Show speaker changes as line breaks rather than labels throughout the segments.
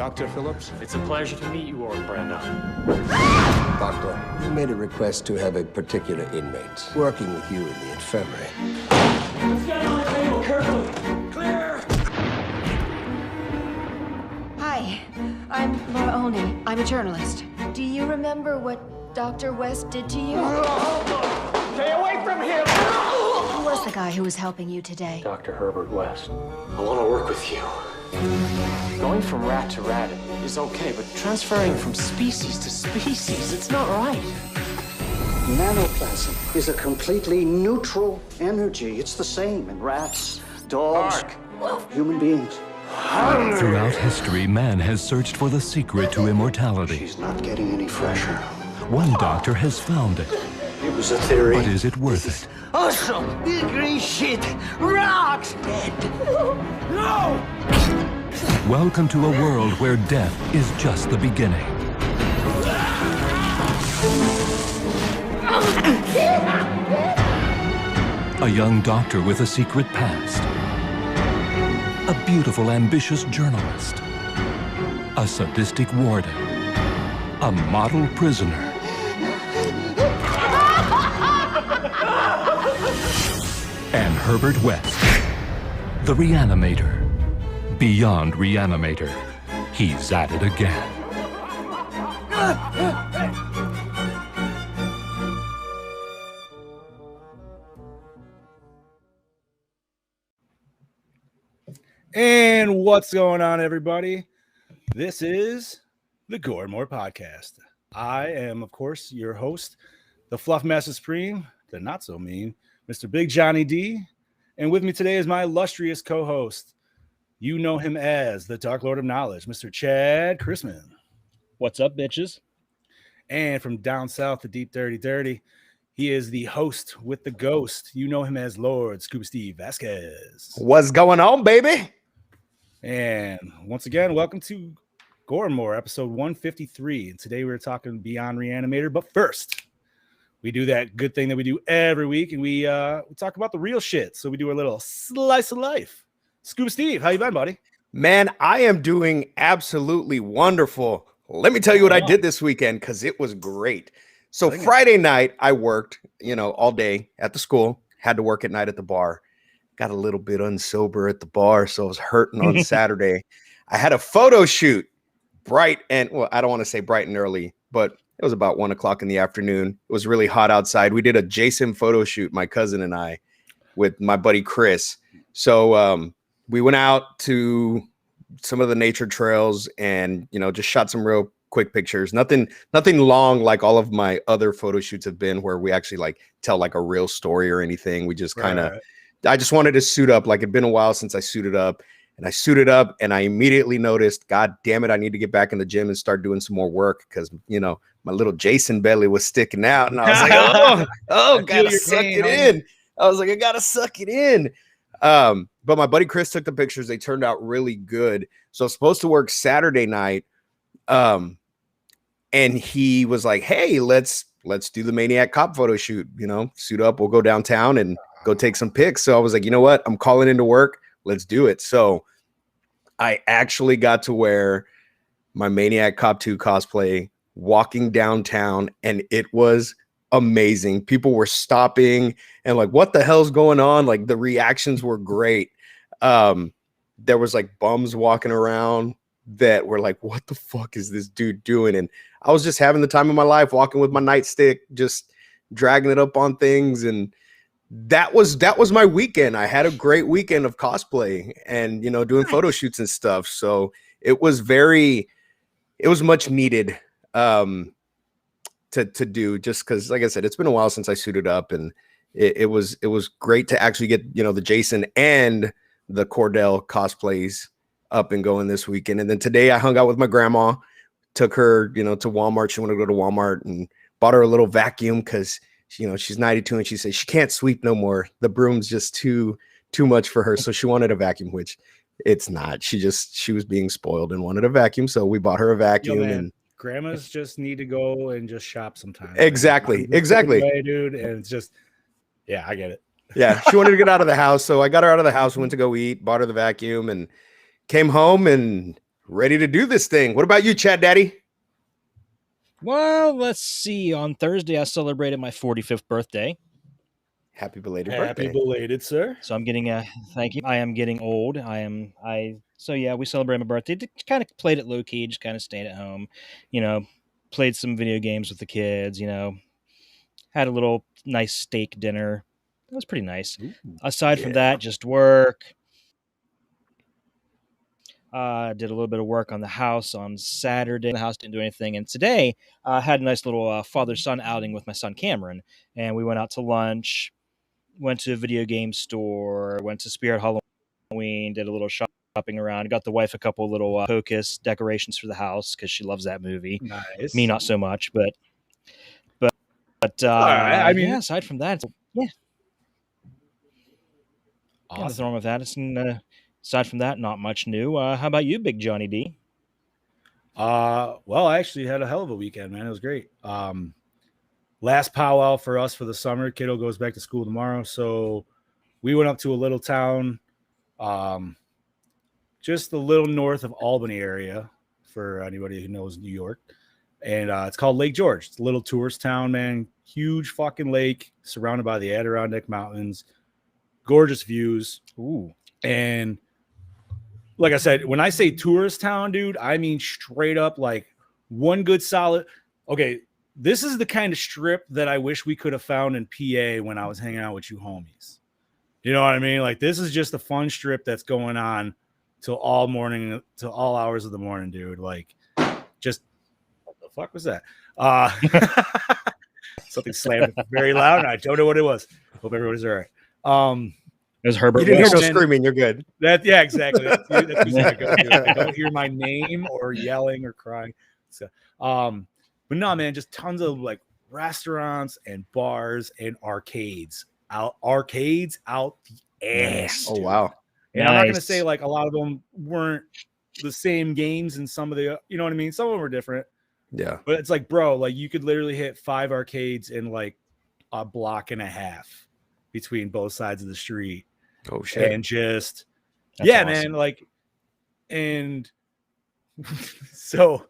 Dr. Phillips?
It's a pleasure to meet you, Old Brenda.
Doctor, you made a request to have a particular inmate working with you in the infirmary.
Let's get on the table carefully. Clear!
Hi, I'm Laura Olney. I'm a journalist. Do you remember what Dr. West did to you?
Stay away from him!
Who was the guy who was helping you today?
Dr. Herbert West. I want to work with you. Going from rat to rat is okay, but transferring from species to species, it's not right.
Nanoplasm is a completely neutral energy. It's the same in rats, dogs, human beings.
Throughout history, man has searched for the secret to immortality.
She's not getting any fresher.
One doctor has found it,
It was a theory.
but is it worth it?
Awesome! Big green shit! Rocks dead! No!
Welcome to a world where death is just the beginning. A young doctor with a secret past. A beautiful, ambitious journalist. A sadistic warden. A model prisoner. And Herbert West, the Re-Animator. Beyond Re-Animator, he's at it again.
And what's going on, everybody? This is the Gore Podcast. I am, of course, your host, the Fluff Master Supreme, the not so mean, Mr. Big Johnny D. And with me today is my illustrious co-host. You know him as the Dark Lord of Knowledge, Mr. Chad Chrisman.
What's up, bitches?
And from down south, the Deep Dirty, he is the host with the ghost. You know him as Lord Scuba Steve Vasquez.
What's going on, baby?
And once again, welcome to Gore episode 153. And today we're talking Beyond Re-Animator. But first, we do that good thing that we do every week, and we talk about the real shit. So we do a little slice of life. Scuba Steve, how you been, buddy?
Man, I am doing absolutely wonderful. Let me tell you what I did this weekend, because it was great. So Friday night, I worked, all day at the school, had to work at night at the bar. Got a little bit unsober at the bar, so I was hurting on Saturday. I had a photo shoot I don't want to say bright and early, but it was about 1 o'clock in the afternoon. It was really hot outside. We did a Jason photo shoot, my cousin and I, with my buddy Chris. So we went out to some of the nature trails and, just shot some real quick pictures. Nothing long like all of my other photo shoots have been, where we actually tell a real story or anything. We just I just wanted to suit up. It'd been a while since I suited up, and I suited up, and I immediately noticed, God damn it, I need to get back in the gym and start doing some more work, because, my little Jason belly was sticking out, and I was like, gotta suck it in. I was like, I gotta suck it in. But my buddy Chris took the pictures. They turned out really good. So I was supposed to work Saturday night. And he was like, hey, let's do the Maniac Cop photo shoot, suit up. We'll go downtown and go take some pics. So I was like, you know what? I'm calling into work. Let's do it. So I actually got to wear my Maniac Cop 2 cosplay walking downtown, and it was amazing. People were stopping and what the hell's going on? The reactions were great. There was bums walking around that were like, what the fuck is this dude doing? And I was just having the time of my life, walking with my nightstick, just dragging it up on things. And that was my weekend. I had a great weekend of cosplay and, doing photo shoots and stuff. So it was much needed to do, just because, like I said, it's been a while since I suited up, and it was great to actually get, the Jason and the Cordell cosplays up and going this weekend. And then today I hung out with my grandma, took her, to Walmart. She wanted to go to Walmart, and bought her a little vacuum, because she's 92 and she says she can't sweep no more. The broom's just too much for her. So she wanted a vacuum, which it's not. She was being spoiled and wanted a vacuum. So we bought her a vacuum. And
grandmas just need to go and just shop sometimes.
Exactly.
Way, dude. And it's just, yeah, I get it.
Yeah. She wanted to get out of the house. So I got her out of the house, went to go eat, bought her the vacuum, and came home, and Ready to do this thing. What about you, Chat Daddy?
Well, let's see. On Thursday, I celebrated my 45th birthday.
Happy belated
Happy
birthday.
belated, sir.
So I'm getting thank you. I am getting old. So yeah, we celebrated my birthday. Kind of played it low key, just kind of stayed at home, played some video games with the kids, had a little nice steak dinner. That was pretty nice.
Ooh,
Aside from that, just work. Did a little bit of work on the house on Saturday. The house didn't do anything. And today I had a nice little father-son outing with my son Cameron. And we went out to lunch, went to a video game store, went to Spirit Halloween, did a little shopping around, got the wife a couple little Hocus decorations for the house because she loves that movie.
Nice.
Me, not so much, but
right. I mean,
yeah, aside from that, yeah.
Awesome.
Nothing wrong with that. Aside from that, not much new. How about you, Big Johnny D?
Well, I actually had a hell of a weekend, man. It was great. Last powwow for us for the summer. Kiddo goes back to school tomorrow, so we went up to a little town, just a little north of Albany area for anybody who knows New York, and it's called Lake George. It's a little tourist town, man. Huge fucking lake surrounded by the Adirondack Mountains. Gorgeous views.
Ooh.
And like I said, when I say tourist town, dude, I mean straight up like one good solid. Okay, this is the kind of strip that I wish we could have found in PA when I was hanging out with you homies. You know what I mean? Like, this is just a fun strip that's going on till all morning, till all hours of the morning, dude. Like, just what the fuck was that? Something slammed very loud, and I don't know what it was. Hope everybody's all right.
It was Herbert.
You didn't hear no
West.
screaming. You're good.
Yeah, exactly. That's music I go to. I don't hear my name or yelling or crying. So, but no, man, just tons of like restaurants and bars and arcades out the ass.
Oh wow.
And I'm not gonna say like a lot of them weren't the same games, and some of the, you know what I mean? Some of them were different.
Yeah.
But it's like, bro, like you could literally hit 5 arcades in like a block and a half between both sides of the street.
Oh shit.
And just
That's
yeah,
awesome.
man, like, and so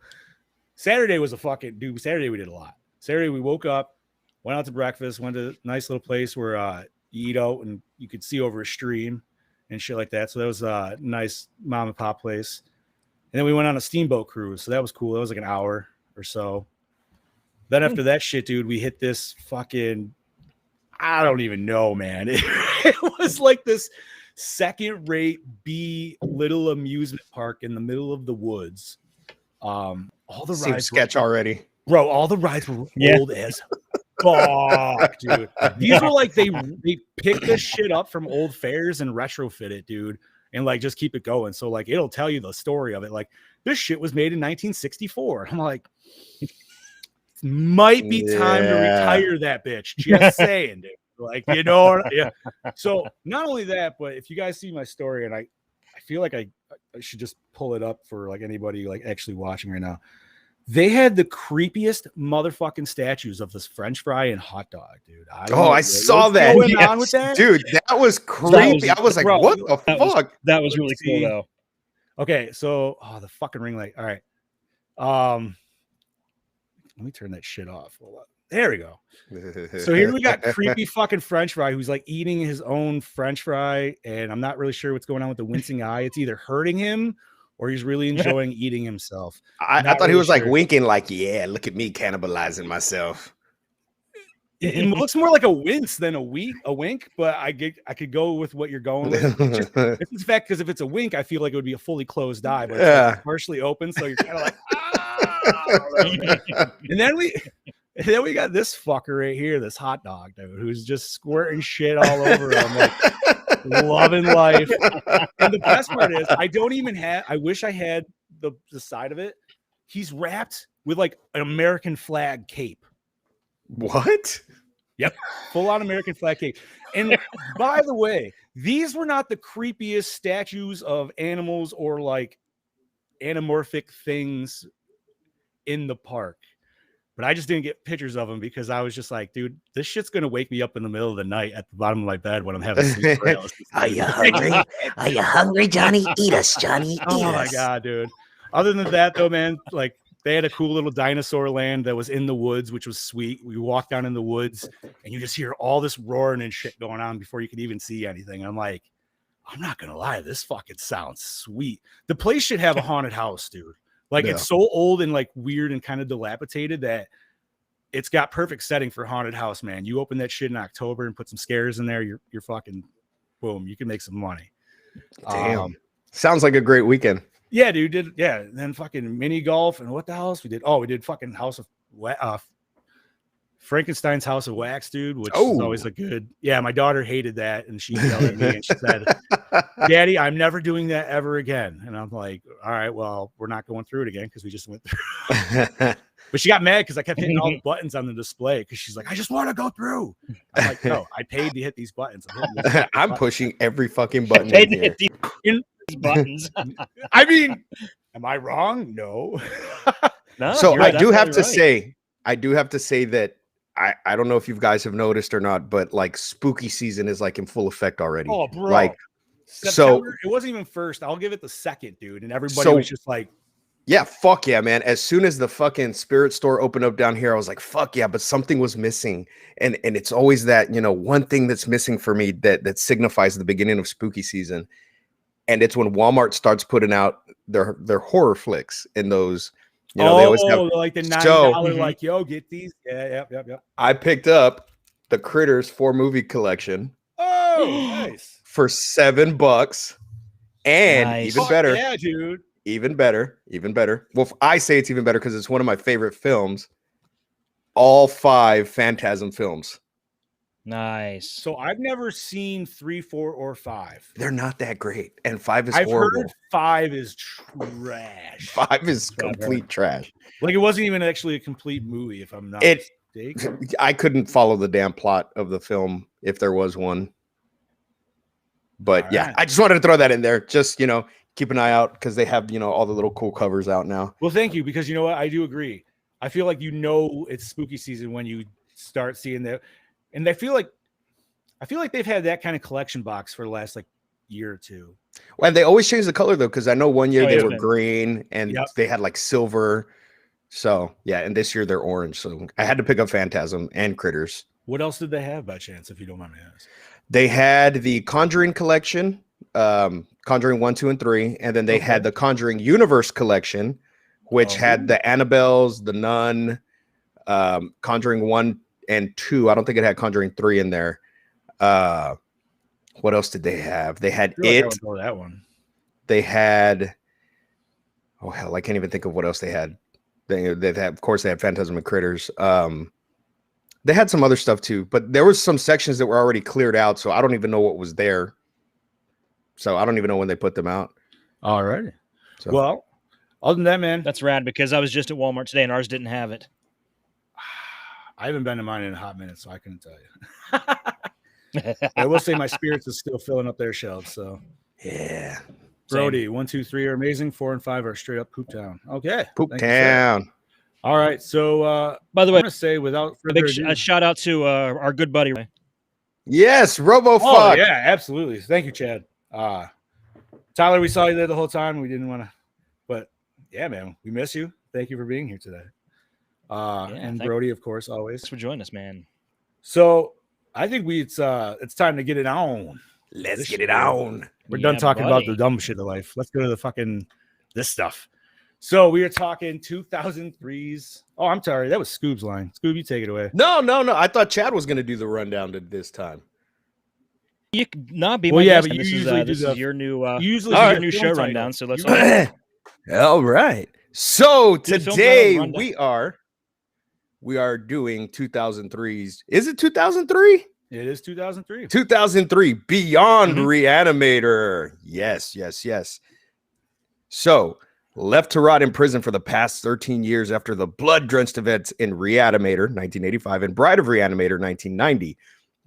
Saturday was a fucking dude. Saturday we did a lot. Saturday we woke up, went out to breakfast, went to a nice little place where you eat out and you could see over a stream and shit like that. So that was a nice mom and pop place. And then we went on a steamboat cruise. So that was cool. That was like an hour or so. Then after that shit, dude, we hit this fucking, I don't even know, man. It was like this second-rate B little amusement park in the middle of the woods. All the
Seems
rides
sketch already.
Bro, all the rides were old as fuck, dude. These were like they picked this shit up from old fairs and retrofit it, dude, and like just keep it going. So like it'll tell you the story of it. Like, this shit was made in 1964. I'm like, might be time to retire that bitch. Just saying, dude. Like, you know, yeah. So not only that, but if you guys see my story, and I feel like I should just pull it up for like anybody like actually watching right now. They had the creepiest motherfucking statues of this French fry and hot dog, dude.
I saw that.
What's going on with that?
Dude, that was creepy. I was like,
bro,
what the fuck?
That was really cool, though.
Okay, so the fucking ring light. All right. Let me turn that shit off. Hold on. There we go. So here we got creepy fucking French fry who's like eating his own French fry, and I'm not really sure what's going on with the wincing eye. It's either hurting him or he's really enjoying eating himself.
I thought
really
he was like
sure.
winking, like, yeah, look at me cannibalizing myself.
It looks more like a wince than a wink, but I could go with what you're going with. It's in fact, because if it's a wink, I feel like it would be a fully closed eye, but it's like partially open, so you're kind of like, ah! And then we got this fucker right here, this hot dog dude, who's just squirting shit all over him, like loving life. And the best part is, I wish I had the side of it. He's wrapped with like an American flag cape.
What?
Yep, full on American flag cape. And by the way, these were not the creepiest statues of animals or like anamorphic things in the park. But I just didn't get pictures of them because I was just like, dude, this shit's gonna wake me up in the middle of the night at the bottom of my bed when I'm having sleep paralysis.
Are you hungry? Are you hungry, Johnny? Eat us, Johnny. Eat
Oh
us.
my god, dude. Other than that, though, man, like they had a cool little dinosaur land that was in the woods, which was sweet. We walked down in the woods, and you just hear all this roaring and shit going on before you could even see anything. And I'm like, I'm not gonna lie, this fucking sounds sweet. The place should have a haunted house, dude. Like it's so old and like weird and kind of dilapidated that it's got perfect setting for haunted house, man. You open that shit in October and put some scares in there, you're fucking boom, you can make some money.
Damn. Sounds like a great weekend.
Yeah, dude. Then fucking mini golf and what the hell else we did? Oh, we did fucking Frankenstein's House of Wax, dude, which is always a good. Yeah, my daughter hated that, and she yelled at me and she said, "Daddy, I'm never doing that ever again." And I'm like, "All right, well, we're not going through it again because we just went through." But she got mad because I kept hitting all the buttons on the display because she's like, "I just want to go through." I'm like, "No, I paid to hit these buttons.
I'm pushing every fucking button in here.
These buttons.
I mean, am I wrong? No.
No.
So I do have to
right.
say, that I don't know if you guys have noticed or not, but like spooky season is like in full effect already.
Oh, bro.
Like
September, it wasn't even first. I'll give it the second, dude. And everybody was just like,
yeah, fuck yeah, man. As soon as the fucking spirit store opened up down here, I was like, fuck yeah, but something was missing. And it's always that, one thing that's missing for me that signifies the beginning of spooky season. And it's when Walmart starts putting out their horror flicks in those. They always have
like the $9, like, yo, get these. Yeah, yep.
I picked up the Critters 4 movie collection.
Oh, nice.
For $7. And
nice.
Even better.
Yeah, dude.
Even better. Well, I say it's even better because it's one of my favorite films. All 5 Phantasm films.
Nice.
So I've never seen 3, 4, or 5.
They're not that great. And 5 is
I've
horrible.
Heard 5 is trash.
5 is complete trash.
Like it wasn't even actually a complete movie, if I'm not mistaken.
I couldn't follow the damn plot of the film if there was one. But right. I just wanted to throw that in there. Just, keep an eye out because they have, all the little cool covers out now.
Well, thank you, because you know what? I do agree. I feel like it's spooky season when you start seeing that. And I feel like they've had that kind of collection box for the last like year or two.
Well, they always change the color though, because I know one year they were green and they had like silver. So yeah, and this year they're orange. So I had to pick up Phantasm and Critters.
What else did they have by chance, if you don't mind me asking?
They had the Conjuring collection, Conjuring 1, 2, and 3, and then they had the Conjuring Universe collection, which had the Annabelles, the Nun, Conjuring 1 and 2. I don't think it had Conjuring 3 in there. What else did they have? They had it.
That one.
They had. Oh hell, I can't even think of what else they had. They had, of course, they had Phantasm and Critters. They had some other stuff too, but there was some sections that were already cleared out, so I don't even know what was there. So I don't even know when they put them out.
All right. So. Well, other than that, man,
that's rad because I was just at Walmart today and ours didn't have it.
I haven't been to mine in a hot minute, so I couldn't tell you. I will say my spirits is still filling up their shelves. So
yeah,
Brody, 1, 2, 3 are amazing. 4 and 5 are straight up poop town. Okay,
poop town.
All right. So
by the way,
I'm gonna say without further ado,
a shout out to our good buddy.
Yes, RoboFuck.
Oh yeah, absolutely. Thank you, Chad. Tyler, we saw you there the whole time. We didn't want to, but yeah, man, we miss you. Thank you for being here today. And Brody, of course, always.
Thanks for joining us, man.
So I think it's time to get it on.
Let's get it on.
We're done talking about the dumb shit of life. Let's go to the fucking this stuff. So we are talking 2003's. Oh, I'm sorry. That was Scoob's line. Scoob, you take it away.
No. I thought Chad was going to do the rundown this time.
You could not be.
Well, yeah, but
this is your new.
Usually
your new show rundown. So let's.
All right. So today we are doing 2003's. Is it 2003?
It is 2003.
2003 Beyond Re-Animator. Yes. So left to rot in prison for the past 13 years after the blood-drenched events in Re-Animator 1985 and Bride of Re-Animator 1990.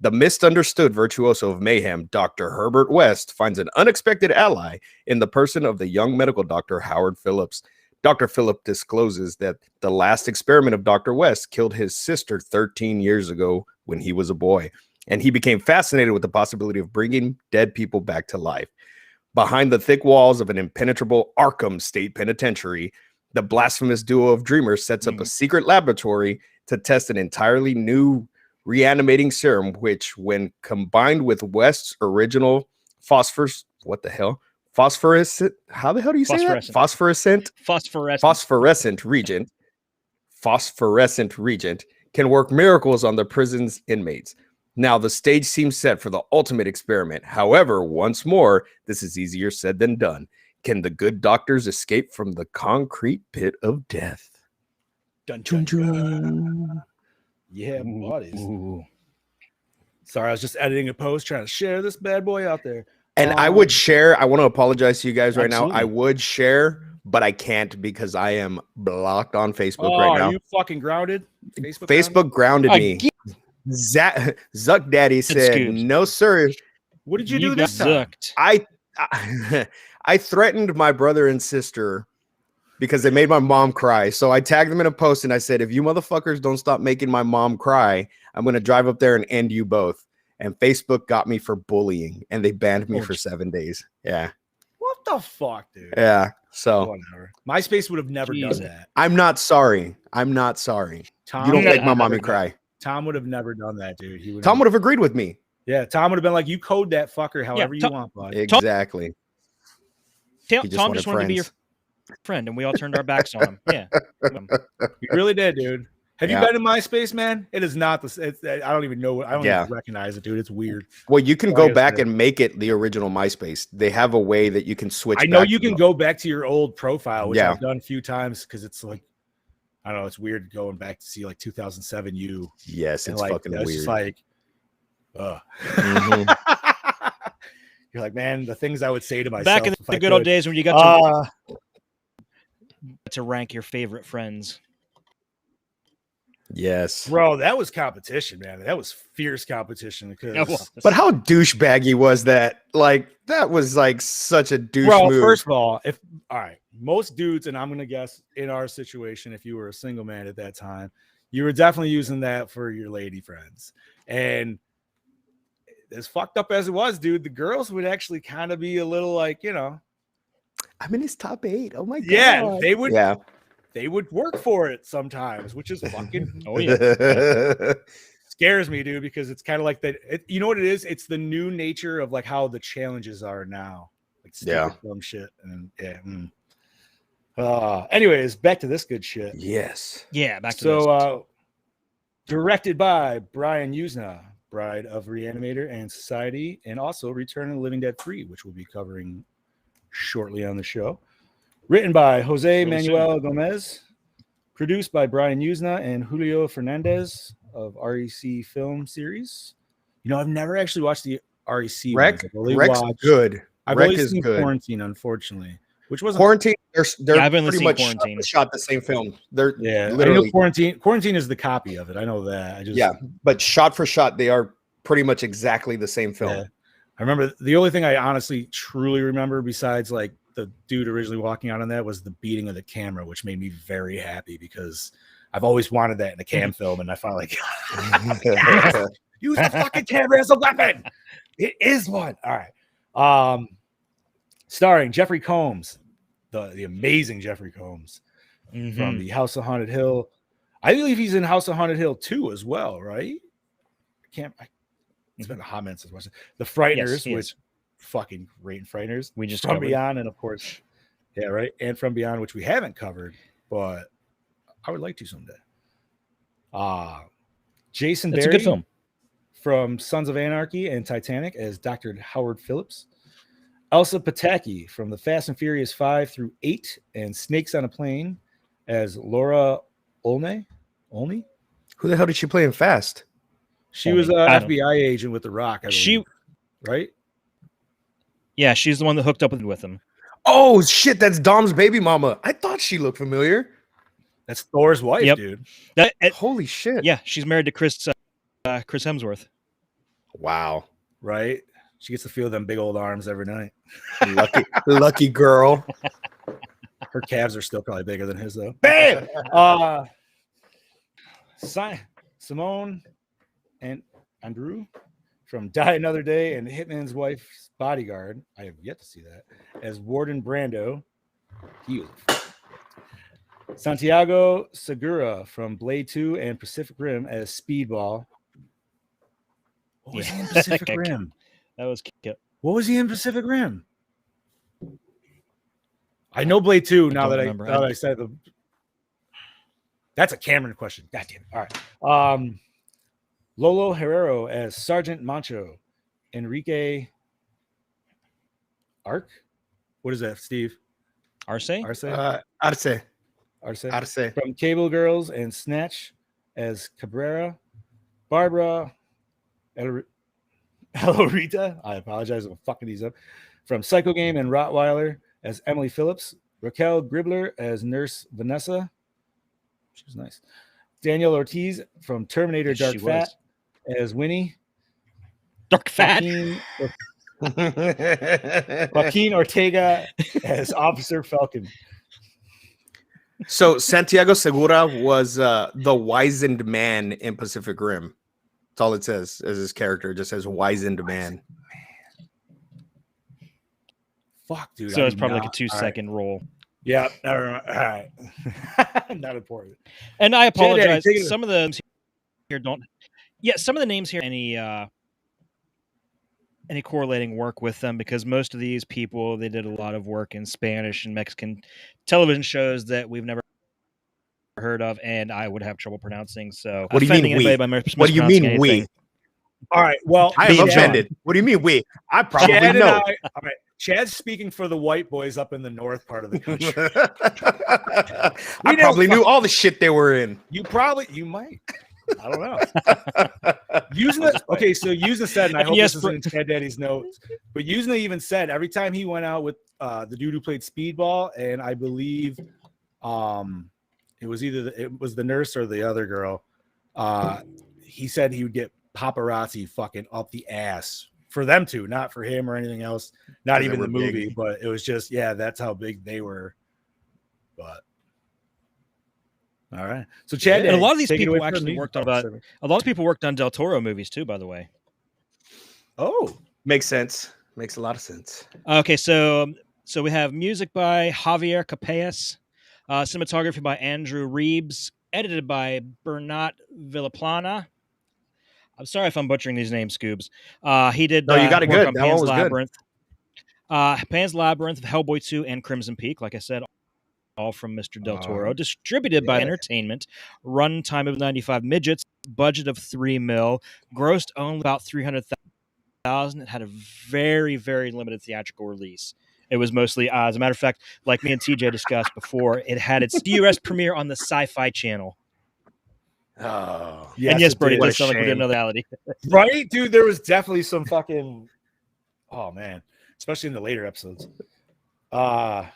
The misunderstood virtuoso of mayhem, Dr. Herbert West, finds an unexpected ally in the person of the young medical doctor Howard Phillips. Dr. Phillips discloses that the last experiment of Dr. West killed his sister 13 years ago when he was a boy, and he became fascinated with the possibility of bringing dead people back to life. Behind the thick walls of an impenetrable Arkham State Penitentiary, the blasphemous duo of dreamers sets up a secret laboratory to test an entirely new reanimating serum, which, when combined with West's original phosphorescent, how the hell do you say that? Phosphorescent regent can work miracles on the prison's inmates. Now, the stage seems set for the ultimate experiment. However, once more, this is easier said than done. Can the good doctors escape from the concrete pit of death?
Dun, dun, dun. Yeah, buddies. Sorry, I was just editing a post trying to share this bad boy out there.
And I would share. I want to apologize to you guys right
Absolutely.
now. I would share, but I can't because I am blocked on Facebook right now.
Are you fucking grounded?
Facebook grounded me. Zuck Daddy said, "No, sir."
What did you do this time?
I threatened my brother and sister because they made my mom cry. So I tagged them in a post and I said, if you motherfuckers don't stop making my mom cry, I'm going to drive up there and end you both. And Facebook got me for bullying and they banned me for 7 days. Yeah.
What the fuck, dude?
Yeah. So
whatever. MySpace would have never done that.
I'm not sorry. I'm not sorry.
Tom,
you don't make my mommy cry.
Tom would have never done that, dude.
Tom would have agreed with me.
Yeah, Tom would have been like, you code that fucker however you want, bud.
Exactly.
Tom just wanted to be your friend, and we all turned our backs on him. Yeah.
You really did, dude. Have you been in MySpace, man? It is not the. I don't even know. I don't even recognize it, dude. It's weird.
Well, you can go back and make it the original MySpace. They have a way that you can switch.
I know you can go back to your old profile, which I've done a few times because it's like, I don't know. It's weird going back to see like 2007 you.
Yes, it's
like,
fucking weird.
It's like, you're like, man, the things I would say to myself
back in the good old days when you got to rank your favorite friends.
Yes,
bro, that was competition, man. That was fierce competition. Because,
but how douchebaggy was that? Like, that was like such a douche move.
First of all, most dudes, and I'm gonna guess in our situation, if you were a single man at that time, you were definitely using that for your lady friends. And as fucked up as it was, dude, the girls would actually kind of be a little like, you know,
I'm in his top 8. Oh my god.
Yeah, they would.
Yeah.
They would work for it sometimes, which is fucking scares me, dude, because it's kind of like that. You know what it is? It's the new nature of like how the challenges are now, like stupid dumb shit, and anyways, back to this good shit.
Yes,
back to this.
Directed by Brian Usna, Bride of Re-Animator and Society, and also Return of the Living Dead 3, which we'll be covering shortly on the show. Written by Jose Manuel Gomez, produced by Brian Usna and Julio Fernandez of REC Film Series. You know, I've never actually watched the REC.
Rec's good.
I've only seen Quarantine, unfortunately, which wasn't
Quarantine. They're pretty much
Quarantine.
shot the same film. They're
literally Quarantine is the copy of it. I know that.
But shot for shot, they are pretty much exactly the same film.
Yeah. I remember the only thing I honestly truly remember besides like the dude originally walking out on that was the beating of the camera, which made me very happy because I've always wanted that in a cam film, and I finally use the fucking camera as a weapon. It is one. All right. Starring Jeffrey Combs, the amazing Jeffrey Combs from the House of Haunted Hill. I believe he's in House of Haunted Hill 2 as well, right? It's been a hot minute since I watched it. The Frighteners, which fucking great Frighteners.
We just
From Beyond, and of course, and From Beyond, which we haven't covered, but I would like to someday. Jason Barry,
a good film,
from Sons of Anarchy and Titanic as Dr. Howard Phillips. Elsa Pataki from the Fast and Furious 5 through 8 and Snakes on a Plane as Laura Olney.
Who the hell did she play in Fast?
She was an FBI agent with The Rock. I believe. Right?
Yeah, she's the one that hooked up with him.
Oh shit, that's Dom's baby mama. I thought she looked familiar.
That's Thor's wife, dude.
Holy shit.
Yeah, she's married to Chris Hemsworth.
Wow.
Right? She gets to feel them big old arms every night.
Lucky girl.
Her calves are still probably bigger than his, though. Bam! Simone and Andrew from Die Another Day and Hitman's Wife's Bodyguard. I have yet to see that. As Warden Brando. He was. Santiago Segura from Blade 2 and Pacific Rim as Speedball. What was he in Pacific Rim?
That was.
What was he in Pacific Rim? I know Blade 2 now that I said the. That's a Cameron question. God damn it. All right. Lolo Herrero as Sergeant Mancho. Enrique Arc? What is that, Steve?
Arce.
Arce. From Cable Girls and Snatch as Cabrera. Barbara Elorita. I apologize if I'm fucking these up. From Psycho Game and Rottweiler as Emily Phillips. Raquel Gribler as Nurse Vanessa. She was nice. Daniel Ortiz from Terminator Dark Fat as Winnie.
Dark Fat.
Joaquin Ortega as Officer Falcon.
So Santiago Segura was the wizened man in Pacific Rim. That's all it says as his character. It just says wizened man.
Fuck, dude.
So it's probably like a 2-second roll.
Yeah. All right. Not important.
And I apologize. Some of the names here don't. Yeah, some of the names here any correlating work with them, because most of these people, they did a lot of work in Spanish and Mexican television shows that we've never heard of, and I would have trouble pronouncing. So
what do you mean we? What do you mean we?
All right. Well,
I am offended. What do you mean we? I probably
Chad
know.
all right. Chad's speaking for the white boys up in the north part of the country.
I probably knew all the shit they were in.
You might. I don't know. Yuzna said, and I hope this isn't in Chad Daddy's notes, but Yuzna even said every time he went out with the dude who played Speedball, and I believe it was the nurse or the other girl, he said he would get paparazzi fucking up the ass for them two, not for him or anything else, not even the movie, but it was just, that's how big they were. But all right. So Chad,
and a lot of these people actually worked on a lot of people worked on Del Toro movies too, by the way.
Oh, makes sense. Makes a lot of sense.
Okay, so we have music by Javier Capellas, cinematography by Andrew Reeves, edited by Bernat Villaplana. I'm sorry if I'm butchering these names, Scoobs. He did.
No, you got it good.
On
That
Pan's
one was
Labyrinth. Pan's Labyrinth, Hellboy 2, and Crimson Peak. Like I said, all from Mr. Del Toro. Distributed by Entertainment. Run time of 95 midgets. Budget of $3 million. Grossed only about $300,000. It had a very, very limited theatrical release. It was mostly, as a matter of fact, like me and TJ discussed before, it had its U.S. premiere on the Sci-Fi Channel.
Oh,
yes, and yes, Brody, it does sound like we're doing another reality.
Right, dude? There was definitely some fucking, oh man, especially in the later episodes. So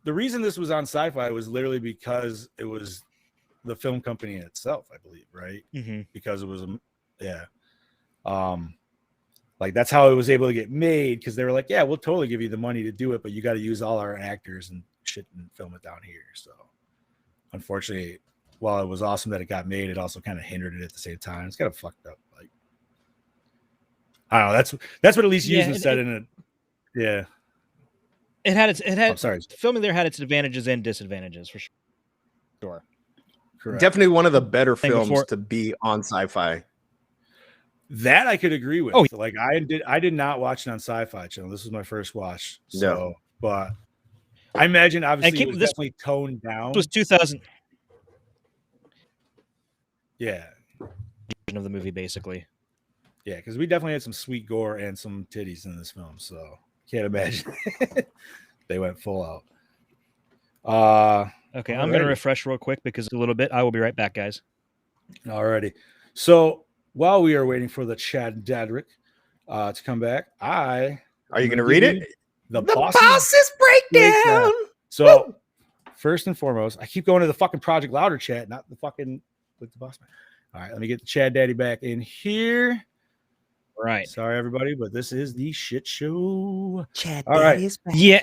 the reason this was on Sci-Fi was literally because it was the film company itself, I believe, right?
Mm-hmm.
Because it was, like that's how it was able to get made, because they were like, yeah, we'll totally give you the money to do it, but you got to use all our actors and shit and film it down here. So unfortunately, while it was awesome that it got made, it also kind of hindered it at the same time. It's kind of fucked up. Like, I don't know. That's what at least Yuzna said in it. Yeah.
Filming there had its advantages and disadvantages for sure.
Correct.
Definitely one of the better films to be on Sci-Fi.
That I could agree with. Oh, like I did not watch it on Sci-Fi Channel. This was my first watch. So, but I imagine obviously it was definitely toned down.
It was 2000.
Yeah.
Of the movie, basically.
Yeah, because we definitely had some sweet gore and some titties in this film, so can't imagine they went full out.
Okay, I'm going to refresh real quick because a little bit. I will be right back, guys.
Alrighty. So while we are waiting for the Chad Dadrick to come back,
are you going to read it?
The boss's breakdown. So first and foremost, I keep going to the fucking Project Louder chat, not the fucking with the boss man. All right, let me get the Chad Daddy back in here.
Right.
Sorry, everybody, but this is the shit show.
Chad Daddy is back.
Yeah.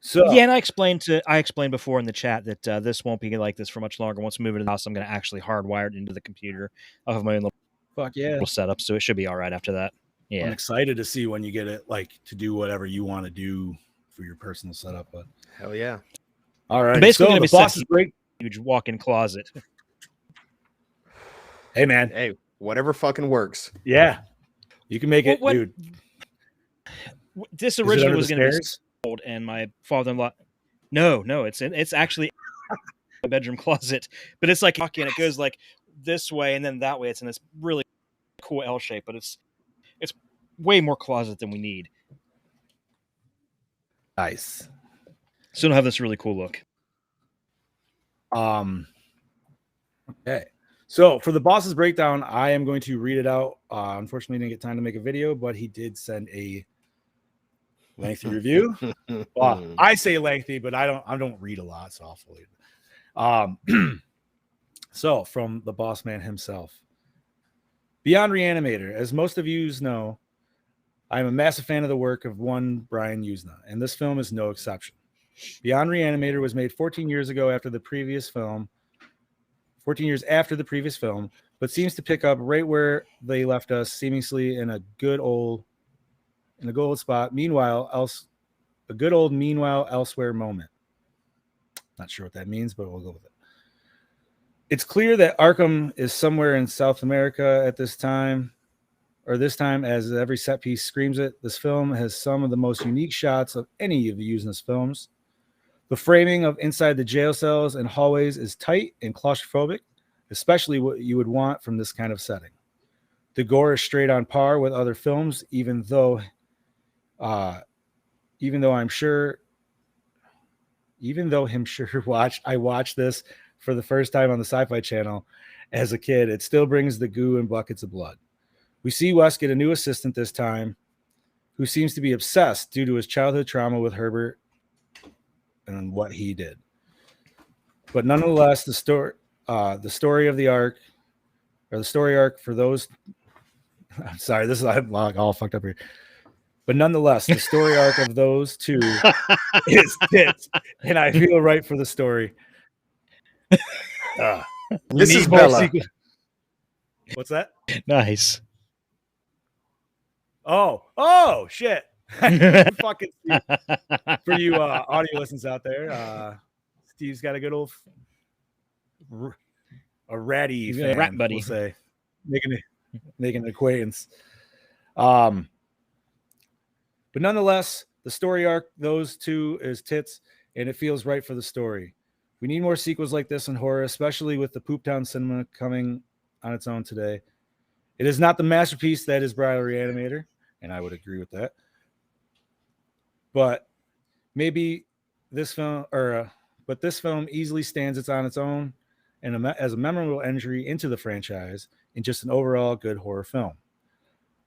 So
and I explained before in the chat that this won't be like this for much longer. Once we move into the house, I'm going to actually hardwire it into the computer. I'll have my own little
Fuck yeah.
little setup, so it should be all right after that.
I'm
Yeah.
excited to see when you get it, like, to do whatever you want to do for your personal setup. But
Hell yeah.
all right,
Basically,
so
gonna
the
be set
boss's break.
huge walk-in closet.
Hey man,
Hey, whatever fucking works.
yeah, you can make it,
What-
dude.
This
Is it
originally
under
was
the
going to be
stairs?
sold, and my father-in-law. No, it's actually a bedroom closet, but it's like and it goes like this way and then that way. It's in this really cool L shape, but it's way more closet than we need.
Nice.
So it'll have this really cool look.
Okay. So for the boss's breakdown, I am going to read it out. Unfortunately, didn't get time to make a video, but he did send a lengthy review. Well, I say lengthy, but I don't read a lot, so I'll fully. So from the boss man himself, Beyond Re-Animator. As most of you know, I am a massive fan of the work of one Brian Usna, and this film is no exception. Beyond Re-Animator was made 14 years after the previous film, but seems to pick up right where they left us, seemingly in a good old spot. Meanwhile, a good old meanwhile elsewhere moment. Not sure what that means, but we'll go with it. It's clear that Arkham is somewhere in South America at this time, as every set piece screams it. This film has some of the most unique shots of any of the Usna's films. The framing of inside the jail cells and hallways is tight and claustrophobic, especially what you would want from this kind of setting. The gore is straight on par with other films, even though I watched this for the first time on the Sci-Fi Channel as a kid. It still brings the goo and buckets of blood. We see Wes get a new assistant this time, who seems to be obsessed due to his childhood trauma with Herbert and what he did. But nonetheless, the story arc for those. I'm sorry, I'm all fucked up here. But nonetheless, the story arc of those two is tits, and I feel right for the story.
This is Bella.
What's that?
Nice.
Oh, shit. Fucking Steve. For you audio listeners out there, Steve's got a good old a ratty fan,
rat buddy.
we'll say, making an acquaintance. But nonetheless, the story arc, those two is tits, and it feels right for the story. We need more sequels like this in horror, especially with the Poop Town cinema coming on its own today. It is not the masterpiece that is Re-Animator, and I would agree with that. But maybe this film, but this film easily stands on its own and as a memorable entry into the franchise and just an overall good horror film.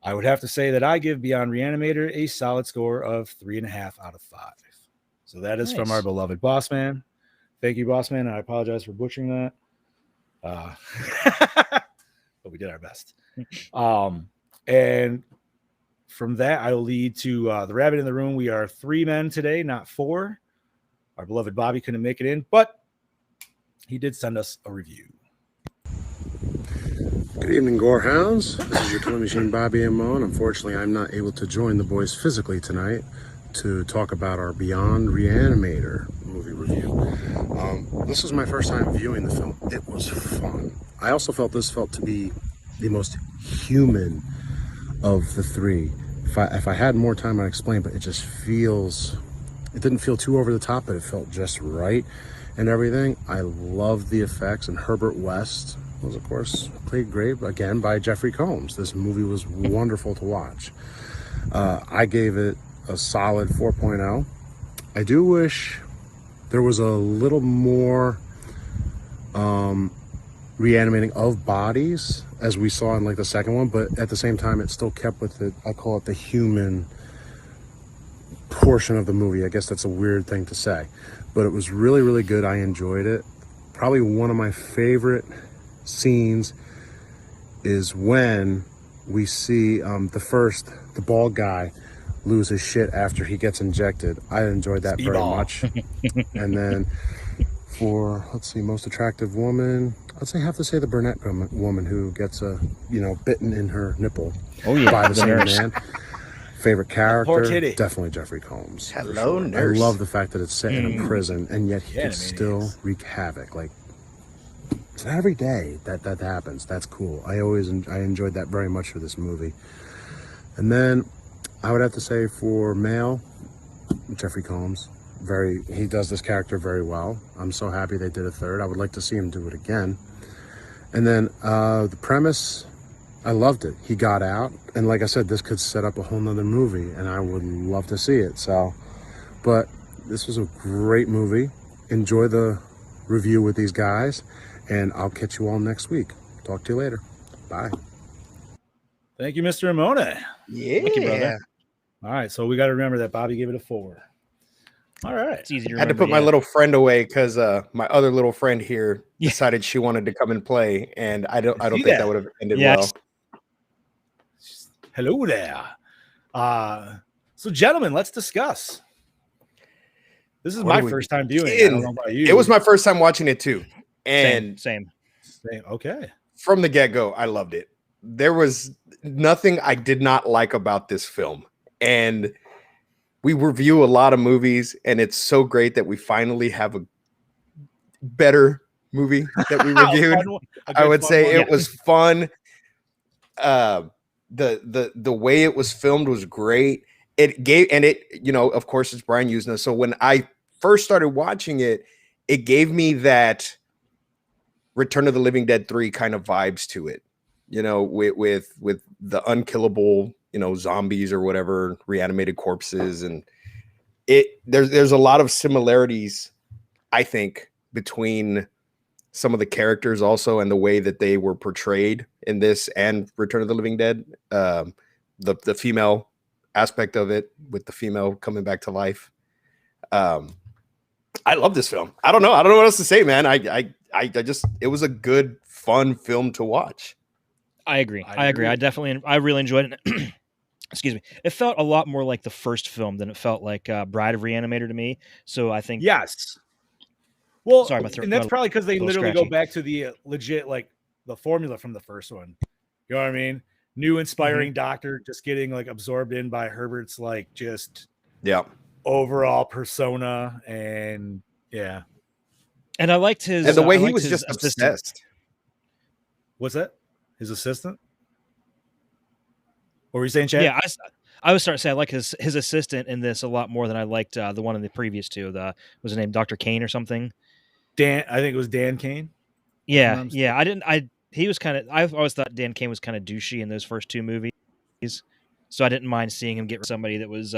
I would have to say that I give Beyond Re-Animator a solid score of 3.5 out of 5. So that is from our beloved boss man. Thank you, boss man. I apologize for butchering that. But we did our best. And from that, I will lead to the rabbit in the room. We are 3 men today, not 4. Our beloved Bobby couldn't make it in, but he did send us a review.
Good evening, Gore Hounds. This is your Toy Machine Bobby and Mo, and unfortunately I'm not able to join the boys physically tonight to talk about our Beyond Re-Animator movie review. This was my first time viewing the film. It was fun. I also felt to be the most human of the 3. If I had more time, I'd explain, but it didn't feel too over the top, but it felt just right and everything. I loved the effects, and Herbert West was, of course, played great, again, by Jeffrey Combs. This movie was wonderful to watch. I gave it a solid 4.0. I do wish there was a little more reanimating of bodies, as we saw in like the second one, but at the same time, it still kept with it. I call it the human portion of the movie. I guess that's a weird thing to say, but it was really, really good. I enjoyed it. Probably one of my favorite scenes is when we see the bald guy lose his shit after he gets injected. I enjoyed that very much. And then for, let's see, most attractive woman, I'd say have to say the brunette woman who gets bitten in her nipple.
Oh yeah,
by the same
nurse.
man. Favorite
Poor
character,
kitty.
definitely Jeffrey Combs. for
Hello,
sure.
nurse.
I love the fact that it's set in a prison, and yet he can
Animaniacs.
still wreak havoc. Like, it's not every day that happens. That's cool. I enjoyed that very much for this movie. And then I would have to say for male, Jeffrey Combs. He does this character very well. I'm so happy they did a third. I would like to see him do it again. And then the premise, I loved it. He got out, and like I said, this could set up a whole nother movie, and I would love to see it. So, but this was a great movie. Enjoy the review with these guys, and I'll catch you all next week. Talk to you later. Bye.
Thank you, Mr. Ramona.
Yeah.
Thank you, brother.
All right, so we got to remember that Bobby gave it a 4. All right.
It's easy to
I had to
remember,
put my
yeah.
little friend away because my other little friend here decided she wanted to come and play, and I don't think that would have ended well.
Hello there. So, gentlemen, let's discuss. This is my first time viewing it. I don't know about you.
It was my first time watching it too, and
Same.
Okay.
from the get-go, I loved it. There was nothing I did not like about this film, and we review a lot of movies, and it's so great that we finally have a better movie that we reviewed. I would say it was fun. The way it was filmed was great. It gave, and it, of course, it's Brian Usna. So when I first started watching it, it gave me that Return of the Living Dead 3 kind of vibes to it, with the unkillable, zombies or whatever, reanimated corpses. And there's a lot of similarities, I think, between some of the characters also and the way that they were portrayed in this and Return of the Living Dead. The female aspect of it, with the female coming back to life. I love this film. I don't know what else to say, man. I just, it was a good, fun film to watch.
I agree. I really enjoyed it. Excuse me. It felt a lot more like the first film than it felt like Bride of Re-Animator to me. So I think
yes. Well,
sorry, my throat
and that's
got
probably because they
little
literally
scratchy.
go back to the legit, like the formula from the first one. You know what I mean? New inspiring doctor, just getting like absorbed in by Herbert's like just overall persona, and yeah.
And I liked his
and the way
I
he
liked
was
his
just
assistant.
obsessed.
What's that? His assistant? What were you saying, Chad?
Yeah, I was starting to say I like his assistant in this a lot more than I liked the one in the previous two. Was his name Dr. Kane or something?
Dan, I think it was Dan Kane.
Yeah, yeah. He was kind of. I've always thought Dan Kane was kind of douchey in those first two movies, so I didn't mind seeing him get somebody that was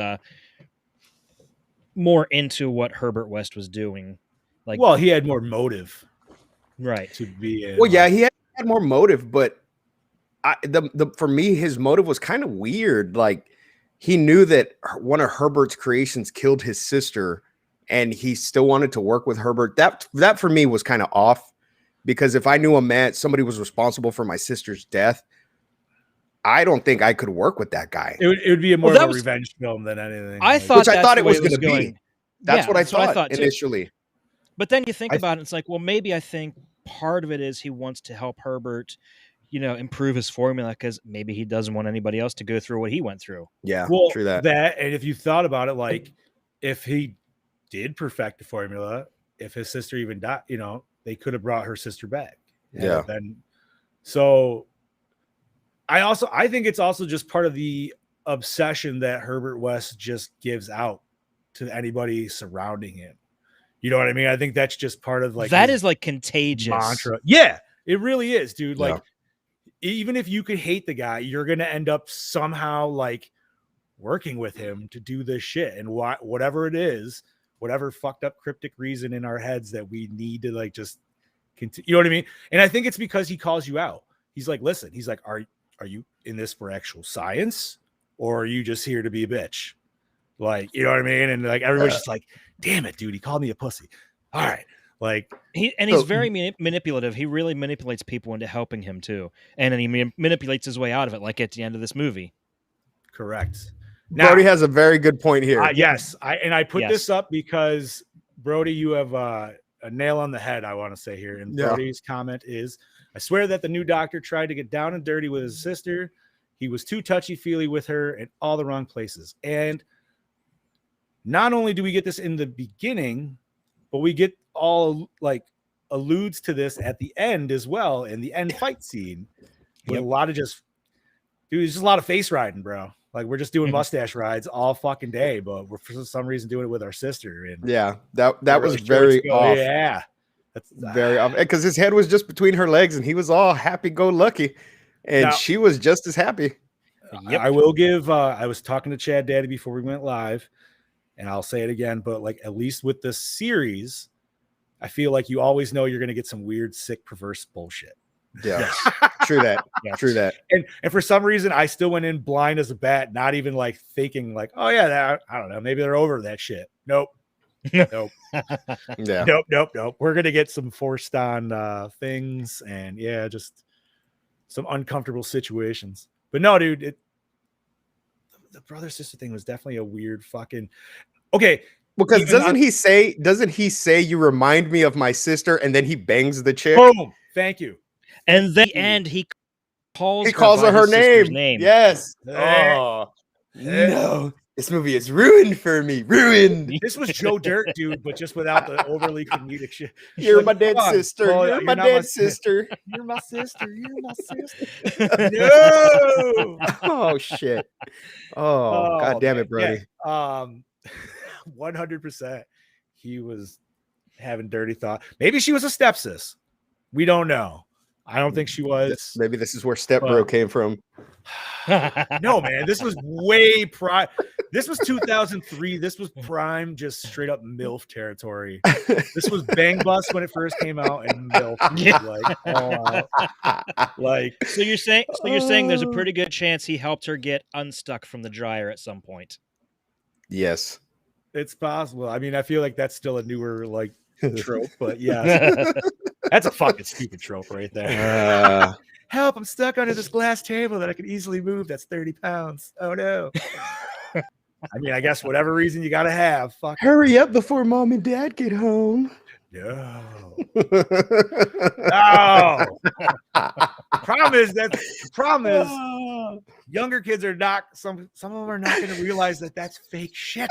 more into what Herbert West was doing. Like,
well, he had more motive,
right?
To be.
Well, yeah, he had more motive, but for me, his motive was kind of weird. Like, he knew that one of Herbert's creations killed his sister, and he still wanted to work with Herbert. That for me was kind of off, because if I knew somebody was responsible for my sister's death, I don't think I could work with that guy.
It would be more of a revenge film than anything.
I thought
it was going to be. That's what I thought initially.
Too. But then you think about it, it's like, well, maybe I think part of it is he wants to help Herbert, improve his formula, because maybe he doesn't want anybody else to go through what he went through.
Yeah,
well,
true that.
And if you thought about it, like if he did perfect the formula, if his sister even died, they could have brought her sister back.
Yeah.
Then, so I think it's also just part of the obsession that Herbert West just gives out to anybody surrounding him. You know what I mean? I think that's just part of like
that is like contagious
mantra. Yeah, it really is, dude. Like, even if you could hate the guy, you're gonna end up somehow like working with him to do this shit, and whatever it is, whatever fucked up cryptic reason in our heads that we need to like just continue. You know what I mean? And I think it's because he calls you out. He's like, listen. He's like, are you in this for actual science, or are you just here to be a bitch? Like, you know what I mean? And like everybody's just like, damn it, dude, he called me a pussy. All right. Like
he's very manipulative. He really manipulates people into helping him too. And then he manipulates his way out of it, like at the end of this movie.
Correct.
Now, Brody has a very good point here.
Yes. I put this up because Brody, you have a nail on the head, I want to say here. And
Yeah.
Brody's comment is, I swear that the new doctor tried to get down and dirty with his sister. He was too touchy-feely with her in all the wrong places. And not only do we get this in the beginning, but we get all like alludes to this at the end as well, in the end fight scene. With a lot of just, dude, it's just a lot of face riding, bro. Like we're just doing mustache rides all fucking day, but we're for some reason doing it with our sister. And
Yeah, that was very off.
Yeah, that's
Very off because his head was just between her legs, and he was all happy-go-lucky, and
Now-
she was just as happy.
I will give. I was talking to Chad Daddy before we went live, and I'll say it again. But like at least with this series, I feel like you always know you're going to get some weird, sick, perverse bullshit.
Yeah, true that.
Yeah.
True that.
And for some reason, I still went in blind as a bat, not even like thinking like, oh yeah, that, I don't know, maybe they're over that shit. Nope. Nope.
Yeah.
Nope. We're gonna get some forced on things, and yeah, just some uncomfortable situations. But no, dude, the brother sister thing was definitely a weird fucking. Okay,
Because
even
doesn't he say you remind me of my sister, and then he bangs the chick?
Boom. Thank you.
And then and he calls
her
by
her
his sister's
name. Yes.
Eh.
Oh no, this movie is ruined for me. Ruined.
This was Joe Dirt, dude, but just without the overly comedic shit.
You're
Like,
my dead
come on,
sister.
Paul,
You're my
not
dead sister.
You're my sister. You're my sister. No.
Oh shit. Oh, god damn it, Brody.
Yeah. 100%. He was having dirty thought. Maybe she was a stepsis. We don't know. I don't think she was.
Maybe this is where Step Bro came from.
No, man. This was way prime. This was 2003. This was prime, just straight up MILF territory. This was Bang Bus when it first came out, and MILF. Like,
so you're saying there's a pretty good chance he helped her get unstuck from the dryer at some point.
Yes.
It's possible. I mean, I feel like that's still a newer like trope, but yeah, that's a fucking stupid trope right there. Help! I'm stuck under this glass table that I can easily move. That's 30 pounds. Oh no! I mean, I guess whatever reason you got to have. Fuck.
Hurry up before mom and dad get home.
No. No. Problem is younger kids are not. Some of them are not going to realize that that's fake shit.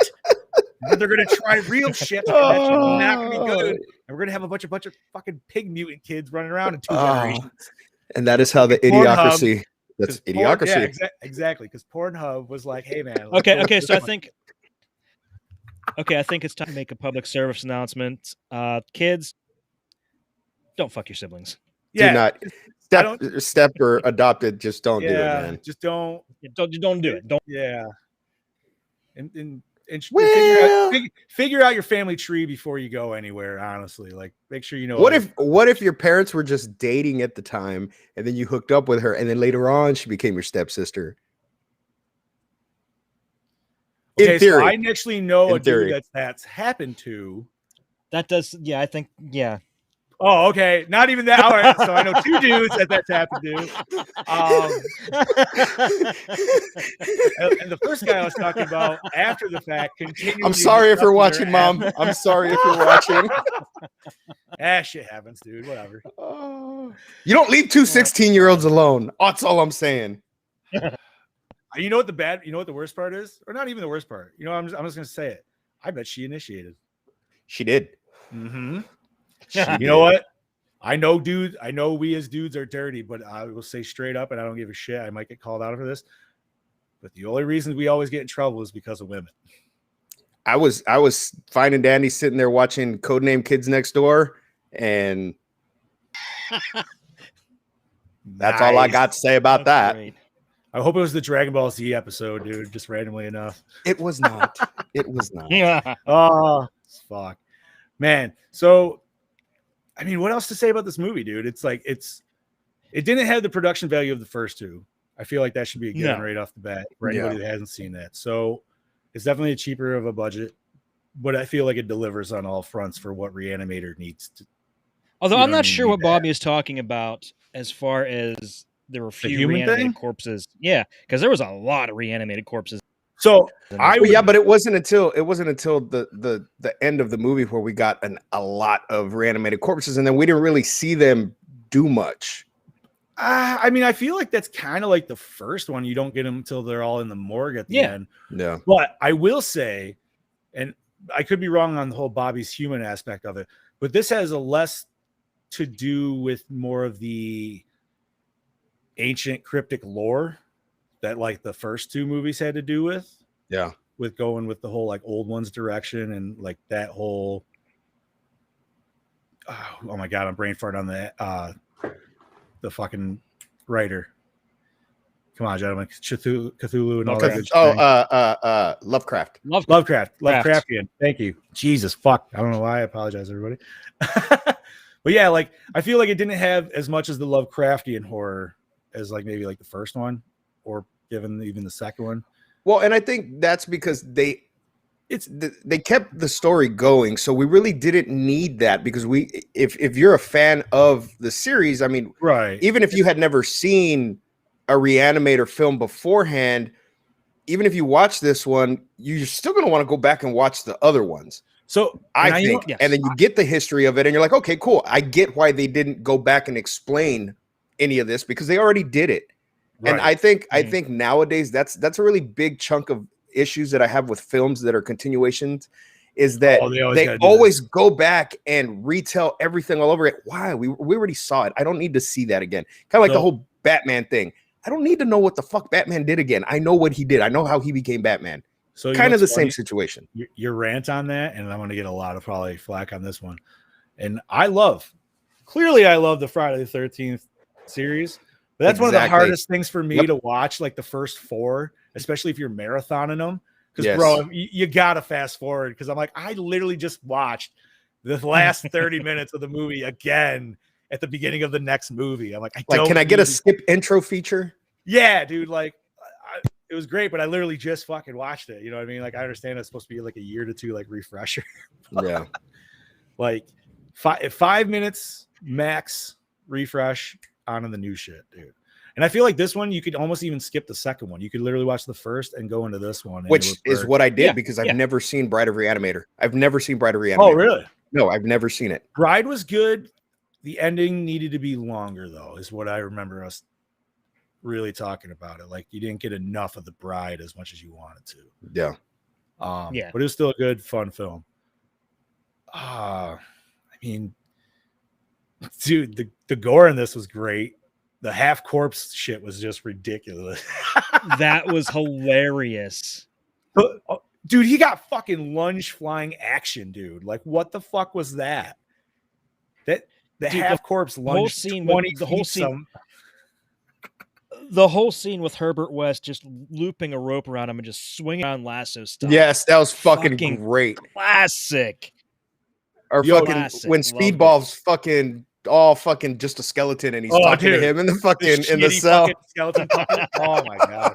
But they're gonna try real shit, and that shit's not gonna be good. And we're gonna have a bunch of fucking pig mutant kids running around in 2 generations.
And that is how the idiocracy. That's idiocracy.
Yeah, exactly. Because Pornhub was like, "Hey, man."
Okay. So I think it's time to make a public service announcement. Kids, don't fuck your siblings.
Yeah,
do not step or adopted. Just don't do it, man.
Just don't
do it. Don't.
Yeah. And
Well,
figure out your family tree before you go anywhere. Honestly, like make sure you know.
What if your parents were just dating at the time, and then you hooked up with her, and then later on she became your stepsister?
Okay,
in theory,
so I actually know a
theory.
dude that's happened to.
That does, yeah. I think, yeah.
Oh, okay. Not even that. All right. So I know 2 dudes that's happened to. And the first guy I was talking about after the fact continued.
I'm sorry if you're watching, Mom. I'm sorry if you're watching.
Shit happens, dude. Whatever.
You don't leave 2 16-year-olds alone. That's all I'm saying.
You know what the worst part is? Or not even the worst part. You know, I'm just gonna say it. I bet she initiated.
She did.
Mm-hmm. You know what? I know we as dudes are dirty, but I will say straight up, and I don't give a shit. I might get called out for this, but the only reason we always get in trouble is because of women.
I was fine and dandy sitting there watching Codename Kids Next Door, and that's all I got to say about that.
Great.
I hope it was the Dragon Ball Z episode, dude. Just randomly enough.
It was not. It was not.
Oh, fuck, man. So, I mean, what else to say about this movie, dude? It's like it didn't have the production value of the first 2. I feel like that should be a given right off the bat for anybody that hasn't seen that. So, it's definitely a cheaper of a budget, but I feel like it delivers on all fronts for what Re-Animator needs to.
Although I'm not sure what Bobby is talking about as far as there were few reanimated corpses. Yeah, because there was a lot of reanimated corpses.
So I
Well, yeah, but it wasn't until the end of the movie where we got a lot of reanimated corpses, and then we didn't really see them do much.
I mean, I feel like that's kind of like the first one. You don't get them until they're all in the morgue at the end.
Yeah.
But I will say, and I could be wrong on the whole Bobby's human aspect of it, but this has a less to do with more of the ancient cryptic lore that like the first two movies had to do with.
Yeah.
With going with the whole like old ones direction and like that whole oh my god, I'm brain fart on the fucking writer. Come on, gentlemen. Cthulhu and all that good
shit. Lovecraft.
Lovecraftian. Thank you. Jesus fuck. I don't know why. I apologize, everybody. But yeah, like I feel like it didn't have as much as the Lovecraftian horror as like maybe like the first one, or even the second one.
Well, and I think that's because they kept the story going, so we really didn't need that because if you're a fan of the series, I mean,
right,
even if you had never seen a Re-Animator film beforehand, even if you watch this one, you're still going to want to go back and watch the other ones.
So
I think, and then you get the history of it, and you're like, okay, cool. I get why they didn't go back and explain any of this because they already did it. Right. And I think nowadays that's a really big chunk of issues that I have with films that are continuations is that they always go back and retell everything all over it. Why? We already saw it. I don't need to see that again. Kind of like the whole Batman thing. I don't need to know what the fuck Batman did again. I know what he did. I know how he became Batman. So kind of the same situation.
Your rant on that, and I'm going to get a lot of probably flack on this one. And I love the Friday the 13th series. But that's one of the hardest things for me to watch, like the first four, especially if you're marathoning them. Because, bro, you got to fast forward. Because I'm like, I literally just watched the last 30 minutes of the movie again at the beginning of the next movie. I'm like,
can I get a skip intro feature?
Yeah, dude. Like, it was great, but I literally just fucking watched it. You know what I mean? Like, I understand it's supposed to be like a year to two, like, refresher.
Yeah.
Like, 5 minutes max refresh on the new shit, dude. And I feel like this one, you could almost even skip the second one. You could literally watch the first and go into this one.
Which is what I did because I've never seen Bride of Re-Animator. I've never seen Bride of Re-Animator.
Oh, really?
No, I've never seen it.
Bride was good. The ending needed to be longer, though, is what I remember us really talking about it. Like, you didn't get enough of the Bride as much as you wanted to.
Yeah.
But it was still a good, fun film. I mean, dude, the gore in this was great. The half corpse shit was just ridiculous.
That was hilarious.
Dude, he got fucking lunge flying action, dude. Like, what the fuck was that? The half corpse lunge.
The whole scene with Herbert West just looping a rope around him and just swinging on lasso stuff.
Yes, that was fucking great.
Classic.
Or when Speedball's fucking all fucking just a skeleton and he's talking to him in the fucking in the cell.
Skeleton oh my god.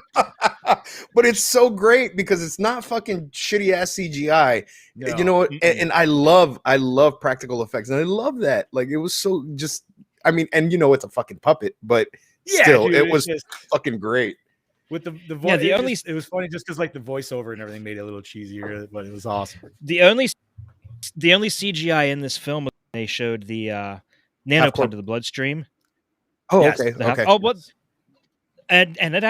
But it's so great because it's not fucking shitty ass CGI. No. You know what? And I love practical effects. And I love that. Like, it was so just, I mean, and you know, it's a fucking puppet, but still, dude, it was just fucking great.
With the voice, it was funny just because like the voiceover and everything made it a little cheesier, but it was awesome.
The only CGI in this film, they showed the nano come to the bloodstream.
Oh, yes, okay.
Oh, what? And it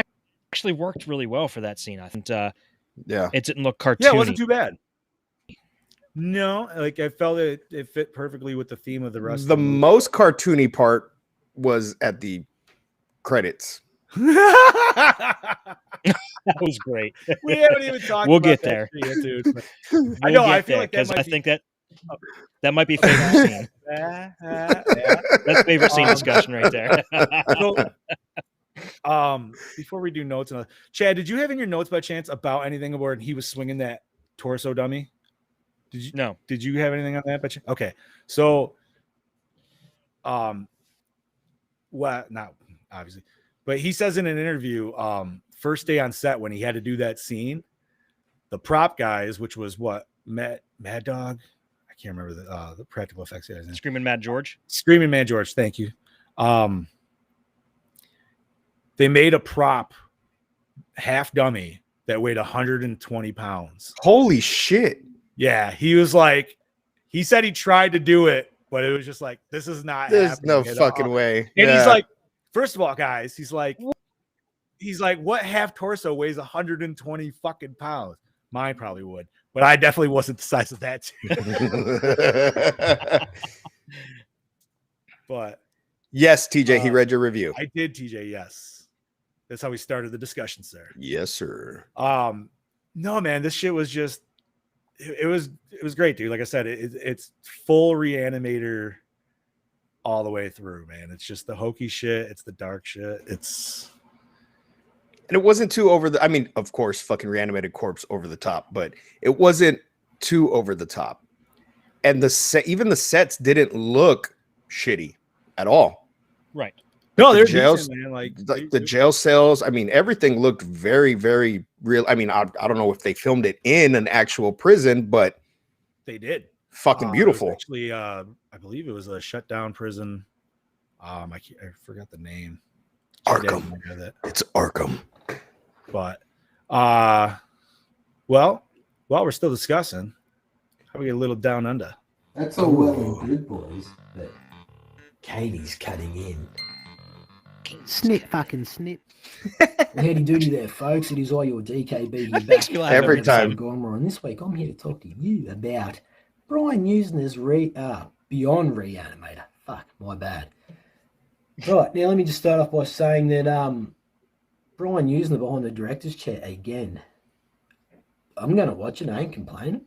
actually worked really well for that scene. I think. It didn't look cartoony.
Yeah, it wasn't too bad. No, like I felt it fit perfectly with the theme of the rest.
The most cartoony part was at the credits.
That was great.
We haven't even talked.
We'll
about
get there,
yet, dude. I know. I feel like
I think that might be favorite scene. That's favorite scene discussion right there.
Before we do notes, Chad, did you have in your notes by chance about anything where he was swinging that torso dummy? Did you?
No.
Did you have anything on that by chance? Okay, so, well, not obviously, but he says in an interview, first day on set when he had to do that scene, the prop guys, which was what Mad Dog. I can't remember the practical effects guys.
Screaming Mad George.
Thank you. They made a prop half dummy that weighed 120 pounds.
Holy shit.
Yeah, he said he tried to do it, but it was just like, this is not
There's
happening
no
at
fucking
all.
way.
And he's like, first of all, guys, he's like, what half torso weighs 120 fucking pounds? Mine probably would, but I definitely wasn't the size of that too. But
yes, TJ, he read your review.
I did, TJ. Yes, that's how we started the discussion, sir.
Yes, sir.
No, man, this shit was just it was great, dude. Like I said, it's full Re-Animator all the way through, man. It's just the hokey shit. It's the dark shit. And
it wasn't too over the. I mean, of course, fucking Reanimated Corpse over the top, but it wasn't too over the top. And even the sets didn't look shitty at all.
Right.
No,
the
they're
jails,
decent, man. Like
the jail cells. I mean, everything looked very, very real. I mean, I don't know if they filmed it in an actual prison, but
they did.
Fucking beautiful.
Actually, I believe it was a shut down prison. I forgot the name.
Arkham. It's Arkham.
But well, while we're still discussing, how we get a little down under.
That's all well and good, boys, but Katie's cutting in.
Snip, fucking snip.
Howdy doody there, folks. It is all your DKB here back
every time.
And this week I'm here to talk to you about Brian Usner's Beyond Re-Animator. Fuck, my bad. Right, now let me just start off by saying that Brian Usner behind the director's chair again. I'm going to watch it. I ain't complaining.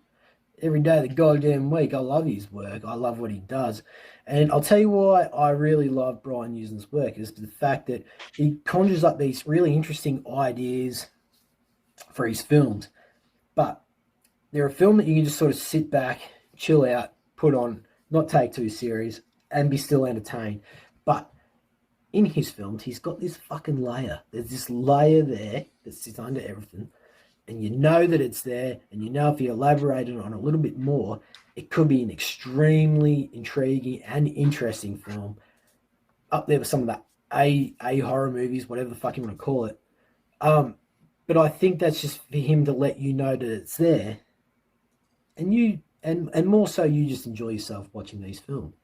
Every day of the goddamn week. I love his work. I love what he does. And I'll tell you why I really love Brian Usner's work is the fact that he conjures up these really interesting ideas for his films. But they're a film that you can just sort of sit back, chill out, put on, not take too serious, and be still entertained. But in his films, he's got this fucking layer. There's this layer there that sits under everything. And you know that it's there, and you know if you elaborated on it a little bit more, it could be an extremely intriguing and interesting film. Up there with some of the A horror movies, whatever the fuck you want to call it. But I think that's just for him to let you know that it's there. And you and more so you just enjoy yourself watching these films.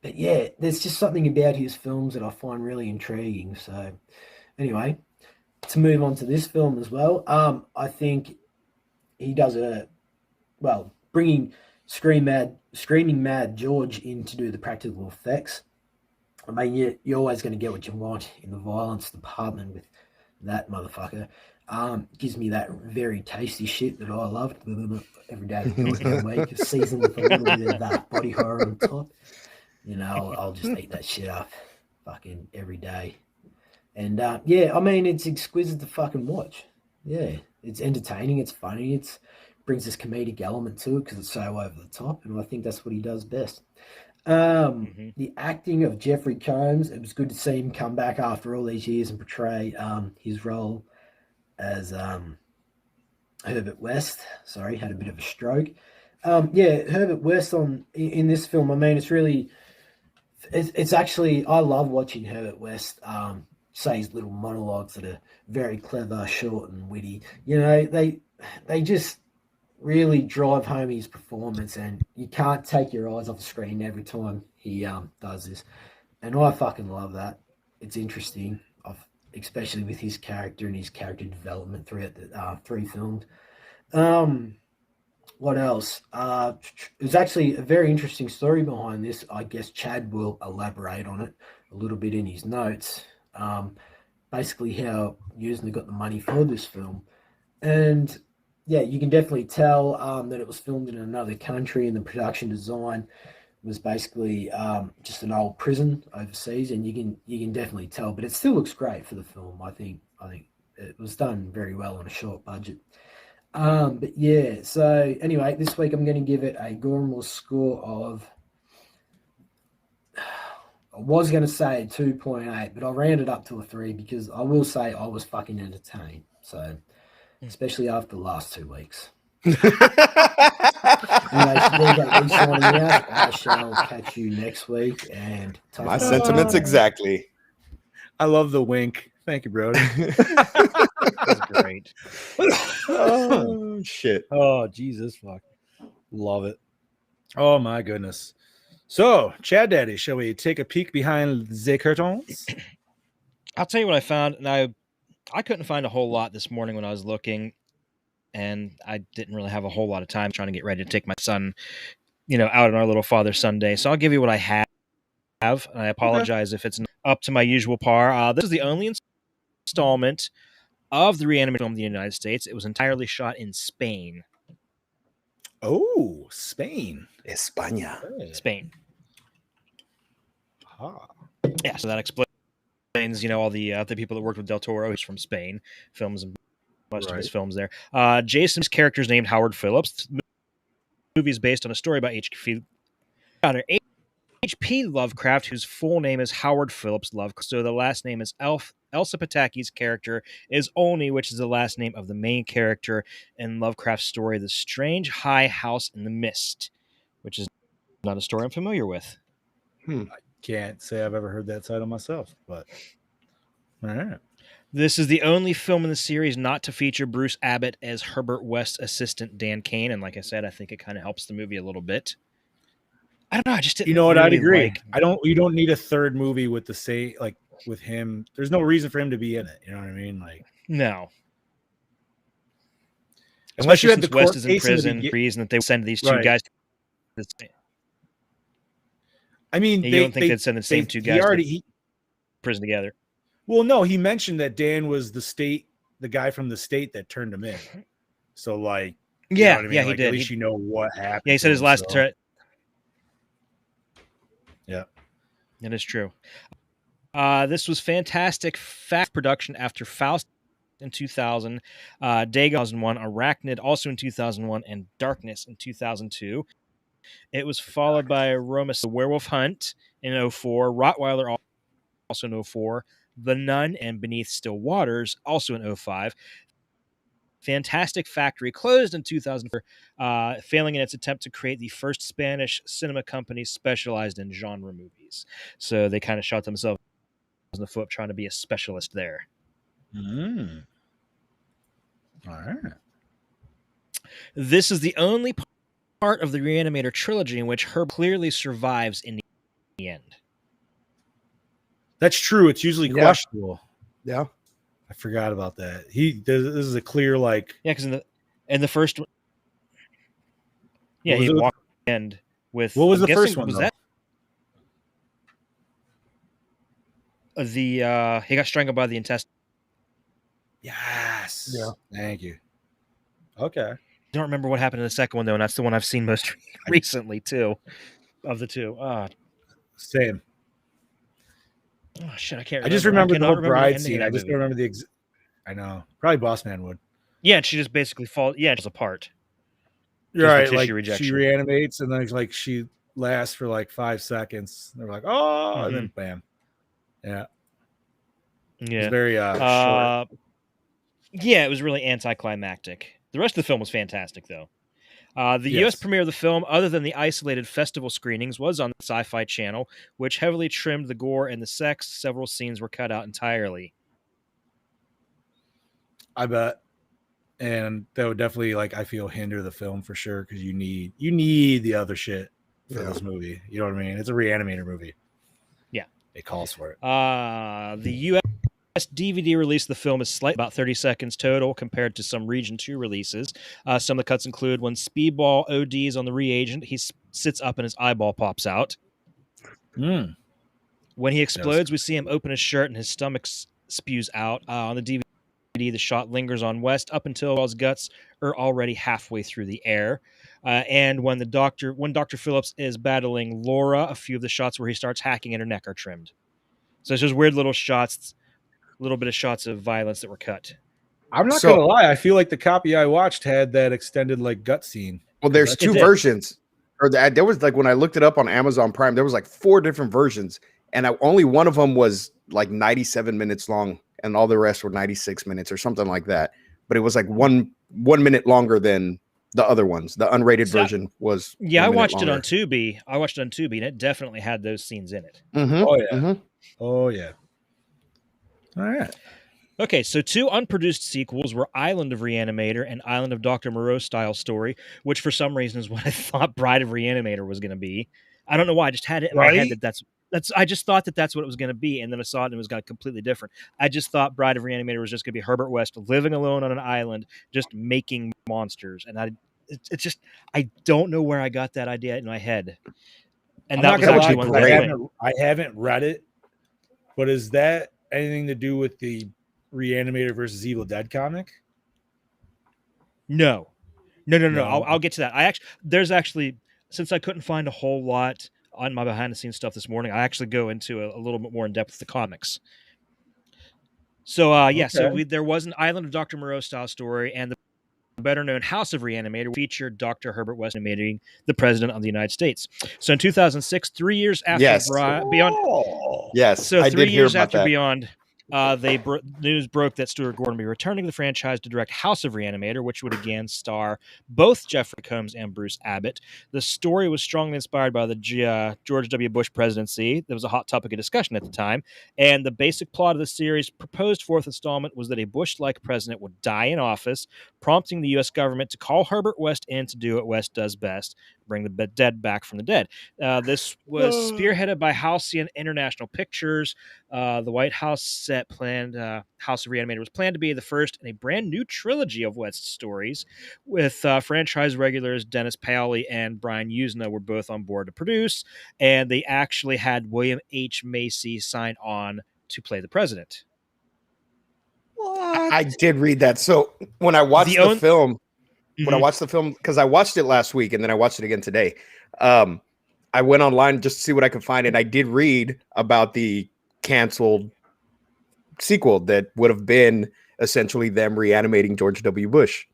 But yeah, there's just something about his films that I find really intriguing. So anyway, to move on to this film as well, I think he does bringing Screaming Mad George in to do the practical effects. I mean, you're always going to get what you want in the violence department with that motherfucker. Gives me that very tasty shit that I love every day of the week, seasoned with a little bit of that body horror on top. You know, I'll just eat that shit up fucking every day. And yeah, I mean, it's exquisite to fucking watch. Yeah, it's entertaining, it's funny, it brings this comedic element to it because it's so over the top, and I think that's what he does best. The acting of Jeffrey Combs, it was good to see him come back after all these years and portray his role as Herbert West. Sorry, had a bit of a stroke. Yeah, Herbert West in this film, I mean, it's actually, I love watching Herbert West say his little monologues that are very clever, short and witty. You know, they just really drive home his performance, and you can't take your eyes off the screen every time he does this. And I fucking love that. It's interesting, especially with his character and his character development throughout the 3 films. What else? There's actually a very interesting story behind this. I guess Chad will elaborate on it a little bit in his notes. Basically how Usner got the money for this film. And yeah, you can definitely tell that it was filmed in another country, and the production design was basically just an old prison overseas, and you can definitely tell, but it still looks great for the film. I think it was done very well on a short budget. But yeah, so anyway, this week I'm going to give it a Gore score of, I was going to say 2.8, but I'll round it up to a 3 because I will say I was fucking entertained. So, especially after the last 2 weeks. Anyway, I shall catch you next week. And
my sentiments exactly.
I love the wink. Thank you, Brody.
That's great.
Shit.
Oh, Jesus, fuck. Love it. Oh, my goodness. So, Chad Daddy, shall we take a peek behind the curtains?
I'll tell you what I found. And I couldn't find a whole lot this morning when I was looking, and I didn't really have a whole lot of time trying to get ready to take my son, out on our little father-son day. So I'll give you what I have, and I apologize if it's not up to my usual par. This is the only installment of the Re-Animator film in the United States. It was entirely shot in Spain.
Oh, Spain.
España.
Spain.
Ah.
Yeah, so that explains, all the people that worked with Del Toro. He's from Spain. Films most of his films there. Jason's character is named Howard Phillips. The movie is based on a story by H.P. Lovecraft, whose full name is Howard Phillips Lovecraft. So the last name is Elsa Pataki's character is Olney, which is the last name of the main character in Lovecraft's story, The Strange High House in the Mist, which is not a story I'm familiar with.
I can't say I've ever heard that title myself, but all right.
This is the only film in the series not to feature Bruce Abbott as Herbert West's assistant Dan Kane, and like I said, I think it kind of helps the movie a little bit. I don't know. I just didn't.
You know what?
Really
I'd agree.
like...
You don't need a third movie with with him. There's no reason for him to be in it. You know what I mean? Like,
no.
Unless you had the
West is in
case
prison, reason that they send these two guys.
I mean,
you don't think they'd send the same two guys to prison together?
Well, no. He mentioned that Dan was the guy from the state that turned him in. So, like,
yeah,
you know what I mean?
Yeah,
like,
he did.
At least you know what happened.
Yeah, he said his last.
Yeah,
that is true. This was fantastic fact production after Faust in 2000, Dagon 2001, Arachnid also in 2001, and Darkness in 2002. It was followed by Roma, The Werewolf Hunt in 2004, Rottweiler also in 2004, The Nun and Beneath Still Waters also in 2005. Fantastic Factory closed in 2004, failing in its attempt to create the first Spanish cinema company specialized in genre movies. So they kind of shot themselves in the foot trying to be a specialist there.
All right.
This is the only part of the Re-Animator trilogy in which Herb clearly survives in the end.
That's true. It's usually questionable.
Yeah.
I forgot about that. This is a clear, like,
because in the first one, he walked end with.
What was the first one?
Was that he got strangled by the intestine?
Yes.
Yeah.
Thank you. Okay.
I don't remember what happened in the second one though, and that's the one I've seen most recently too. Of the two,
same.
Oh shit! I can't.
I just remember the whole bride scene. I just don't remember I know. Probably Boss Man would.
Yeah, and she just basically falls. Yeah, just apart.
You're right. Like rejection. She reanimates, and then like she lasts for like 5 seconds. They're like, oh, and then bam. Yeah.
Yeah.
It's very short.
Yeah, it was really anticlimactic. The rest of the film was fantastic, though. The U.S. premiere of the film, other than the isolated festival screenings, was on the Sci-Fi Channel, which heavily trimmed the gore and the sex. Several scenes were cut out entirely.
I bet. And that would definitely, like, I feel, hinder the film for sure, because you need the other shit for this movie. You know what I mean? It's a Re-Animator movie.
Yeah.
It calls for it.
The U.S. DVD release of the film is slight, about 30 seconds total compared to some Region 2 releases. Some of the cuts include when Speedball ODs on the reagent, he sits up and his eyeball pops out. When he explodes, we see him open his shirt and his stomach spews out. On the DVD, the shot lingers on West up until his guts are already halfway through the air. And when Dr. Phillips is battling Laura, a few of the shots where he starts hacking at her neck are trimmed. So it's just weird little shots. Little bit of shots of violence that were cut.
I'm not gonna lie, I feel like the copy I watched had that extended like gut scene.
Well, there's two versions, or there was like when I looked it up on Amazon Prime, there was like 4 different versions, and only one of them was like 97 minutes long, and all the rest were 96 minutes or something like that. But it was like one minute longer than the other ones. The unrated version was
I watched it on Tubi. And it definitely had those scenes in it.
Oh yeah. Oh yeah. All right.
Okay, so 2 unproduced sequels were Island of Re-Animator and Island of Dr. Moreau style story, which for some reason is what I thought Bride of Re-Animator was going to be. I don't know why. I just had it in my head
Right?
that's I just thought that's what it was going to be, and then I saw it and it was got completely different. I just thought Bride of Re-Animator was just going to be Herbert West living alone on an island, just making monsters, and it's just I don't know where I got that idea in my head. And
I'm
that
not
was
gonna
actually
lie,
one of the
I haven't read it, but is that anything to do with the Re-Animator versus Evil Dead comic?
No. I'll get to that. There's actually, since I couldn't find a whole lot on my behind the scenes stuff this morning, I actually go into a little bit more in depth with the comics. So there was an Island of Dr. Moreau style story, and the better known House of Re-Animator featured Dr. Herbert West animating the President of the United States. So in 2006, 3 years after
Yes.
Beyond.
Yes,
So
I
3
did hear
years
about
after
that.
Beyond, news broke that Stuart Gordon would be returning to the franchise to direct House of Re-Animator, which would again star both Jeffrey Combs and Bruce Abbott. The story was strongly inspired by the George W. Bush presidency. There was a hot topic of discussion at the time, and the basic plot of the series' proposed 4th installment was that a Bush-like president would die in office, prompting the U.S. government to call Herbert West in to do what West does best, bring the dead back from the dead. This was spearheaded by Halcyon International Pictures. The White House set planned House of Re-Animator was planned to be the first in a brand new trilogy of West's stories, with franchise regulars Dennis Paoli and Brian Usna were both on board to produce, and they actually had William H. Macy sign on to play the president.
I did read that. So when I watched the film, because I watched it last week and then I watched it again today, I went online just to see what I could find, and I did read about the canceled sequel that would have been essentially them reanimating George W. Bush.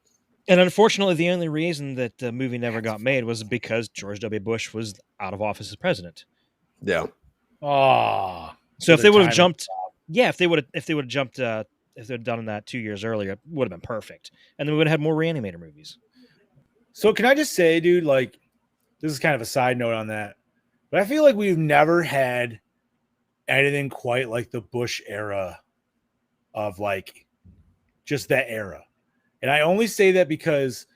And unfortunately, the only reason that the movie never got made was because George W. Bush was out of office as president.
Yeah.
Oh.
So if they would have jumped, if they would have jumped, if they'd done that 2 years earlier, it would have been perfect, and then we would have had more Re-Animator movies.
So can I just say, dude, like, this is kind of a side note on that, but I feel like we've never had anything quite like the Bush era of, like, just that era. And I only say that because,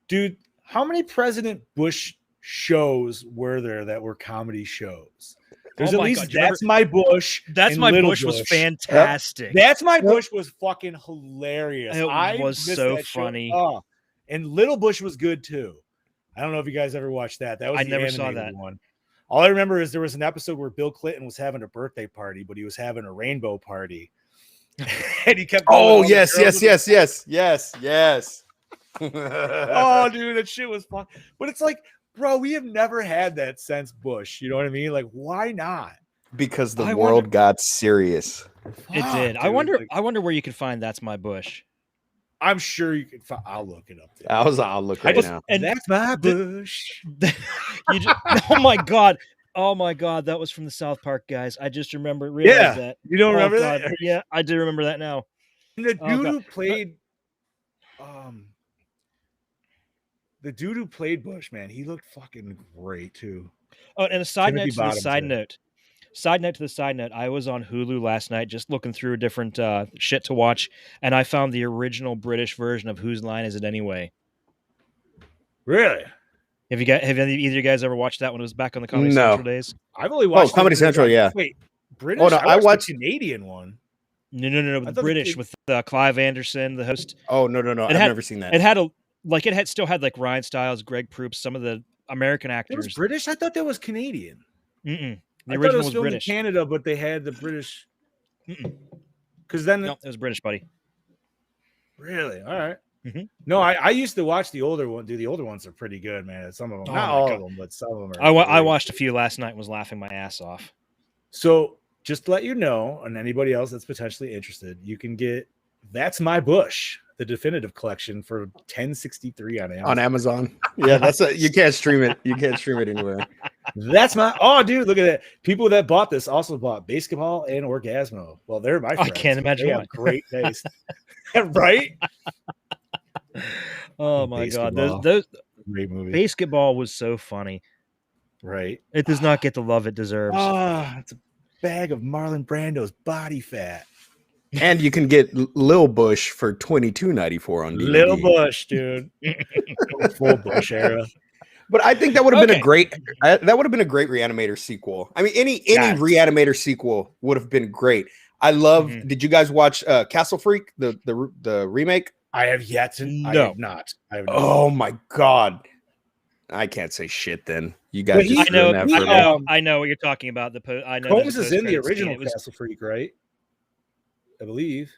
dude, how many President Bush shows were there that were comedy shows? There's at least That's My Bush.
That's My Bush was fantastic.
That's My Bush was fucking hilarious.
It was so funny.
Oh, and Little Bush was good too. I don't know if you guys ever watched that. That was
I never saw that
one. All I remember is there was an episode where Bill Clinton was having a birthday party, but he was having a rainbow party. And he kept
oh yes. Oh,
dude, that shit was fun. But it's like, bro, we have never had that since Bush. You know what I mean? Like, why not?
Because the world got serious.
It did.
Dude,
I wonder where you could find That's My Bush.
I'm sure you could find. I'll look it up.
I'll look it up now.
And That's My Bush.
Oh my god. Oh my god, that was from the South Park guys. I just realized that.
You don't remember that?
Yeah, I do remember that now.
And the dude who played the dude who played Bush, man, he looked fucking great too.
Oh, and a side note to the side note. I was on Hulu last night just looking through different shit to watch, and I found the original British version of Whose Line Is It Anyway?
Really?
Have either of you guys ever watched that when it was back on the Comedy Central days?
I've only watched
Comedy Central, yeah.
Wait, British?
Oh, no,
I watched the Canadian one.
No, the British with Clive Anderson, the host.
Oh, no. I've never seen that.
It still had like Ryan Stiles, Greg Proops, some of the American actors.
It was British? I thought that was Canadian.
The
I
original
thought it was
was
filmed
British.
in Canada, but they had the British. Because then
it was British, buddy.
Really? All right.
Mm-hmm.
No, I used to watch the older one. Dude, the older ones are pretty good, man. Some of them, not all of them, but some of them are.
I watched a few last night and was laughing my ass off.
So just to let you know, and anybody else that's potentially interested, you can get That's My Bush, the definitive collection, for $10.63 on Amazon.
On Amazon. Yeah, you can't stream it. You can't stream it anywhere.
Dude, look at that. People that bought this also bought Basketball and Orgasmo. Well, they're my friends.
I can't imagine
they
why.
have great taste. Right?
Oh my god,
Basketball.
those
Great movie.
Basketball was so funny.
Right?
It does not get the love it deserves.
It's a bag of Marlon Brando's body fat.
And you can get Lil Bush for $22.94 on DVD.
Lil Bush, dude. Full Bush era.
But I think that would have been a great Re-Animator sequel. I mean, any Re-Animator sequel would have been great. I love. Did you guys watch Castle Freak, the remake?
I have yet to.
No.
I have not.
Oh my god, I can't say shit. Then you guys.
I know what you're talking about. I know
Combs is in the original Castle Freak, right? I believe.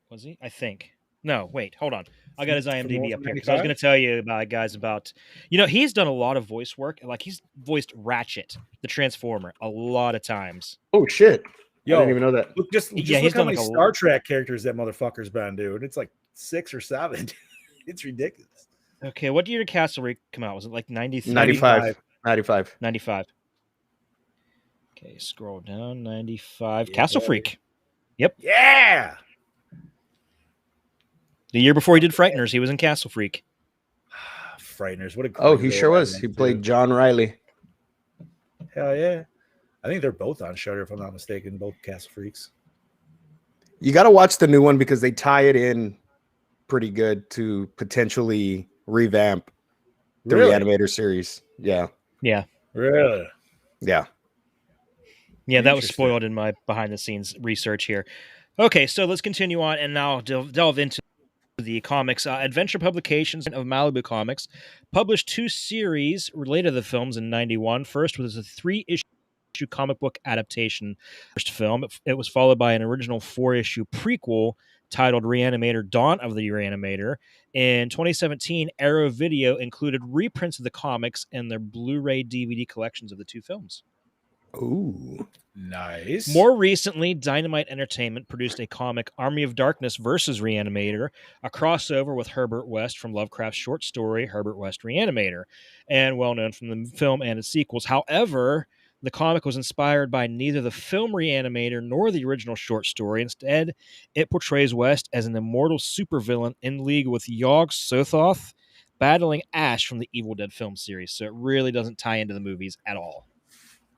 Was he? I think. No, wait, hold on. I got his IMDb up here because I was going to tell you about he's done a lot of voice work. Like he's voiced Ratchet, the Transformer, a lot of times.
Oh shit!
Yo,
I didn't even know that.
Look, just
he's
look how
done
many
like
Star Trek characters that motherfucker's been, dude. It's like 6 or 7. It's ridiculous.
Okay, what year did Castle Freak come out? Was it like 93?
95.
95. Okay, scroll down. 95. Yeah, Castle Freak. Yep.
Yeah.
The year before he did Frighteners, he was in Castle Freak.
Frighteners. What a
great he sure was. He played John Riley.
Hell yeah. I think they're both on Shudder, if I'm not mistaken, both Castle Freaks.
You got to watch the new one because they tie it in pretty good to potentially revamp the Re-Animator series. Yeah.
Yeah.
Really?
Yeah.
Yeah, that was spoiled in my behind-the-scenes research here. Okay, so let's continue on and now delve into the comics. Adventure Publications of Malibu Comics published 2 series related to the films in 91. First was a 3-issue comic book adaptation first film. It was followed by an original 4-issue prequel titled Re-Animator Dawn of the Re-Animator. In 2017, Arrow Video included reprints of the comics and their Blu-ray DVD collections of the 2 films.
Ooh.
Nice.
More recently, Dynamite Entertainment produced a comic, Army of Darkness versus Re-Animator, a crossover with Herbert West from Lovecraft's short story, Herbert West Re-Animator, and well known from the film and its sequels. However, the comic was inspired by neither the film Re-Animator nor the original short story. Instead, it portrays West as an immortal supervillain in league with Yog-Sothoth, battling Ash from the Evil Dead film series. So it really doesn't tie into the movies at all.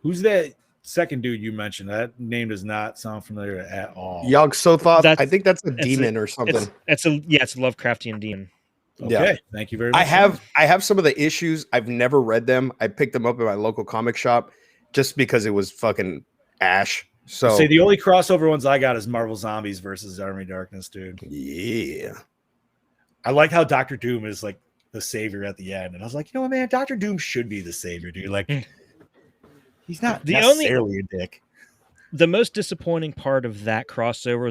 Who's that second dude you mentioned? That name does not sound familiar at all.
Yog-Sothoth. I think that's a demon or something.
It's a Lovecraftian demon.
Okay,
yeah.
Thank you very much.
I have some of the issues. I've never read them. I picked them up at my local comic shop just because it was fucking Ash. So
the only crossover ones I got is Marvel Zombies versus Army of Darkness, dude.
Yeah.
I like how Dr. Doom is like the savior at the end. And I was like, you know what, man, Dr. Doom should be the savior, dude. Like he's not necessarily a dick.
The most disappointing part of that crossover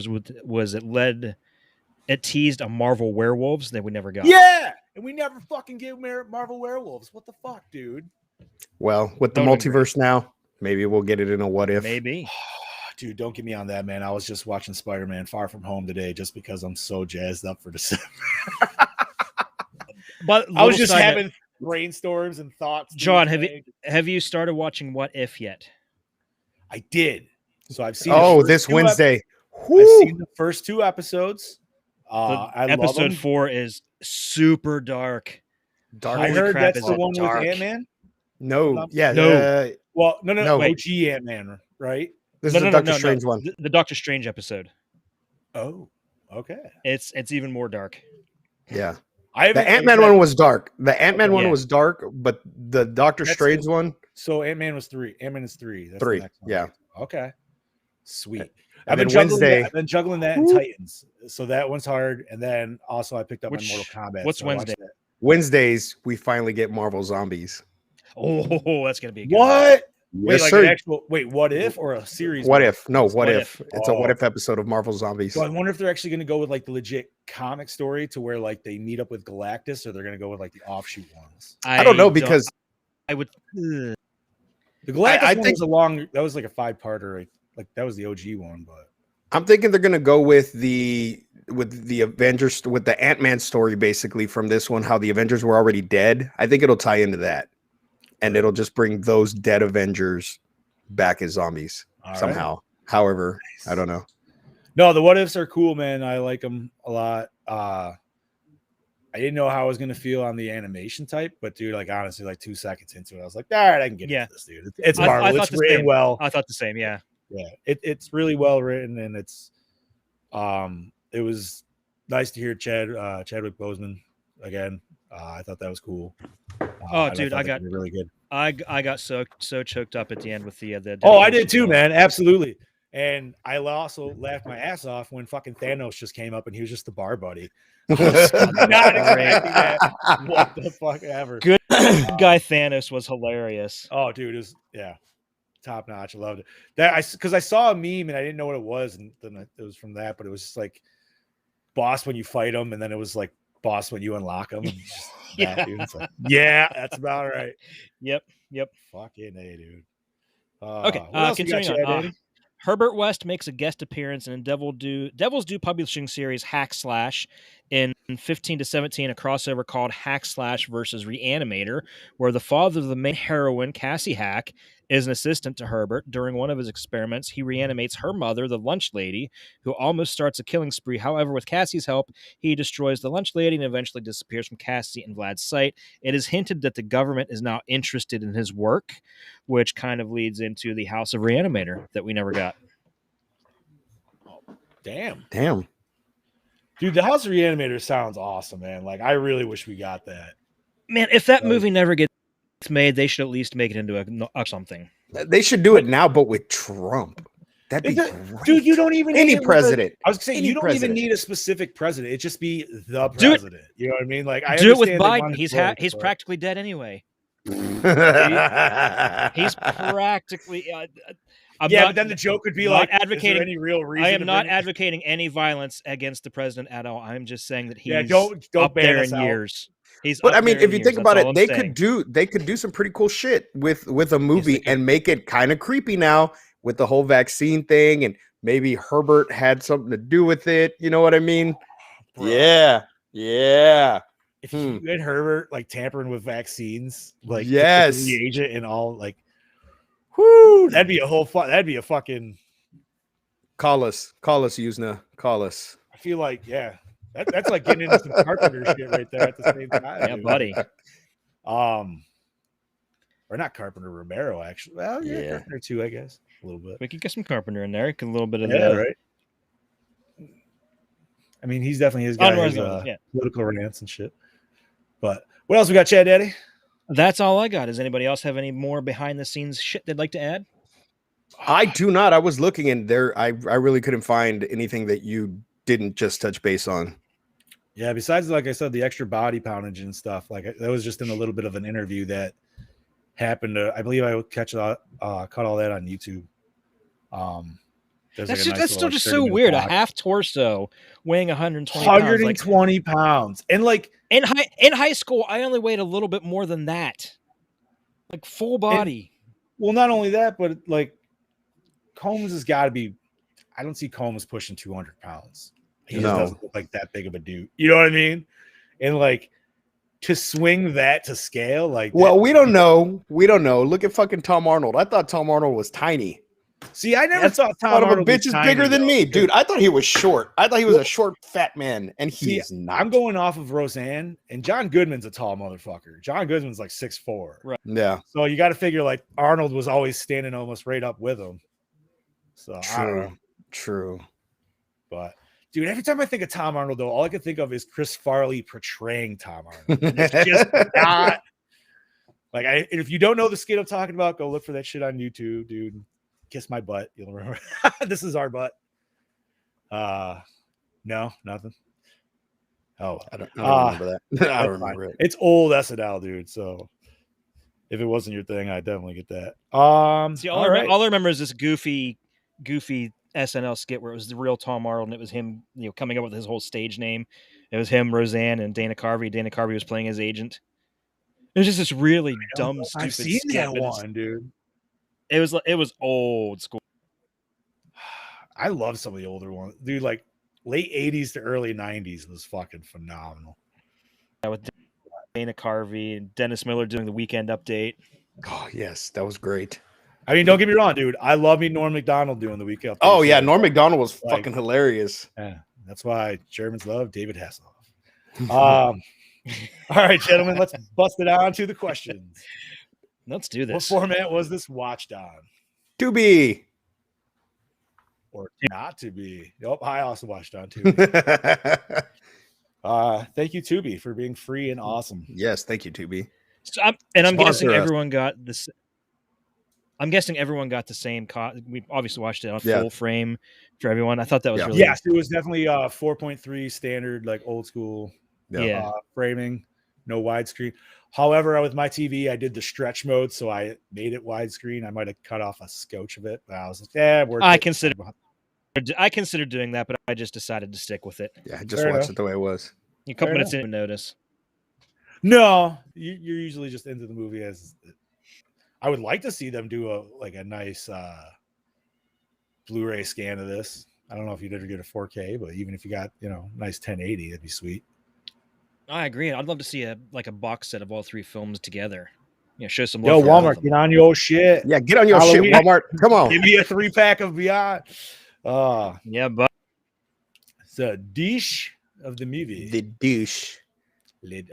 was it teased a Marvel Werewolves that we never got.
Yeah, and we never fucking get Marvel Werewolves. What the fuck, dude?
Well, with the multiverse now, maybe we'll get it in a what if.
Maybe.
Dude, don't get me on that, man. I was just watching Spider-Man Far From Home today just because I'm so jazzed up for December.
But
I was just having brainstorms and thoughts.
John, have you started watching What If yet?
I did. So I've seen.
This Wednesday.
I've seen the first 2 episodes.
Episode 4 is super dark.
I heard that's the one with Ant-Man.
No, yeah,
no. Well, no. OG Ant-Man, right?
This is the Doctor Strange one.
The Doctor Strange episode.
Oh, okay.
It's even more dark.
Yeah. The Ant-Man one was dark. The Ant-Man one was dark, but the Doctor Strange one.
So Ant-Man was 3. Ant-Man is 3. That's
3.
The next one.
Yeah.
Okay. Sweet.
I've been
juggling that in Titans. So that one's hard. And then also I picked up my Mortal Kombat.
What's Wednesday?
Wednesdays, we finally get Marvel Zombies.
Oh, that's gonna be a good
what?
One.
Wait,
Yes,
like
sir.
an actual what if or a series?
What if? No, what if? It's a what if episode of Marvel Zombies.
So I wonder if they're actually going to go with like the legit comic story to where like they meet up with Galactus, or they're going to go with like the offshoot ones.
I don't know because
I would.
The Galactus I think that was like a 5-parter. Like that was the OG one, but
I'm thinking they're going to go with the Avengers, with the Ant-Man story, basically from this one, how the Avengers were already dead. I think it'll tie into that. And it'll just bring those dead Avengers back as zombies somehow. Right. However, nice. I don't know.
No, the what ifs are cool, man. I like them a lot. I didn't know how I was going to feel on the animation type, but dude, like honestly, like 2 seconds into it, I was like, all right, I can get into this, dude. It's Marvel. It's written well.
I thought the same, yeah.
Yeah, it's really well written, and it was nice to hear Chadwick Boseman again. I thought that was cool.
Oh, dude,
I
I
thought
got
they were really good.
I got so choked up at the end with the
Oh, I did
dedication
too,
film.
man. Absolutely. And I also laughed my ass off when fucking Thanos just came up and he was just the bar buddy. I was not expecting that. What the fuck ever.
Good guy Thanos was hilarious.
Oh, dude, it was top notch. I loved it. Because I saw a meme and I didn't know what it was, and then it was from that, but it was just like boss when you fight him, and then it was like boss when you unlock him. And just that, dude. It's like, yeah, that's about right.
Yep.
Fucking A, dude.
Okay,
what else you got,
continuing on.
Daddy?
Herbert West makes a guest appearance in Devil's Due publishing series Hack Slash in 15 to 17, a crossover called Hack Slash versus Re-Animator, where the father of the main heroine, Cassie Hack, is an assistant to Herbert. During one of his experiments, he reanimates her mother, the lunch lady, who almost starts a killing spree. However, with Cassie's help, he destroys the lunch lady and eventually disappears from Cassie and Vlad's sight. It is hinted that the government is now interested in his work, which kind of leads into the House of Re-Animator that we never got.
Damn.
Dude,
the House of Re-Animator sounds awesome, man. Like, I really wish we got that.
Man, if that movie never gets made, they should at least make it into a something.
They should do it now, but with Trump. That'd be great.
Dude, you don't even
any
need
president.
I was gonna say
Any
you don't
president.
even need a specific president. It just be the
Do it.
president. You know what I mean? Like, I
Do it with
understand they
Biden.
want
He's
but-
practically dead anyway. He's practically. I'm
yeah,
not,
but then the joke would be
not
like,
advocating
is there any real reason?
I am
to
not
bring-
advocating any violence against the president at all. I'm just saying that he's
don't
up
ban
there
us
in
out.
years. He's
But
up
I mean,
there
if
in
you think
years.
about
That's
it,
all
they
I'm saying.
could do some pretty cool shit with a movie
could.
and make it kind of creepy now with the whole vaccine thing, and maybe Herbert had something to do with it. You know what I mean?
Bro.
Yeah.
If you had Herbert like tampering with vaccines, like
Yes.
the agent and all, like, whoo, that'd be a fucking.
Call us, Yuzna. Call us.
I feel like, yeah, that's like getting into some Carpenter shit right there at the same time.
Yeah,
dude.
buddy.
Or not Carpenter, Romero, actually. Well, yeah, Carpenter too, I guess, a little bit.
We could get some Carpenter in there. A little bit of
Right. I mean, he's definitely his guy, his,
yeah.
political rants and shit. But what else we got, Chad Daddy?
That's all I got. Does anybody else have any more behind the scenes shit they'd like to add?
I do not. I was looking in there. I really couldn't find anything that you didn't just touch base on.
Yeah, besides, like I said, the extra body poundage and stuff, like that was just in a little bit of an interview that happened. I believe I caught all that on YouTube.
That's,
like
just,
nice
that's
little,
still just
30
so
minute
weird.
block.
A half torso weighing 120 pounds.
120 pounds. And like
in high school, I only weighed a little bit more than that. Like full body.
Well, not only that, but like Combs has got to be. I don't see Combs pushing 200 pounds. He just doesn't look like that big of a dude. You know what I mean? And like to swing that to scale, like,
well, we don't know. Look at fucking Tom Arnold. I thought Tom Arnold was tiny.
See, I never thought Tom
Son of a
Arnold was
bitch is
tiny,
bigger than
though.
me, dude. I thought he was short. I thought he was a short, fat man, and he is not.
I'm going off of Roseanne, and John Goodman's a tall motherfucker. John Goodman's like 6'4".
Right.
Yeah.
So you got to figure like Arnold was always standing almost right up with him. So I don't know.
True.
But dude, every time I think of Tom Arnold, though, all I can think of is Chris Farley portraying Tom Arnold. It's just not like if you don't know the skit I'm talking about, go look for that shit on YouTube, dude. Kiss my butt. You'll remember. This is our butt. No, nothing. Oh,
I don't remember that. I don't remember it.
It's old SNL, dude. So if it wasn't your thing, I definitely get that.
See, all I remember is this goofy SNL skit where it was the real Tom Arnold and it was him, coming up with his whole stage name. It was him, Roseanne, and Dana Carvey. Dana Carvey was playing his agent. It was just this really dumb, stupid.
I've seen
skit,
that
but
one, dude.
It was old school.
I love some of the older ones, dude. Like late 80s to early 90s was fucking phenomenal.
Yeah, with Dana Carvey and Dennis Miller doing the Weekend Update.
Oh yes, that was great.
I mean, don't get me wrong, dude. I love me Norm Macdonald doing the Weekend Update.
Oh yeah, Norm Macdonald was fucking hilarious.
Yeah, that's why Germans love David Hasselhoff. All right, gentlemen, let's bust it on to the questions.
Let's do this.
What format was this watched on?
Tubi.
or not to be. Nope, I also watched on Tubi. Thank you, Tubi, for being free and awesome.
Yes, thank you, Tubi.
So I'm guessing
us.
everyone got this. I'm guessing everyone got the same. We obviously watched it on full frame for everyone. I thought that was really.
Yes, it was definitely 4.3 standard, like old school framing, no widescreen. However, with my TV, I did the stretch mode, so I made it widescreen. I might have cut off a scotch of it, but I was like, I
considered doing that, but I just decided to stick with it.
Yeah, I just watched it the way it was.
A couple minutes didn't notice.
No, you're usually just into the movie as. I would like to see them do a nice Blu-ray scan of this. I don't know if you'd ever get a 4K, but even if you got nice 1080, that'd be sweet.
I agree. I'd love to see a box set of all three films together. Show some
love. Yo, Walmart, get on your shit.
Yeah, get on your shit, Walmart. Come on,
give me a 3-pack of Beyond.
Yeah, but
it's a dish of the movie.
The douche.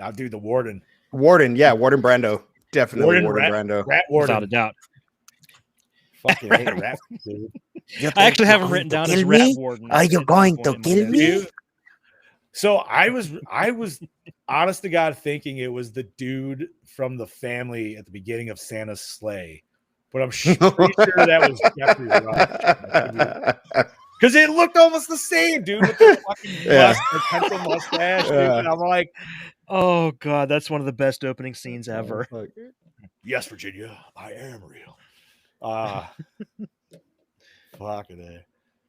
I'll do the Warden.
Warden Brando. Definitely Warden Brando.
Rat Warden.
Without a doubt.
Fucking hate rat, dude.
I actually have him written down as Rat Warden.
Are you going to kill me?
So I was honest to God thinking it was the dude from the family at the beginning of Santa's sleigh, but I'm pretty sure that was Jeffrey Rush. Because it looked almost the same, dude, with the fucking pencil mustache. Dude, and I'm like,
oh god, that's one of the best opening scenes ever.
Yes, Virginia, I am real. Fucking A.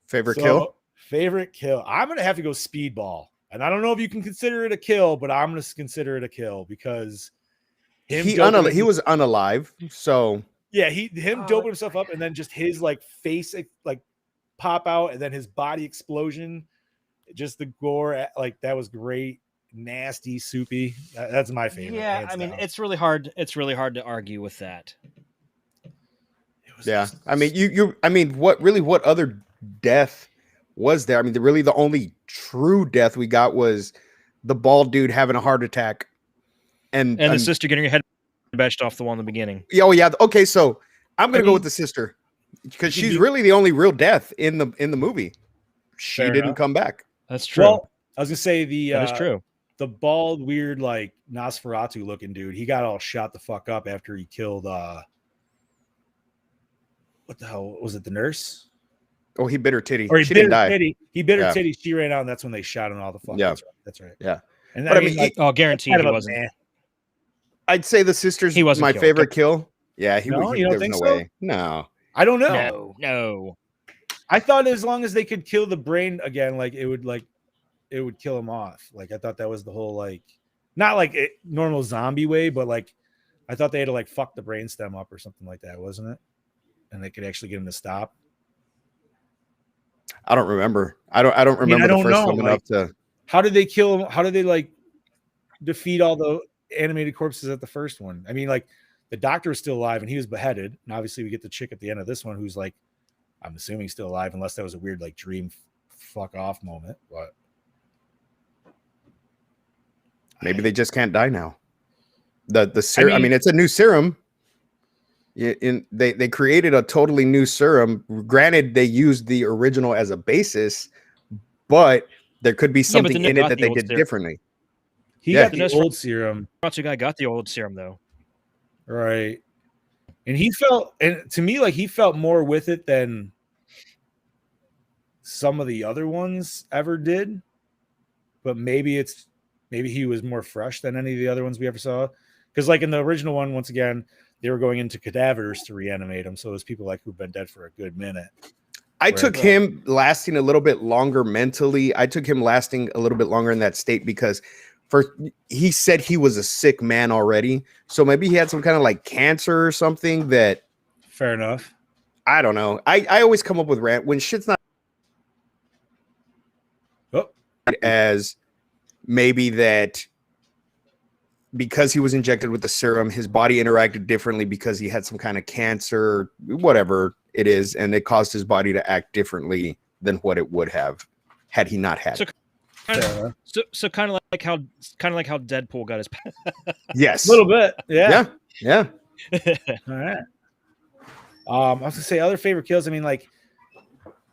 Favorite kill?
Favorite kill. I'm gonna have to go Speedball. And I don't know if you can consider it a kill, but I'm going to consider it a kill because
he was unalive. So
yeah, him doping himself up and then just his face pop out and then his body explosion, just the gore, that was great, nasty, soupy. That's my favorite.
Yeah, I mean, it's really hard. It's really hard to argue with that.
Yeah, I mean, what other death was there? I mean, the only true death we got was the bald dude having a heart attack, and
the sister getting her head bashed off the wall in the beginning.
Oh yeah, okay. So I'm gonna go with the sister because she's really the only real death in the movie. She didn't come back.
That's true.
Well, I was gonna say that
is true.
The bald, weird, Nosferatu looking dude. He got all shot the fuck up after he killed. What the hell was it? The nurse.
Oh, he bit her titty.
Or
she didn't die.
Titty. He bit her titty. She ran out, and that's when they shot him all the fuck.
Yeah,
that's right.
Yeah,
and
but I mean,
guaranteed he wasn't.
I'd say the sister's my favorite kill. Yeah, there's no way. No,
I don't know.
No.
I thought as long as they could kill the brain again, it would kill him off. I thought that was the whole not normal zombie way, but I thought they had to fuck the brainstem up or something like that, wasn't it? And they could actually get him to stop.
I don't remember. I don't remember the first one enough to.
How did they kill him? How did they defeat all the animated corpses at the first one? I mean, the doctor is still alive and he was beheaded, and obviously we get the chick at the end of this one who's I'm assuming still alive, unless that was a weird dream fuck off moment. But
maybe they just can't die now. The serum. I mean, it's a new serum. They created a totally new serum. Granted, they used the original as a basis, but there could be something in it that they did differently.
He got the old serum.
Nosferatu guy got the old serum though,
right? And to me, he felt more with it than some of the other ones ever did. But maybe he was more fresh than any of the other ones we ever saw. Because in the original one, once again, they were going into cadavers to reanimate him. So it was people who've been dead for a good minute.
I took him lasting a little bit longer mentally. I took him lasting a little bit longer in that state because he said he was a sick man already. So maybe he had some kind of cancer or something that.
Fair enough.
I don't know. I always come up with when shit's not as maybe that. Because he was injected with the serum, his body interacted differently because he had some kind of cancer, whatever it is, and it caused his body to act differently than what it would have had he not had it.
So kind of like how Deadpool got his.
Yes,
a little bit. Yeah.
All
right. I was gonna say other favorite kills. I mean,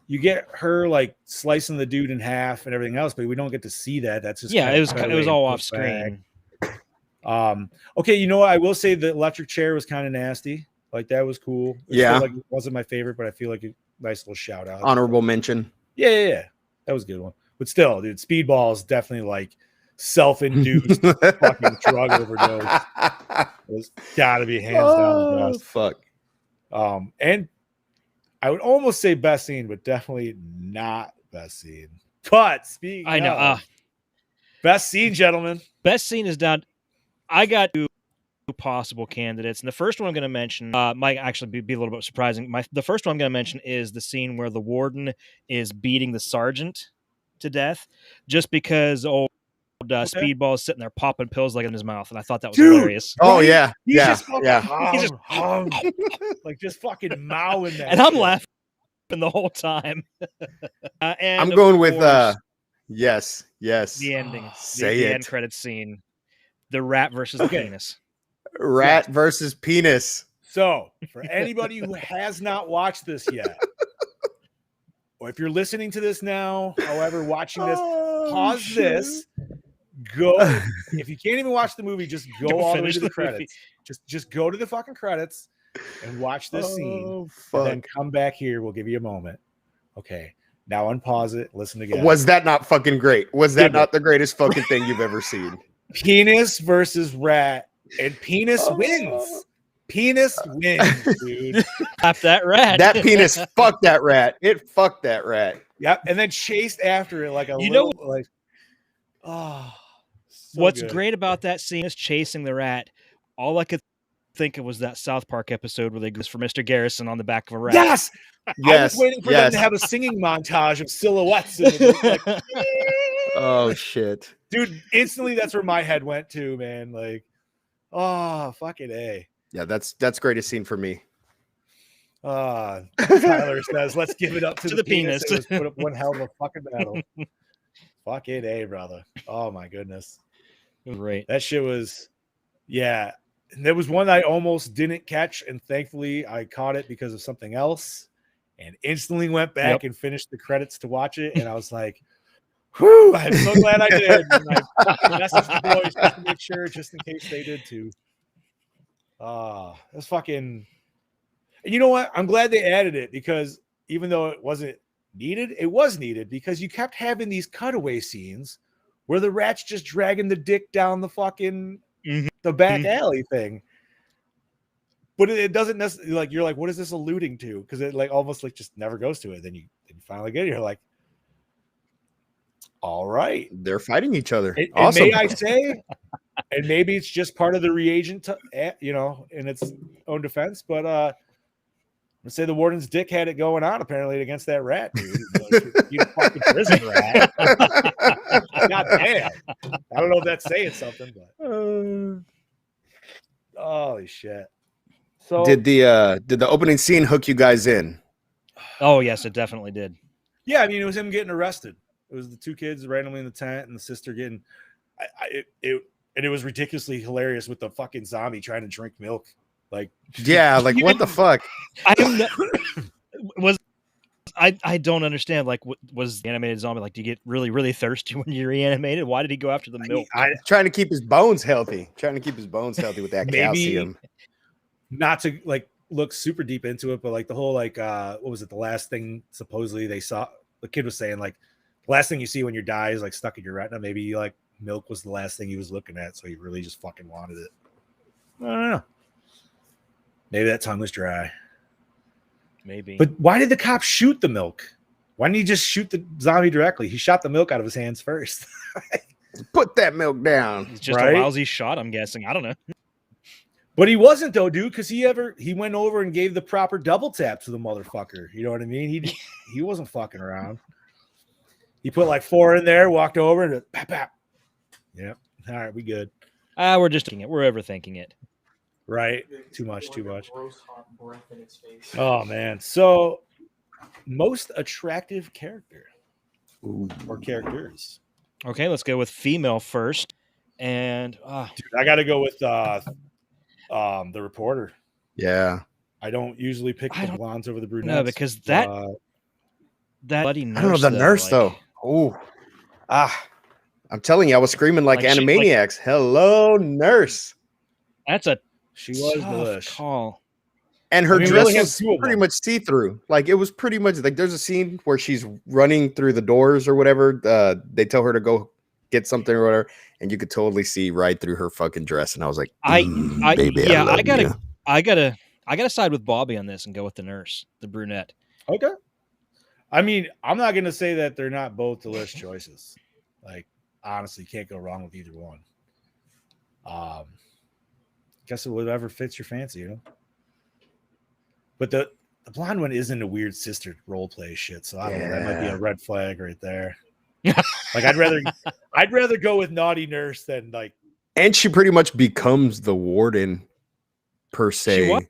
you get her like slicing the dude in half and everything else, but we don't get to see that. That's just
Yeah,
kind
it
of
was
cut away
all
and
off
put
screen.
back. Okay, you know what? I will say the electric chair was kind of nasty. Like that was cool.
Yeah.
Still, like it wasn't my favorite, but I feel like a nice little shout out.
Honorable mention.
Yeah. That was a good one. But still, dude, Speedball is definitely like self-induced fucking drug overdose. It's gotta be hands down the best.
Fuck.
And I would almost say best scene, but definitely not best scene. But speaking
I know.
of, best scene, gentlemen.
Best scene is down. I got two possible candidates, and the first one I'm going to mention might actually be a little bit surprising. The first one I'm going to mention is the scene where the warden is beating the sergeant to death, just because Speedball is sitting there popping pills like in his mouth, and I thought that was hilarious.
Oh yeah,
He's just fucking
He's just
like just fucking mowing that,
and I'm
shit.
laughing the whole time. And
I'm
of
going with
course,
yes.
the ending,
Say
the
it.
end credit scene, the rat versus the penis.
Rat versus penis.
So, for anybody who has not watched this yet, or if you're listening to this now, however, watching this, pause this, go. If you can't even watch the movie, just go
Don't
all the way
finish
to the
the movie.
credits. Just go to the fucking credits and watch this scene.
Fuck.
And then come back here. We'll give you a moment. Okay. Now unpause it. Listen again.
Was that not fucking great? Was that not the greatest fucking thing you've ever seen?
Penis versus rat. And penis wins. Penis wins, dude.
Clap that rat.
That penis fucked that rat. It fucked that rat.
Yep. And then chased after it like a
You
little,
know-
like, oh. So
What's
good.
great about that scene is chasing the rat. All I could think of was that South Park episode where they go for Mr. Garrison on the back of a rat.
Yes. I
Yes.
was waiting for them to have a singing montage of silhouettes. And like,
Oh shit.
dude, instantly that's where my head went to, man. Like, oh, fucking A.
Yeah, that's greatest scene for me.
Tyler says, let's give it up to,
To
the
the penis.
It was put up one hell of a fucking battle. Fucking A, brother. Oh my goodness.
Right.
That shit was, yeah. And there was one I almost didn't catch, and thankfully I caught it because of something else, and instantly went back and finished the credits to watch it, and I was like, whew, I'm so glad I did. And I messaged the boys just to make sure, just in case they did too. That's fucking. And you know what? I'm glad they added it, because even though it wasn't needed, it was needed, because you kept having these cutaway scenes where the rat's just dragging the dick down the fucking the back alley thing. But it doesn't necessarily, like, you're like, what is this alluding to? Because it like almost like just never goes to it. Then you finally get it. You're like, all right,
They're fighting each other.
and
Awesome.
may I say, and maybe it's just part of the reagent, you know, in its own defense. But let's say the warden's dick had it going on apparently against that rat, dude. Like, you fucking prison rat. God damn. I don't know if that's saying something, but holy shit. So
did the opening scene hook you guys in?
Oh yes, it definitely did.
yeah, I mean, it was him getting arrested. It was the two kids randomly in the tent and the sister getting. And it was ridiculously hilarious with the fucking zombie trying to drink milk. Like,
Yeah, like what the fuck?
I don't understand. Like, was the animated zombie like? Do you get really, really thirsty when you're reanimated? Why did he go after the milk?
Trying to keep his bones healthy. Trying to keep his bones healthy with that
Maybe
calcium.
not to like look super deep into it, but like the whole like what was it? The last thing supposedly they saw, the kid was saying like the last thing you see when you die is like stuck in your retina. Maybe like milk was the last thing he was looking at, so he really just fucking wanted it. I don't know. Maybe that tongue was dry.
Maybe.
But why did the cop shoot the milk? Why didn't he just shoot the zombie directly? He shot the milk out of his hands first.
Put that milk down.
He's just
Right?
a lousy shot, I'm guessing. I don't know.
But he wasn't though, dude, because he went over and gave the proper double tap to the motherfucker. You know what I mean? He wasn't fucking around. He put like 4 in there, walked over, and pap pap. Yep. All right, we good.
We're just thinking it. We're overthinking it.
Right? Too much. Oh man. So most attractive character or characters.
Okay, let's go with female first. And
Dude, I got to go with the reporter.
Yeah.
I don't usually pick the blondes over the brunettes.
No, because that That bloody nurse.
I don't know the nurse though. Oh, I'm telling you, I was screaming like Animaniacs. Hello, nurse.
That's a
she was
tough call.
And her dress was pretty much see-through. Like it was pretty much like there's a scene where she's running through the doors or whatever. They tell her to go get something or whatever, and you could totally see right through her fucking dress. And I was like, baby,
I gotta side with Bobby on this and go with the nurse, the brunette.
Okay. I mean, I'm not gonna say that they're not both delicious choices. Like, honestly, can't go wrong with either one. Guess whatever fits your fancy, you know. But the blonde one isn't a weird sister role play shit, so I don't know. That might be a red flag right there. Like I'd rather go with naughty nurse than like.
And she pretty much becomes the warden, per se.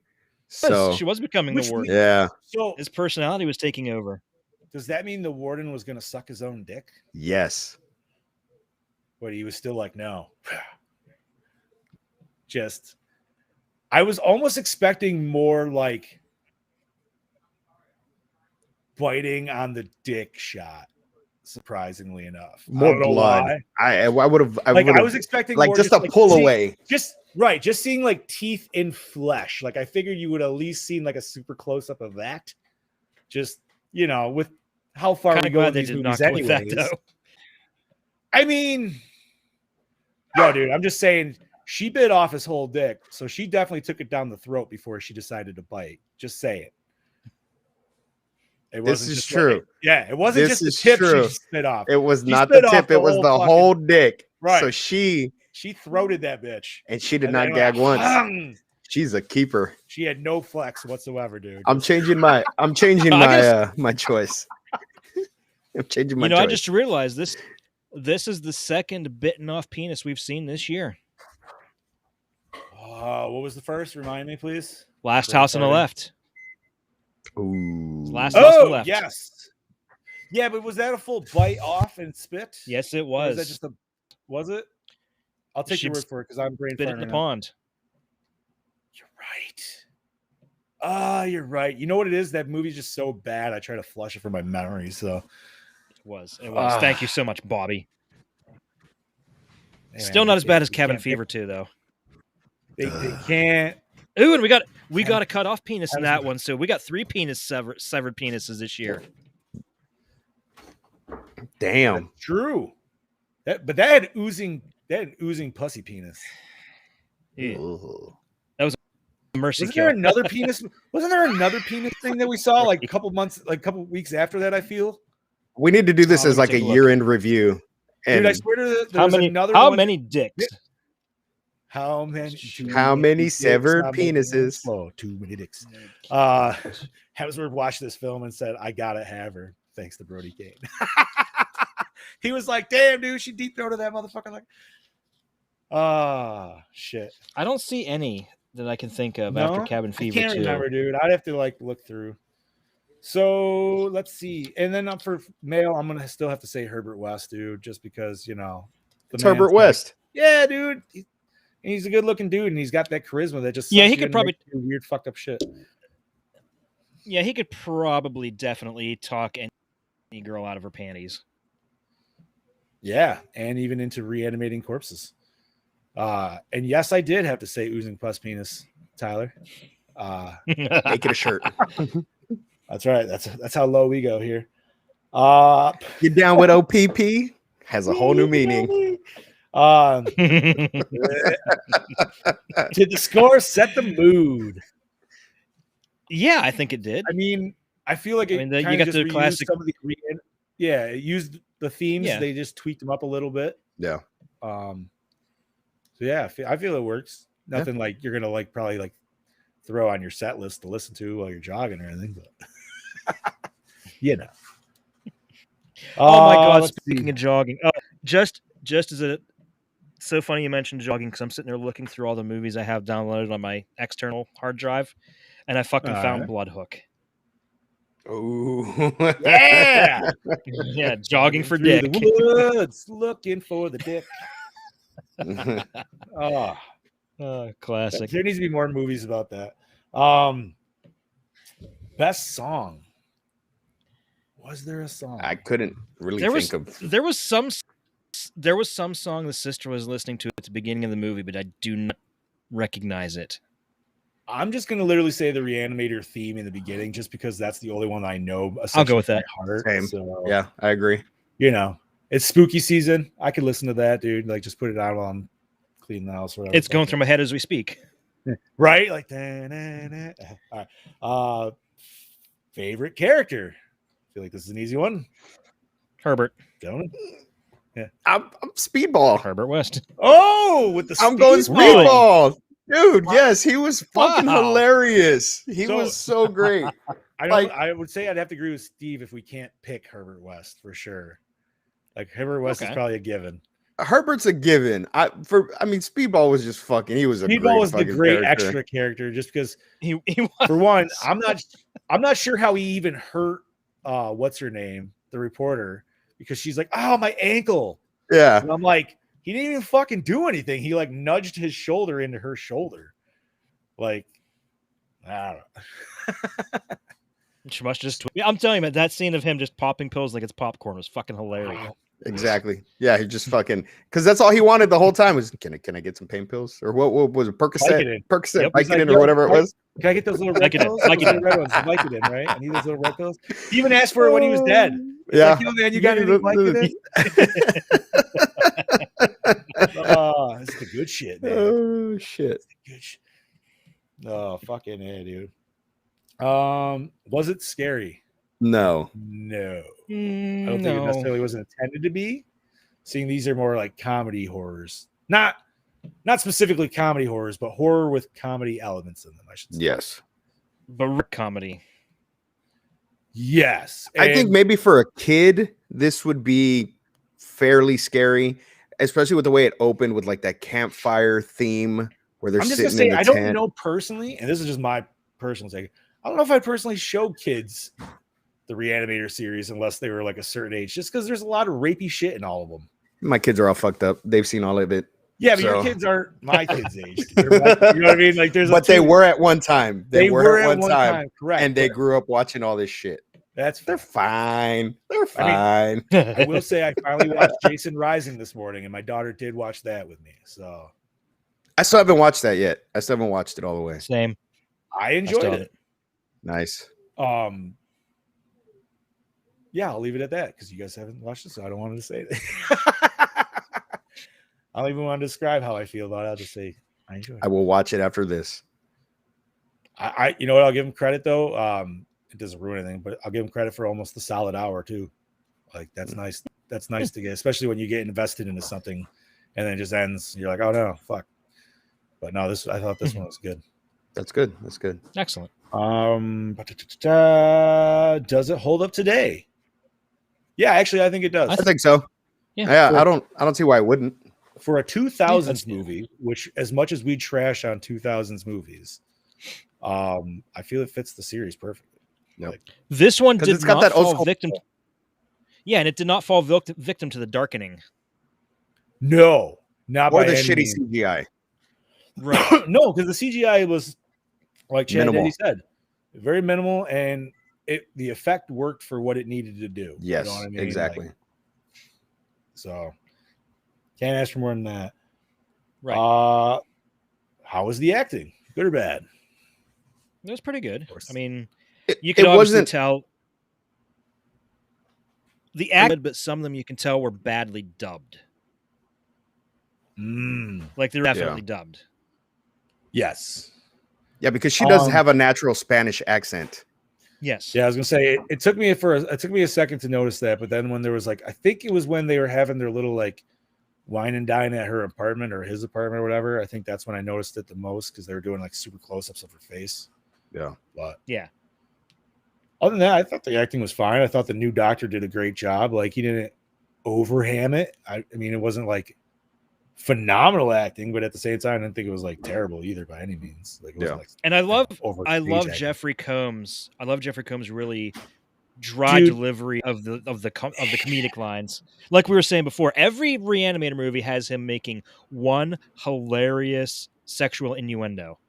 She was becoming the warden.
Yeah.
So
his personality was taking over.
Does that mean the warden was going to suck his own dick?
Yes.
But he was still like, no. I was almost expecting more like biting on the dick shot. Surprisingly enough,
More blood. I would have. I
was expecting
like
more
just a pull away.
Just seeing like teeth in flesh. Like I figured you would at least seen like a super close up of that. Just with how far we go in these movies, anyways. I mean, dude, I'm just saying she bit off his whole dick, so she definitely took it down the throat before she decided to bite. Just say it.
This is true.
It wasn't just the tip she spit off.
It was not the tip. It was the whole dick.
Right.
So she
throated that bitch,
and she did not gag once. She's a keeper.
She had no flex whatsoever, dude.
I'm changing my my choice. I'm changing my choice.
I just realized this is the second bitten off penis we've seen this year.
What was the first? Remind me, please.
Last House on the Left.
Ooh.
Last House on the Left.
Yes. Yeah, but was that a full bite off and spit?
Yes, it was.
Or was that just was it? I'll take your word for it because I'm brain
spit it in the pond.
You're right. You're right. You know what it is? That movie's just so bad. I try to flush it from my memory. So
it was. Thank you so much, Bobby. Still not as bad as Cabin Fever 2, though.
They can't.
Ooh, and we got a cut off penis in that one. So we got 3 severed penises this year.
Damn.
That's true. But that had oozing pussy penis.
Yeah. That was a mercy
Wasn't
kill.
there another penis? Wasn't there another penis thing that we saw like a couple weeks after that? I feel
we need to do this as like a year-end review.
And dude, I swear
how many dicks?
How
many severed penises?
Oh, too many dicks. Hemsworth watched this film and said, "I gotta have her." Thanks to Brody Kane. He was like, "Damn, dude, she deep throated that motherfucker." Like, shit.
I don't see any that I can think of after Cabin Fever 2.
I can't remember, dude. I'd have to look through. So let's see. And then for male, I'm gonna still have to say Herbert West, dude, just because
it's Herbert West.
Yeah, dude. He's a good looking dude, and he's got that charisma that just
he could probably
do weird fucked up shit.
Yeah, he could probably definitely talk any girl out of her panties.
Yeah, and even into reanimating corpses. And yes, I did have to say oozing pus penis, Tyler.
Make it a shirt.
That's right. That's how low we go here.
Get down with OPP has a whole new meaning.
Did the score set the mood?
Yeah, I think it did.
I mean, I feel like it
you got the classic.
Some of the it used the themes. Yeah. They just tweaked them up a little bit.
Yeah.
So yeah, I feel it works. Nothing like you're gonna probably throw on your set list to listen to while you're jogging or anything, but
Oh my god! Speaking of jogging, just as a so funny you mentioned jogging because I'm sitting there looking through all the movies I have downloaded on my external hard drive, and I fucking found Bloodhook.
Oh
yeah,
yeah, jogging for dick.
The woods, looking for the dick.
Classic.
There needs to be more movies about that. Best song. Was there a song?
I couldn't really think of.
There was some song the sister was listening to at the beginning of the movie, but I do not recognize it.
I'm just gonna literally say the Re-Animator theme in the beginning, just because that's the only one I know.
I'll go with that.
Heart,
Same.
so,
Yeah, I agree.
You know, it's spooky season. I could listen to that, dude. Like, just put it on while I'm cleaning the house. Or whatever.
It's going through my head as we speak.
Right? Like, da-na-na. All right. Favorite character? I feel like this is an easy one.
Herbert.
Don't. Yeah.
I'm Speedball.
Herbert West.
Oh, with the
I'm going Speedball. Dude, yes, he was fucking hilarious. He was so great.
I would say I'd have to agree with Steve if we can't pick Herbert West for sure. Like, Herbert West is probably a given.
Herbert's a given. Speedball was just fucking. He was
Speedball was the great extra character, just because
he
for one, I'm not sure how he even hurt what's her name, the reporter, because she's like, oh, my ankle.
Yeah.
And I'm like, he didn't even fucking do anything. He like nudged his shoulder into her shoulder. Like, I don't know.
She must just. I'm telling you, man, that scene of him just popping pills like it's popcorn was fucking hilarious.
Exactly. Yeah, he just fucking, because that's all he wanted the whole time was, can I get some pain pills, or what was it, Percocet, Vicodin, or whatever it was.
Can I get those little red pills? Vicodin, red ones, Vicodin, right? I need those little red pills. He even asked for it when he was dead. He's
Yeah.
like, yo, man, you got any Vicodin? Oh, that's the good shit, man.
Oh shit.
That's the good shit. Oh, fucking yeah, dude. Was it scary?
No.
I don't think it necessarily wasn't intended to be. Seeing these are more like comedy horrors, not specifically comedy horrors, but horror with comedy elements in them, I should say.
Yes.
But comedy.
Yes.
I think maybe for a kid, this would be fairly scary, especially with the way it opened with like that campfire theme where they're
I'm just
sitting
gonna say,
in the
I
tent.
don't know personally, and this is just my personal take. I don't know if I personally show kids the Re-Animator series unless they were like a certain age, just because there's a lot of rapey shit in all of them.
My kids are all fucked up. They've seen all of it.
Yeah, but your kids aren't my kids' age. You know what I mean? Like,
but they were at one time. They were at one time,
correct?
And they grew up watching all this shit. They're fine. They're fine.
I will say I finally watched Jason Rising this morning, and my daughter did watch that with me. So
I still haven't watched that yet. I still haven't watched it all the way.
Same.
I enjoyed it.
Nice.
Yeah, I'll leave it at that because you guys haven't watched it, so I don't want to say it. I don't even want to describe how I feel about it. I'll just say I enjoy it.
I will watch it after this.
I you know what? I'll give him credit though. It doesn't ruin anything, but I'll give him credit for almost the solid hour too. Like, that's nice. That's nice to get, especially when you get invested into something and then it just ends. You're like, oh no, fuck. But no, I thought this one was good.
That's good. That's good.
Excellent.
Does it hold up today? Yeah, actually, I think it does.
I think so. Yeah, I don't see why it wouldn't.
For a 2000s movie, which as much as we trash on 2000s movies, I feel it fits the series perfectly.
Yep.
Like,
this one did
it's got
not
that old
fall
school-
victim. Yeah, and it did not fall victim to the darkening.
no, not
Or
by
the
any
shitty
means.
CGI.
Right.
No, because the CGI was, like Chad
Minimal.
Denny said, very minimal, and the effect worked for what it needed to do.
Yes,
You know what I mean?
exactly.
Like, so can't ask for more than that.
Right.
How was the acting? Good or bad?
It was pretty good. I mean, you
It
could obviously
wasn't-
tell the act, but some of them you can tell were badly dubbed. Like they're definitely dubbed.
Yes.
Yeah, because she does have a natural Spanish accent.
Yes.
Yeah, I was gonna say it took me a second to notice that, but then when there was like, I think it was when they were having their little like wine and dine at her apartment or his apartment or whatever. I think that's when I noticed it the most because they were doing like super close-ups of her face.
Yeah.
But
yeah.
Other than that, I thought the acting was fine. I thought the new doctor did a great job. Like, he didn't overham it. I mean, it wasn't like phenomenal acting, but at the same time, I didn't think it was like terrible either by any means. Like, it wasn't like,
and I love
acting.
Jeffrey Combs. I love Jeffrey Combs' really dry delivery of the comedic lines. Like we were saying before, every Re-Animator movie has him making one hilarious sexual innuendo.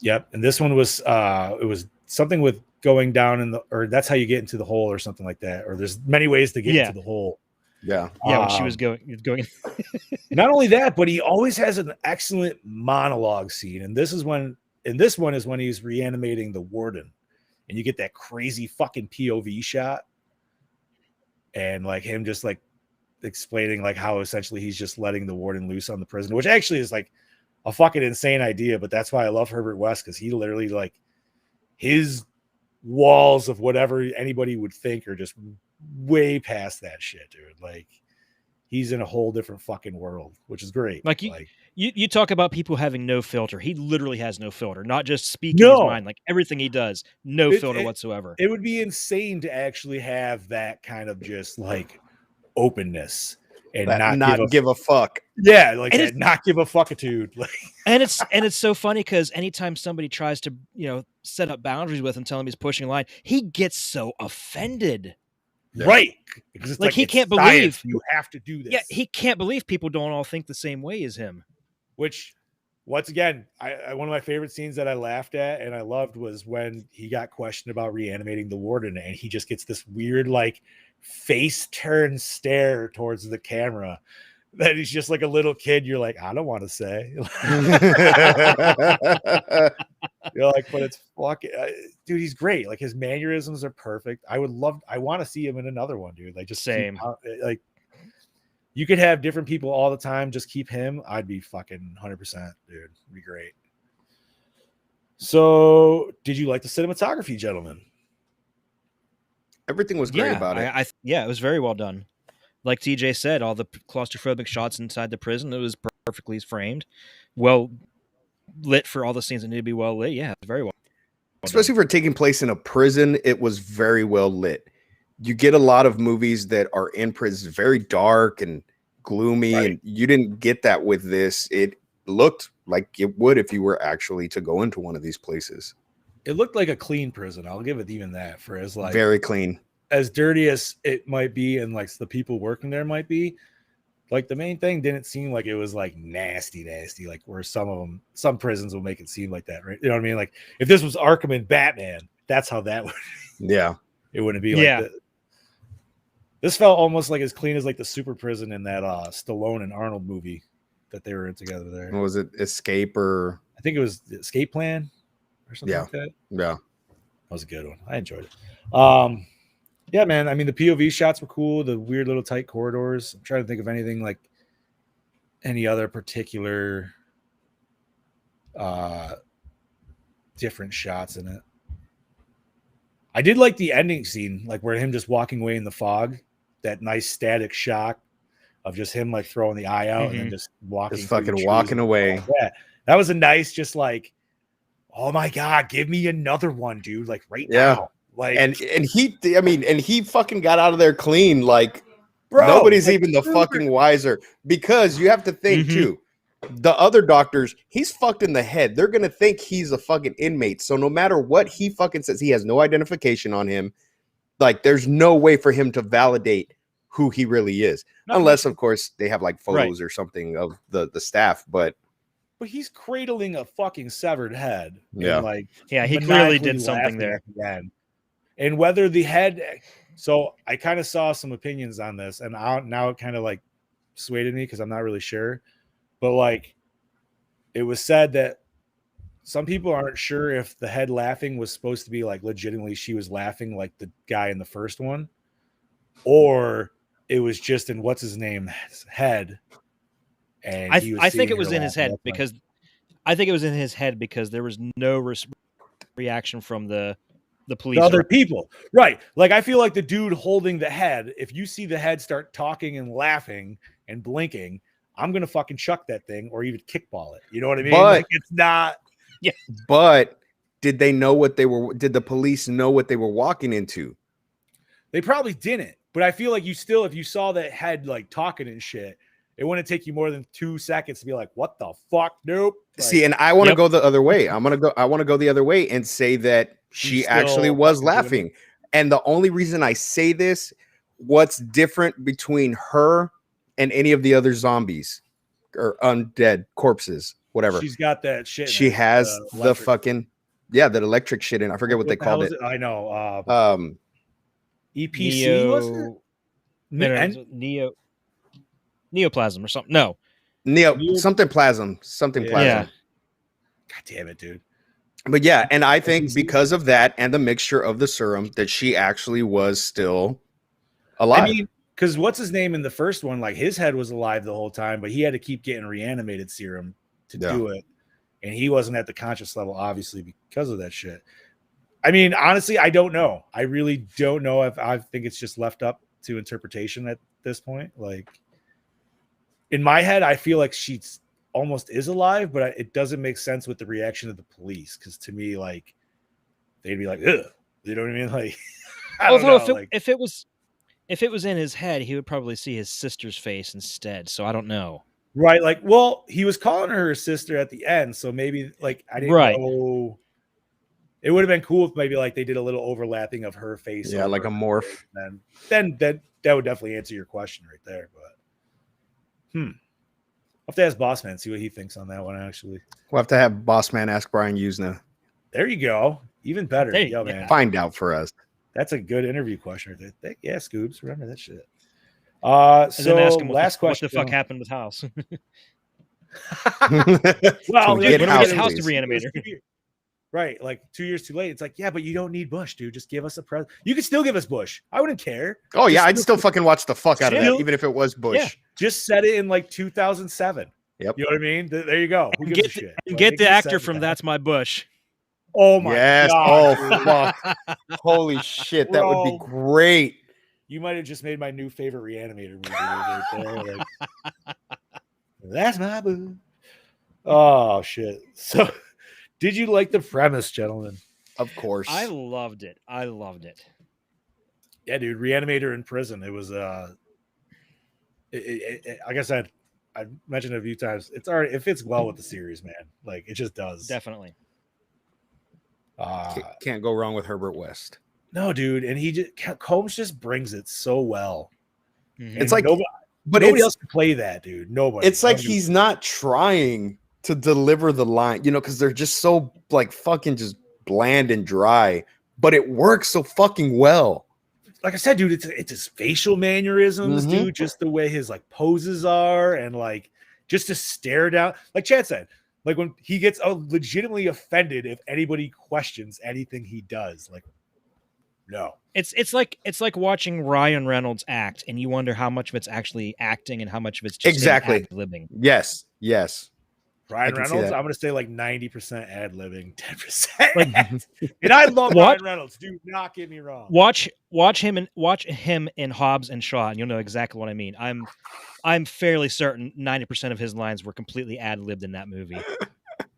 Yep, and this one was it was something with going down in the, or that's how you get into the hole or something like that, or there's many ways to get into the hole.
Yeah.
When she was going.
Not only that, but he always has an excellent monologue scene, and this one is when he's reanimating the warden, and you get that crazy fucking POV shot, and like him just like explaining like how essentially he's just letting the warden loose on the prison, which actually is like a fucking insane idea, but that's why I love Herbert West, because he literally like his walls of whatever anybody would think are just way past that shit, dude. Like he's in a whole different fucking world, which is great.
Like you talk about people having no filter. He literally has no filter, not just speaking his mind, like everything he does, no filter whatsoever.
It would be insane to actually have that kind of just like openness and not give a fuck. Yeah, like that, not give a fuckitude. Like,
and it's so funny because anytime somebody tries to set up boundaries with him, tell him he's pushing a line, he gets so offended.
Right, because it's like
he can't
science,
believe
you have to do this.
Yeah, he can't believe people don't all think the same way as him.
Which, once again, I one of my favorite scenes that I laughed at and I loved was when he got questioned about reanimating the warden, and he just gets this weird like face turn stare towards the camera that he's just like a little kid. You're like, I don't want to say. You're like, but it's fucking dude, he's great. Like his mannerisms are perfect. I want to see him in another one, dude. Like just
same.
Like you could have different people all the time, just keep him. I'd be fucking 100%, dude. It'd be great. So did you like the cinematography, gentlemen?
Everything was great about it.
It was very well done. Like TJ said, all the claustrophobic shots inside the prison, it was perfectly framed, well lit for all the scenes that need to be well lit. Yeah, very well.
Especially for taking place in a prison, it was very well lit. You get a lot of movies that are in prison, very dark and gloomy, and you didn't get that with this. It looked like it would if you were actually to go into one of these places.
It looked like a clean prison. I'll give it even that, for as like
very clean,
as dirty as it might be, and like the people working there might be. Like the main thing didn't seem like it was like nasty, like where some prisons will make it seem like that, right? You know what I mean? Like if this was Arkham and Batman, that's how that would.
Yeah,
it wouldn't be like this felt almost like as clean as like the super prison in that Stallone and Arnold movie that they were in together there.
What was it? Escape or
I think it was the Escape Plan or something like that.
Yeah.
That was a good one. I enjoyed it. Yeah, man. I mean, the POV shots were cool. The weird little tight corridors. I'm trying to think of anything like any other particular different shots in it. I did like the ending scene, like where him just walking away in the fog, that nice static shot of just him like throwing the eye out and then just walking,
just fucking walking away.
Yeah, that was a nice, just like, oh my god, give me another one, dude! Like right now, like
and he fucking got out of there clean. Like,
bro,
nobody's
like,
even the fucking wiser, because you have to think too. The other doctors, he's fucked in the head. They're gonna think he's a fucking inmate. So no matter what he fucking says, he has no identification on him. Like, there's no way for him to validate who he really is, unless of course they have like photos or something of the staff. But
he's cradling a fucking severed head.
Yeah,
and like
he clearly did something there.
And whether the head, so I kind of saw some opinions on this, and now it kind of like swayed me because I'm not really sure. But like, it was said that some people aren't sure if the head laughing was supposed to be like legitimately she was laughing like the guy in the first one, or it was just in what's his name's head. And
I think it was in his head because there was no reaction from the police,
the other people, right? Like I feel like the dude holding the head, if you see the head start talking and laughing and blinking, I'm gonna fucking chuck that thing or even kickball it. You know what I mean?
But
like, it's not.
Yeah. But did they know what they were? Did the police know what they were walking into?
They probably didn't. But I feel like if you saw that head like talking and shit, it wouldn't take you more than 2 seconds to be like, "What the fuck?" Nope. Like,
see, and I want to go the other way. I want to go the other way and say that she actually was laughing. And the only reason I say this, what's different between her and any of the other zombies or undead corpses, whatever.
She's got that shit.
She has the fucking Yeah, that electric shit, and I forget what they
the hell
called
is
it.
I know. EPC
Neo,
was it?
Neoplasm or something. No.
Something plasm.
Yeah.
God damn it, dude.
But yeah, and I think because of that and the mixture of the serum that she actually was still alive.
I mean, because what's his name in the first one? Like his head was alive the whole time, but he had to keep getting reanimated serum to do it. And he wasn't at the conscious level, obviously, because of that shit. I mean, honestly, I don't know. I really don't know if I think it's just left up to interpretation at this point. Like in my head, I feel like she's almost is alive, but it doesn't make sense with the reaction of the police. Because to me, like they'd be like, ugh, you know what I mean? Like, I don't know.
If it was in his head, he would probably see his sister's face instead. So I don't know.
Right, like, well, he was calling her sister at the end, so maybe like I didn't know. It would have been cool if maybe like they did a little overlapping of her face.
Yeah, like a morph.
Then that would definitely answer your question right there. But I'll have to ask Bossman, see what he thinks on that one. Actually,
we'll have to have Bossman ask Brian Usna.
There you go, even better. Man,
find out for us.
That's a good interview question right there. Yeah, Scoobs, remember that shit. So
then ask him
last question:
what the fuck happened with House?
Well,
dude, when we get House to Re-Animator.
Right, like 2 years too late. It's like, yeah, but you don't need Bush, dude. Just give us a president. You could still give us Bush. I wouldn't care.
Oh yeah, I'd still fucking watch the fuck out of that, even if it was Bush.
Yeah, just set it in like 2007.
Yep.
You know what I mean? There you go. Who gives a shit?
Get the actor from That's My Bush.
Oh my
god.
Oh
fuck. Holy shit, that would be great.
You might have just made my new favorite Re-Animator movie right there. Like, That's My Bush. Oh shit. So did you like the premise, gentlemen?
Of course.
I loved it.
Yeah, dude. Re-Animator in prison. It was like I said, I mentioned it a few times. It fits well with the series, man. Like it just does.
Definitely.
Can't go wrong with Herbert West.
No, dude. And Combs just brings it so well.
Mm-hmm. It's like
nobody else can play that, dude. Nobody.
It's like he's not trying to deliver the line, because they're just so like fucking just bland and dry, but it works so fucking well.
Like I said, dude, it's his facial mannerisms, dude, just the way his like poses are, and like just to stare down. Like Chad said, like when he gets legitimately offended if anybody questions anything he does, like no.
It's like watching Ryan Reynolds act, and you wonder how much of it's actually acting and how much of it's just ad-libbing.
Yes.
Ryan Reynolds, I'm gonna say like 90% ad-libbing, 10%. And I love Ryan Reynolds. Do not get me wrong.
Watch him in Hobbs and Shaw, and you'll know exactly what I mean. I'm fairly certain 90% of his lines were completely ad-libbed in that movie.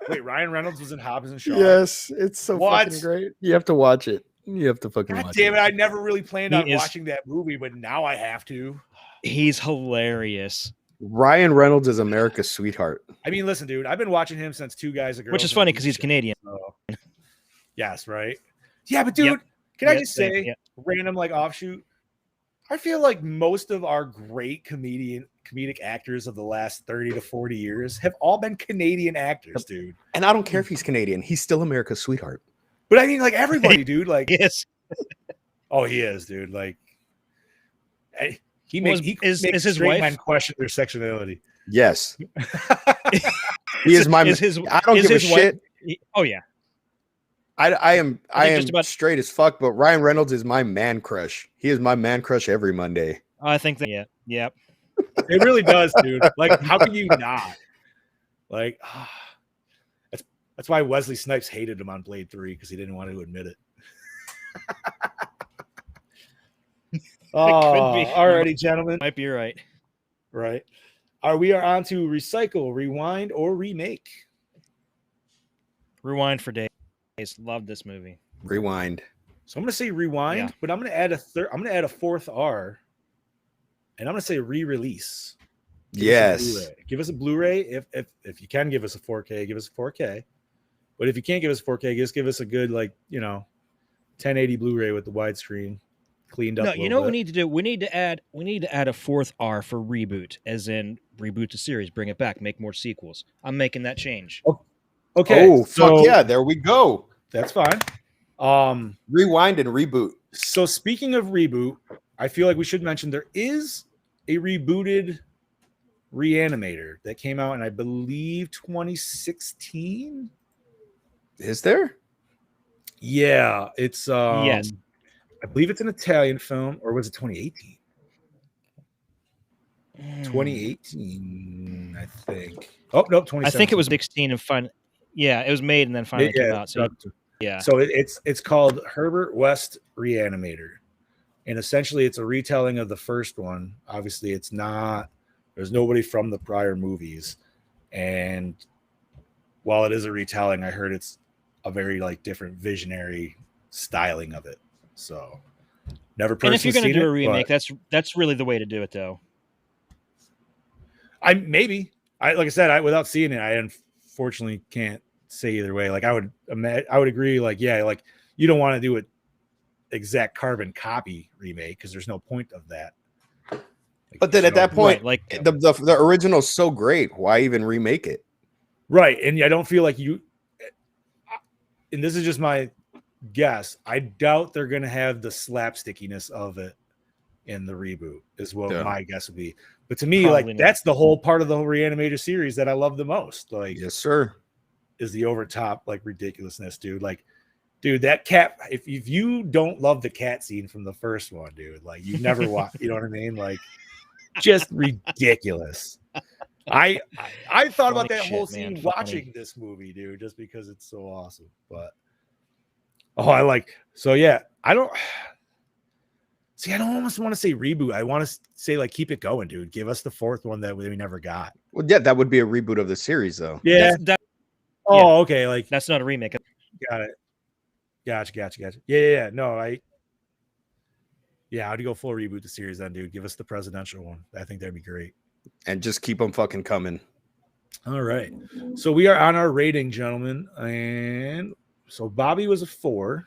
Wait, Ryan Reynolds was in Hobbs and Shaw?
Yes, it's so fucking great. You have to watch it. You have to fucking watch it.
Damn it, I never really planned on watching that movie, but now I have to.
He's hilarious.
Ryan Reynolds is America's sweetheart.
I mean, listen, dude, I've been watching him since Two Guys, a Girl.
Which is funny because he's Canadian.
So. Yes, right? Yeah, but dude, can I just say, random like offshoot, I feel like most of our great comedic actors of the last 30 to 40 years have all been Canadian actors, dude.
And I don't care if he's Canadian. He's still America's sweetheart.
But I mean, like everybody, dude. Like,
yes.
Oh, he is, dude. Like, he makes
his
straight
wife
men question their sexuality.
Yes. He is my. I don't give a shit.
Oh yeah.
I am straight as fuck, but Ryan Reynolds is my man crush. He is my man crush every Monday.
I think that yep.
It really does, dude. Like, how can you not? Like, that's why Wesley Snipes hated him on Blade 3 because he didn't want to admit it. Alrighty, gentlemen.
Might be right.
Right. We are on to recycle, rewind, or remake.
Rewind for days. Love this movie.
Rewind.
So I'm gonna say rewind, but I'm gonna add a fourth R, and I'm gonna say re-release. Give us a Blu-ray. If you can give us a 4K, give us a 4K. But if you can't give us a 4K, just give us a good 1080 Blu-ray with the widescreen cleaned up.
No, you know what we need to do? We need to add a fourth R for reboot, as in reboot the series, bring it back, make more sequels. I'm making that change.
Okay.
Oh, fuck yeah, there we go.
That's fine.
Rewind and reboot.
So speaking of reboot, I feel like we should mention there is a rebooted Re-Animator that came out in, I believe, 2016.
Is there?
Yeah, it's
Yes.
I believe it's an Italian film, or was it 2018? 2018, I think. Oh no, 2017.
I think it was 16 and fun. Yeah, it was made and then finally came out. So yeah.
So it's called Herbert West Re-Animator, and essentially it's a retelling of the first one. Obviously, it's not. There's nobody from the prior movies, and while it is a retelling, I heard it's a very like different visionary styling of it. So never personally.
And if you're going to do a remake,
but
that's really the way to do it, though.
Like I said, without seeing it, I unfortunately can't say either way. Like I would agree. Like yeah, like you don't want to do it exact carbon copy remake because there's no point of that. Like,
But then at that point,
right, like
the original's so great. Why even remake it?
Right, and I don't feel like you. And this is just my guess. I doubt they're going to have the slapstickiness of it in the reboot. Is what my guess would be. But to me,
Probably
like
not.
that's the whole part of the Re-Animator series that I love the most. Like,
Yes, sir.
is the overtop like ridiculousness, dude. Like, dude, that cat. If you don't love the cat scene from the first one, dude, like you never watch. You know what I mean? Like, just ridiculous. I thought about that whole scene watching this movie, dude, just because it's so awesome. But I don't almost want to say reboot. I want to say like keep it going, dude. Give us the fourth one that we never got.
Well, yeah, that would be a reboot of the series, though.
Yeah. Okay. Like
that's not a remake.
Got it. Gotcha. Yeah. No, I'd go full reboot the series then, dude. Give us the presidential one. I think that'd be great.
And just keep them fucking coming.
All right. So we are on our rating, gentlemen. And so Bobby was a 4.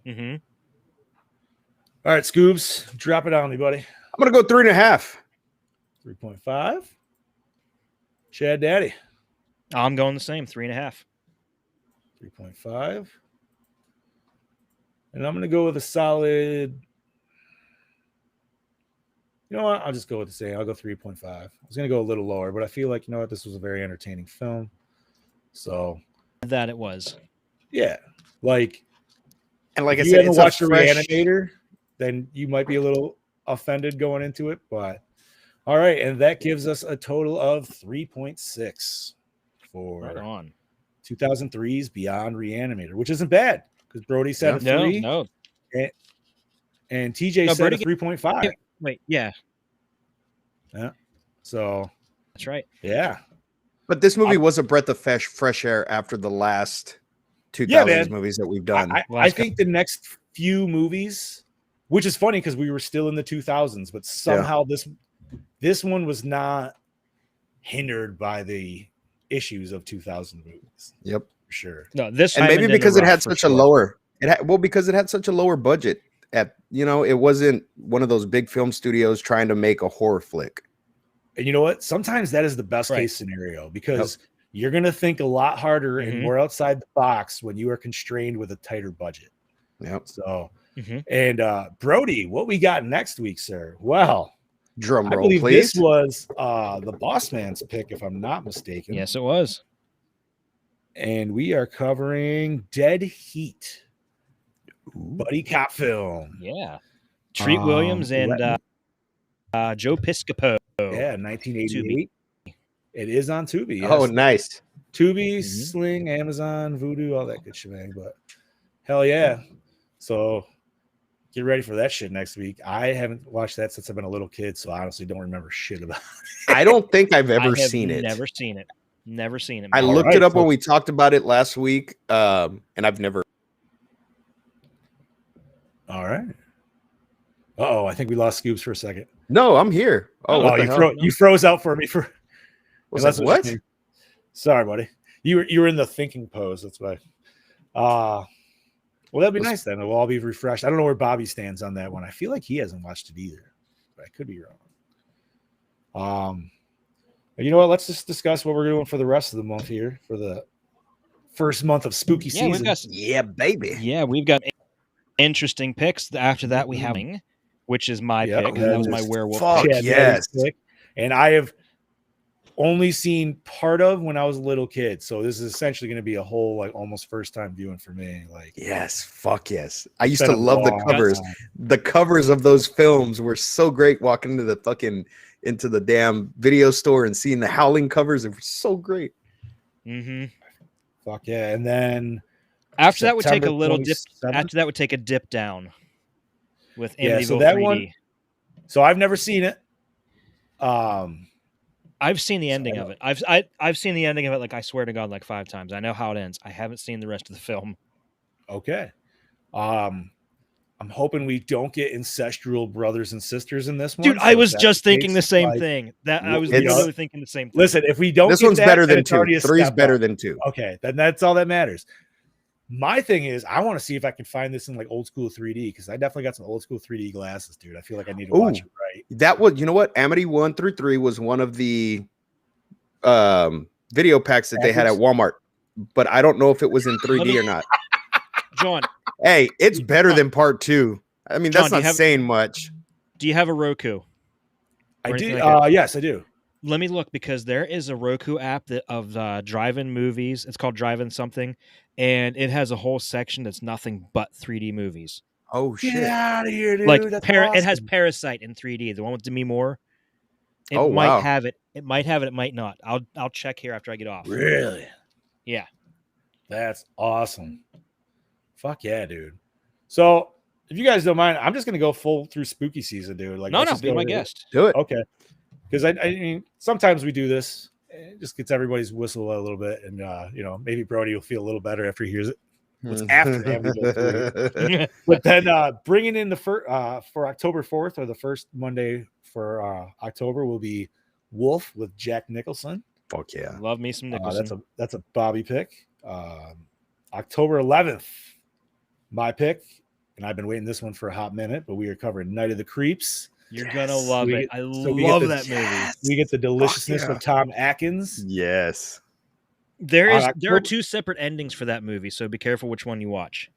Mm-hmm.
All right, Scoobs, drop it on me, buddy.
I'm going to go 3.5.
3.5. Chad Daddy.
I'm going the same, 3.5.
3.5. And I'm going to go with a solid. You know what? I'll just go with the same. I'll go 3.5. I was going to go a little lower, but I feel like, you know what? This was a very entertaining film. So.
That it was.
Yeah. Like.
And like I
if
said,
you
it's
haven't watched
a
the
fresh...
Re-Animator, then you might be a little offended going into it. But all right. And that gives us a total of 3.6 for
right on
2003's Beyond Re-Animator, which isn't bad because Brody said a 3.
No.
And TJ said a 3.5.
Wait, yeah.
So
that's right.
Yeah.
But this movie was a breath of fresh air after the last 2000s movies that we've done.
I think the next few movies, which is funny because we were still in the 2000s, but somehow this one was not hindered by the issues of 2000 movies.
Yep,
for sure.
No, this
and maybe because it had such a lower. Because it had such a lower budget. It wasn't one of those big film studios trying to make a horror flick.
And you know what? Sometimes that is the best case scenario because you're going to think a lot harder and more outside the box when you are constrained with a tighter budget.
Yep.
So, and Brody, what we got next week, sir? Well,
drum roll,
I believe
please.
This was the Boss Man's pick, if I'm not mistaken.
Yes, it was.
And we are covering Dead Heat. Buddy cop film.
Yeah. Treat Williams and Joe Piscopo.
Yeah, 1988. Tubi. It is on Tubi. Yes.
Oh, nice.
Tubi, Sling, Amazon, Vudu, all that good shebang. But hell yeah. So get ready for that shit next week. I haven't watched that since I've been a little kid, so I honestly don't remember shit about it.
I don't think I've ever seen it.
Never seen it. Never seen it.
I looked it up when we talked about it last week, and I've never.
All right. Uh-oh, I think we lost Scoops for a second.
No, I'm here. Oh,
you froze out for me for.
Was that what?
Sorry, buddy. You were in the thinking pose. That's why. Well, that'd be nice then. We'll all be refreshed. I don't know where Bobby stands on that one. I feel like he hasn't watched it either, but I could be wrong. You know what? Let's just discuss what we're doing for the rest of the month here for the first month of spooky
Yeah,
season.
We've got interesting picks. After that, we have which is my pick. That was my werewolf pick.
And I have only seen part of when I was a little kid, so this is essentially going to be a whole like almost first time viewing for me. Like,
yes, fuck yes. I used to love the covers. The covers of those films were so great. Walking into the damn video store and seeing the Howling covers, it was so great.
Fuck yeah! And then
after that would take a little
27th?
dip. After that would take a dip down with Amityville
so that
3D.
one. So I've never seen it.
I've seen the ending of it. I've seen the ending of it, like I swear to God, like 5 times. I know how it ends. I haven't seen the rest of the film.
Okay. I'm hoping we don't get incestual brothers and sisters in this one.
Dude, I was just thinking the same thing. I was literally thinking the same thing.
Listen, if we don't,
this
get
one's
that,
better
then
than
it's
2.
already a
3's
step
better
up.
than 2.
Okay, then that's all that matters. My thing is, I want to see if I can find this in like old school 3D because I definitely got some old school 3D glasses, dude. I feel like I need to watch it right.
That was, you know what? Amity 1 through 3 was one of the video packs that they had at Walmart, but I don't know if it was in 3D or not.
John,
hey, it's better than part 2. I mean, that's not saying much.
Do you have a Roku?
I do. Yes, I do.
Let me look because there is a Roku app of drive-in movies. It's called Drive-In something, and it has a whole section that's nothing but 3D movies.
Oh shit!
Get out of here, dude!
Like
That's
it has
awesome.
Parasite in 3D, the one with Demi Moore. It
Oh,
might
wow.
have it. It might have it. It might not. I'll check here after I get off.
Really?
Yeah.
That's awesome. Fuck yeah, dude. So if you guys don't mind, I'm just gonna go full through spooky season, dude. Like,
No,
let's
no,
just
be
go
my
to-
guest.
Do it.
Okay. Because I mean, sometimes we do this. It just gets everybody's whistle a little bit, and maybe Brody will feel a little better after he hears it. What's after Amityville 3. But then bringing in the for October 4th or the first Monday for October will be Wolf with Jack Nicholson.
Fuck yeah.
Love me some Nicholson.
That's a Bobby pick. October 11th, my pick, and I've been waiting this one for a hot minute, but we are covering Night of the Creeps.
You're gonna love it. I love that movie.
We get the deliciousness of Tom Atkins.
Yes.
There are 2 separate endings for that movie, so be careful which one you watch.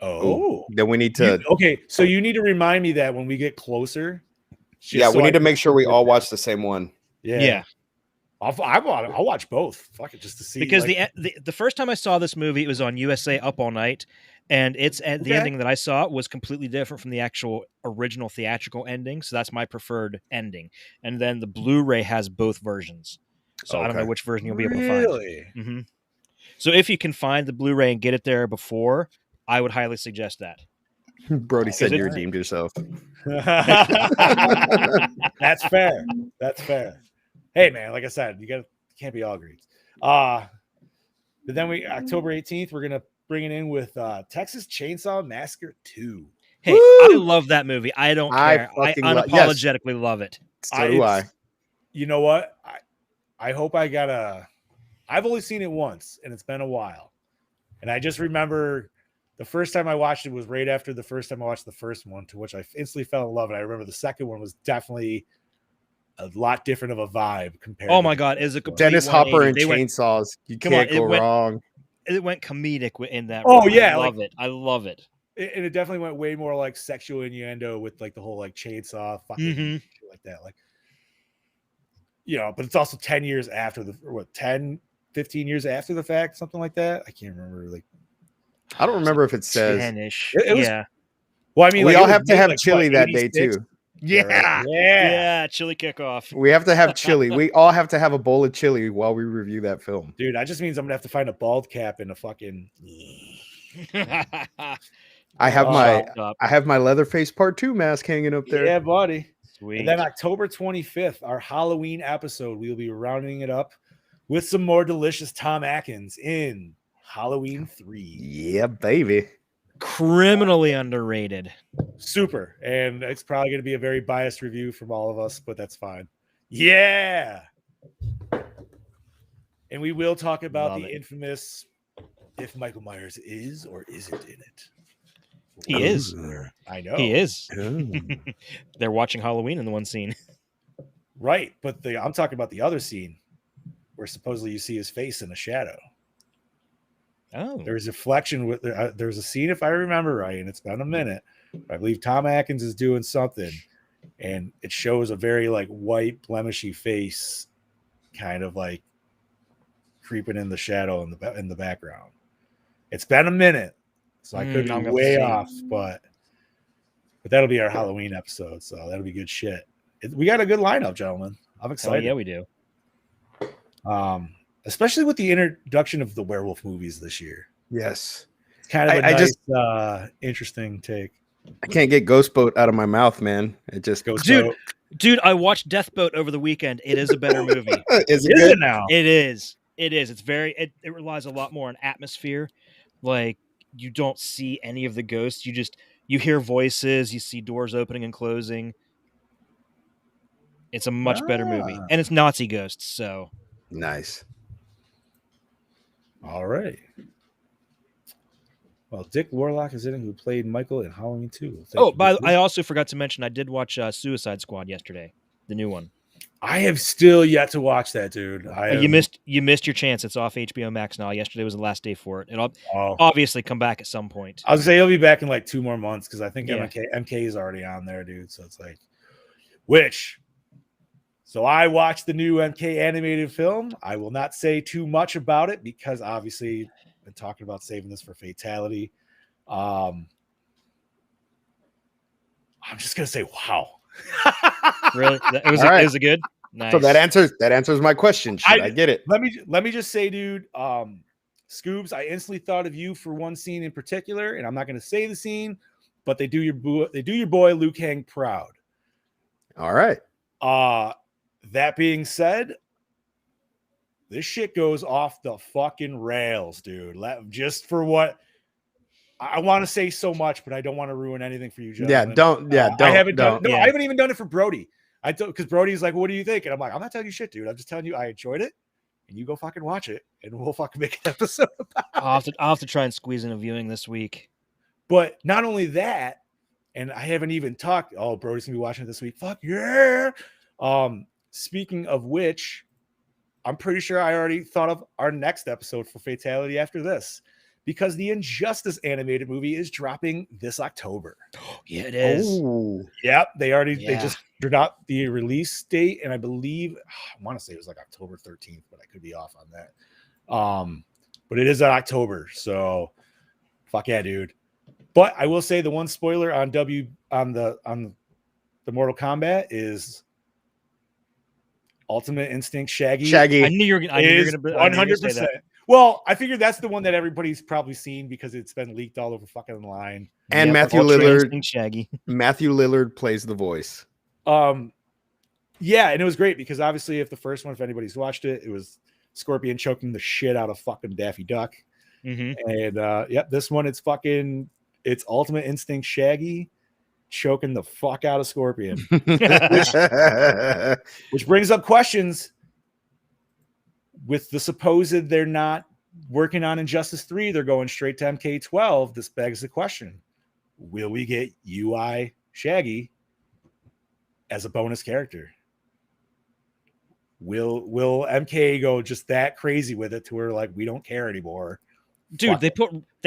Oh,
then we need to.
So you need to remind me that when we get closer.
Yeah, we need to make sure we all watch the same one.
Yeah.
I'll watch both. Fuck it, just to see.
Because the first time I saw this movie, it was on USA Up All Night, and the ending that I saw was completely different from the actual original theatrical ending. So that's my preferred ending. And then the Blu-ray has both versions. So I don't know which version you'll be able to find.
Really?
Mm-hmm. So if you can find the Blu-ray and get it there before, I would highly suggest that.
Brody said you redeemed yourself.
That's fair. That's fair. Hey man, like I said, you can't be all greens. But then October 18th, we're gonna bring it in with Texas Chainsaw Massacre 2.
Hey, I love that movie. I don't care. I unapologetically love it.
So do I.
You know what? I hope I got I've only seen it once, and it's been a while. And I just remember the first time I watched it was right after the first time I watched the first one, to which I instantly fell in love. And I remember the second one was definitely a lot different of a vibe compared.
Oh my god, is a complete
Dennis Hopper and
180.
chainsaws. You can't go wrong.
It went comedic in that.
Oh
role.
yeah,
I love it. I love it.
And it definitely went way more like sexual innuendo with like the whole like chainsaw fucking shit like that. Like, but it's also 10 years after 15 years after the fact, something like that. I can't remember. Like,
I don't remember if it says
10-ish.
It was,
yeah.
Well, I mean,
we
like,
all have to have chili that day
86?
too.
Yeah. Chili kickoff.
We have to have chili. We all have to have a bowl of chili while we review that film.
Dude, that just means I'm gonna have to find a bald cap and a fucking.
I have my Leatherface Part 2 mask hanging up there.
Yeah, buddy.
Sweet.
And then October 25th, our Halloween episode, we'll be rounding it up with some more delicious Tom Atkins in Halloween 3.
Yeah, baby.
Criminally underrated.
Super. And it's probably going to be a very biased review from all of us, but that's fine. Yeah. And we will talk about the infamous if Michael Myers is or isn't in it.
He is.
I know.
He is. They're watching Halloween in the one scene.
Right. But I'm talking about the other scene where supposedly you see his face in a shadow.
Oh,
There's a flexion with there's a scene, if I remember right, and it's been a minute. I believe Tom Atkins is doing something, and it shows a very like white blemishy face, kind of like creeping in the shadow in the background. It's been a minute, so I could be way off, but that'll be our Halloween episode, so that'll be good shit. We got a good lineup, gentlemen. I'm excited.
Oh, yeah, we do.
Especially with the introduction of the werewolf movies this year.
Yes.
It's kind of a nice, interesting take.
I can't get Ghost Boat out of my mouth, man. It just
dude, I watched Death Boat over the weekend. It is a better movie.
Is it good
now?
It is. It's very. It relies a lot more on atmosphere. Like you don't see any of the ghosts. You hear voices. You see doors opening and closing. It's a much better movie, and it's Nazi ghosts. So
nice.
All right. Well, Dick Warlock is in it, who played Michael in Halloween 2.
I also forgot to mention I did watch Suicide Squad yesterday, the new one.
I have still yet to watch that, dude.
You missed your chance. It's off HBO Max now. Yesterday was the last day for it. It'll obviously come back at some point.
I was gonna say he'll be back in like 2 more months because I think MK is already on there, dude. So it's like, so I watched the new MK animated film. I will not say too much about it because obviously I've been talking about saving this for Fatality. I'm just gonna say, wow.
Really? It was a good. Nice.
So that answers my question. I get it?
Let me just say, dude, Scoobs, I instantly thought of you for one scene in particular, and I'm not going to say the scene, but they do your boy Liu Kang proud.
All right.
That being said, this shit goes off the fucking rails, dude. Just for what I want to say so much, but I don't want to ruin anything for you, gentlemen.
I haven't
even done it for Brody. Because Brody's like, what do you think? And I'm like, I'm not telling you shit, dude. I'm just telling you I enjoyed it, and you go fucking watch it, and we'll fucking make an episode about it.
I'll have to try and squeeze in a viewing this week.
But not only that, and I haven't even talked. Oh, Brody's gonna be watching it this week. Fuck yeah. Speaking of which, I'm pretty sure I already thought of our next episode for Fatality after this. Because the Injustice animated movie is dropping this October.
Yeah, it is.
Oh,
yep. They just dropped the release date, and I believe I want to say it was like October 13th, but I could be off on that. But it is October, so fuck yeah, dude. But I will say the one spoiler on the Mortal Kombat is Ultimate Instinct Shaggy.
I
knew you were going to
100%. Well, I figured that's the one that everybody's probably seen because it's been leaked all over fucking line.
And Matthew Lillard.
Shaggy.
Matthew Lillard plays the voice.
Yeah, and it was great because obviously, if anybody's watched it, it was Scorpion choking the shit out of fucking Daffy Duck.
Mm-hmm.
And this one, it's Ultimate Instinct Shaggy choking the fuck out of Scorpion, which brings up questions. With the supposed they're not working on Injustice 3, they're going straight to MK12. This begs the question: will we get UI Shaggy as a bonus character? Will MK go just that crazy with it to where like we don't care anymore?
Dude, they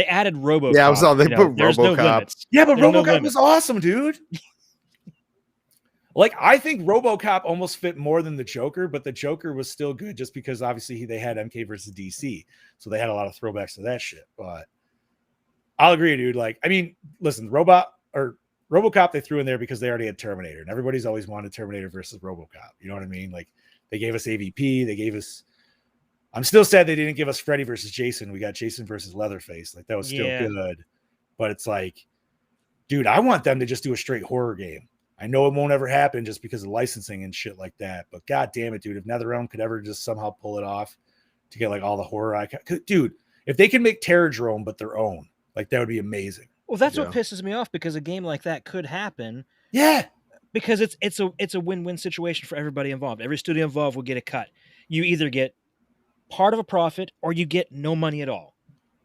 added RoboCop.
Yeah, I saw they put RoboCop.
Yeah, but RoboCop was awesome, dude. Like, I think RoboCop almost fit more than the Joker, but the Joker was still good just because obviously they had MK versus DC. So they had a lot of throwbacks to that shit. But I'll agree, dude. Like, I mean, listen, RoboCop they threw in there because they already had Terminator, and everybody's always wanted Terminator versus RoboCop. You know what I mean? Like, they gave us AVP, they gave us. I'm still sad they didn't give us Freddy versus Jason. We got Jason versus Leatherface. Like, that was still good. But it's like, dude, I want them to just do a straight horror game. I know it won't ever happen just because of licensing and shit like that. But god damn it, dude, if NetherRealm could ever just somehow pull it off to get like all the horror icons. Dude, if they can make Terrordrome but their own, like that would be amazing.
Well, that's what pisses me off because a game like that could happen.
Yeah.
Because it's a win-win situation for everybody involved. Every studio involved will get a cut. You either get part of a profit or you get no money at all.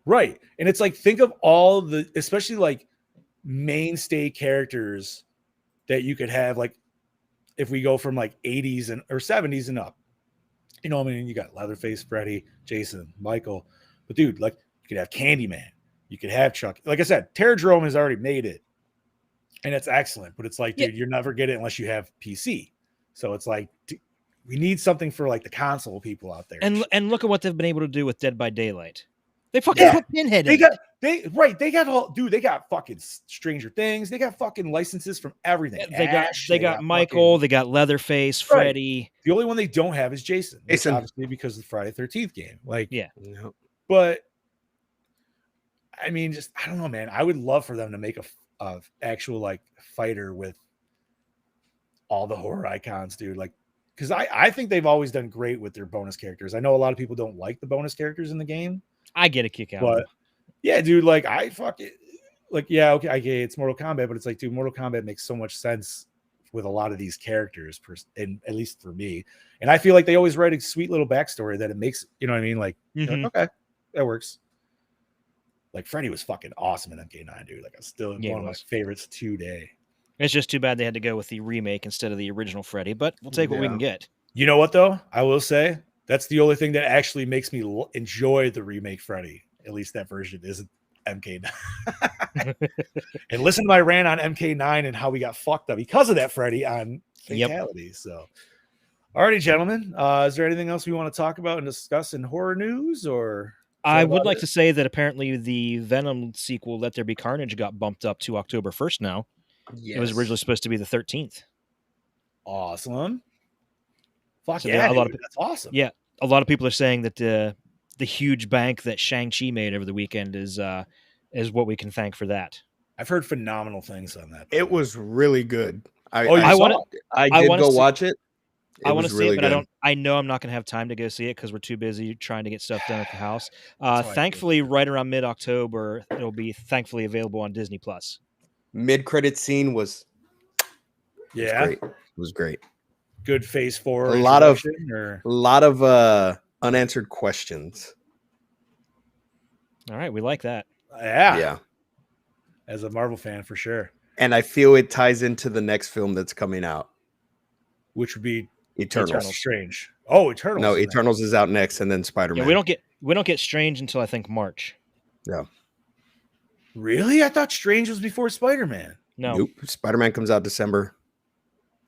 Right. And it's like, think of all the, especially like mainstay characters that you could have, like if we go from like 80s or 70s and up, you know, I mean, you got Leatherface, Freddy, Jason, Michael, but dude, like you could have Candyman. You could have Chuck. Like I said, Terradrome has already made it, and it's excellent. But it's like, dude, you're never get it unless you have PC. So it's like, we need something for like the console people out there.
And look at what they've been able to do with Dead by Daylight. They fucking put Pinhead in.
They got fucking Stranger Things. They got fucking licenses from everything.
They got Michael. They got Leatherface, Freddy.
The only one they don't have is Jason. Obviously because of the Friday 13th game. Like, but I mean, just I don't know, man. I would love for them to make a actual like fighter with all the horror icons, dude. Like, because I think they've always done great with their bonus characters. I know a lot of people don't like the bonus characters in the game.
I get a kick out of
it. Yeah, dude, like I fuck it. Like, yeah, okay, it's Mortal Kombat, but it's like, dude, Mortal Kombat makes so much sense with a lot of these characters, and at least for me. And I feel like they always write a sweet little backstory that it makes, you know what I mean? Like, you're like, okay, that works. Like Freddy was fucking awesome in MK9, dude. Like, it's still one of my favorites today.
It's just too bad they had to go with the remake instead of the original Freddy, but we'll take what we can get.
You know what, though? I will say that's the only thing that actually makes me enjoy the remake Freddy. At least that version isn't MK9. And listen to my rant on MK9 and how we got fucked up because of that Freddy on Fatality. So, alrighty, gentlemen. Is there anything else we want to talk about and discuss in horror news? Or
I would like to say that apparently the Venom sequel, Let There Be Carnage, got bumped up to October 1st now. Yes. It was originally supposed to be the 13th.
Awesome. Fuck
so
yeah, that's awesome.
Yeah, a lot of people are saying that the huge bank that Shang-Chi made over the weekend is what we can thank for that.
I've heard phenomenal things on that.
It was really good. I did go watch it.
I want to see it, but I know I'm not going to have time to go see it because we're too busy trying to get stuff done at the house. Thankfully, right around mid-October, it'll be thankfully available on Disney Plus.
Mid-credit scene was great. It was great.
Good Phase 4.
A lot of unanswered questions.
All right, we like that.
Yeah. As a Marvel fan, for sure.
And I feel it ties into the next film that's coming out,
which would be
Eternals.
Strange. Oh, Eternals.
No, Eternals is out next, and then Spider-Man.
Yeah, we don't get Strange until I think March.
Yeah.
Really? I thought Strange was before Spider-Man.
No.
Nope. Spider-Man comes out December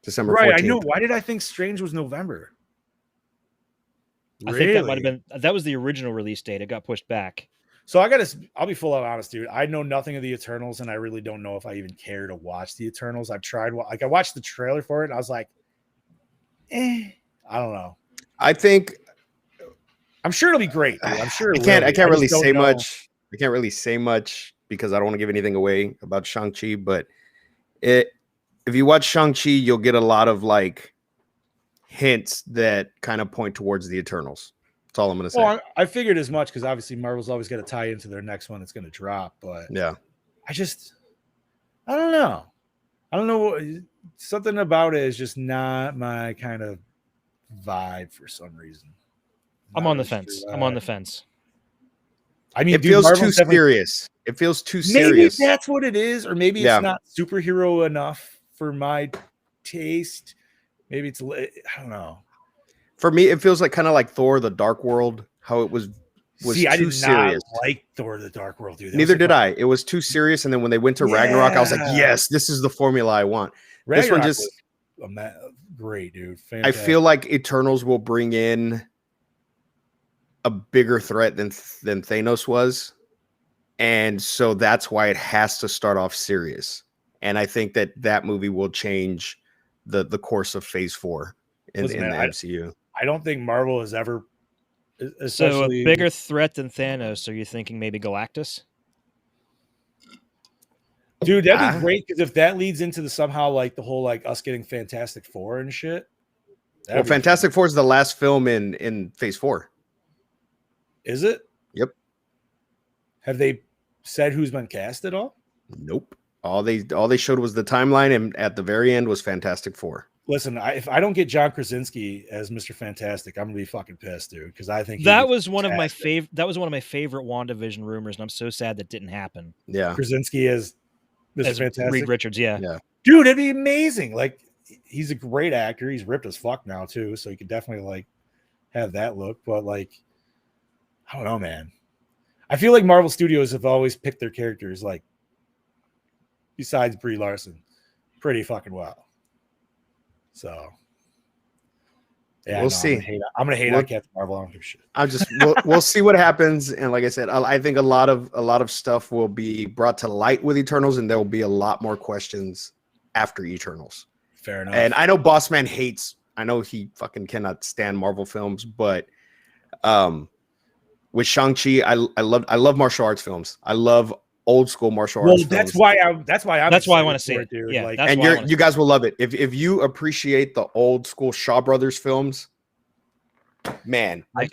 14th.
Right, I know. Why did I think Strange was November?
I think that might have been that was the original release date. It got pushed back.
So I'll be full out honest, dude. I know nothing of the Eternals, and I really don't know if I even care to watch the Eternals. I've tried, I watched the trailer for it, and I was like, I don't know. I'm sure it'll be great, dude. I'm sure.
I can't really say much. I can't really say much because I don't want to give anything away about Shang-Chi. But if you watch Shang-Chi, you'll get a lot of like hints that kind of point towards the Eternals. That's all I'm going to say.
Well, I figured as much because obviously Marvel's always got to tie into their next one that's going to drop. But
yeah,
I don't know. I don't know. Something about it is just not my kind of vibe for some reason.
I'm on the fence. I'm on the fence.
I mean,
it feels too serious. It feels too serious.
Maybe that's what it is, or maybe it's not superhero enough for my taste. Maybe it's, I don't know.
For me, it feels like kind of like Thor: The Dark World. How it was
See, I
too
did
serious.
not like Thor: The Dark World, dude.
Neither did I. It was too serious, and then when they went to Ragnarok, I was like, yes, this is the formula I want.
Ragnarok
this one
was great, dude.
Fantastic. I feel like Eternals will bring in a bigger threat than Thanos was, and so that's why it has to start off serious. And I think that movie will change the course of Phase 4 in the MCU.
I don't think Marvel has ever.
So a bigger threat than Thanos. Are you thinking maybe Galactus?
Dude, that'd be great because if that leads into the somehow like the whole like us getting Fantastic Four and shit.
Well, Fantastic Four is the last film in Phase 4.
Is it?
Yep.
Have they said who's been cast at all?
Nope. All they showed was the timeline, and at the very end was Fantastic Four.
Listen, if I don't get John Krasinski as Mr. Fantastic, I'm gonna be fucking pissed, dude. Because I think
that was one of my favorite. That was one of my favorite WandaVision rumors, and I'm so sad that didn't happen.
Yeah,
Krasinski as Mr. Fantastic,
Reed Richards. Yeah,
dude, it'd be amazing. Like, he's a great actor. He's ripped as fuck now too, so he could definitely like have that look. But like, I don't know, man. I feel like Marvel Studios have always picked their characters, like, besides Brie Larson, pretty fucking well. So, yeah,
We'll see.
I'm gonna hate on Captain Marvel. I don't give a shit.
I'm just we'll see what happens. And like I said, I think a lot of stuff will be brought to light with Eternals, and there will be a lot more questions after Eternals.
Fair enough.
And I know Bossman hates. I know he fucking cannot stand Marvel films, but with Shang-Chi, I love martial arts films. I love old school martial arts films.
That's why I
want to see it, dude. Yeah,
like,
and you guys will love it if you appreciate the old school Shaw Brothers films. Man,
I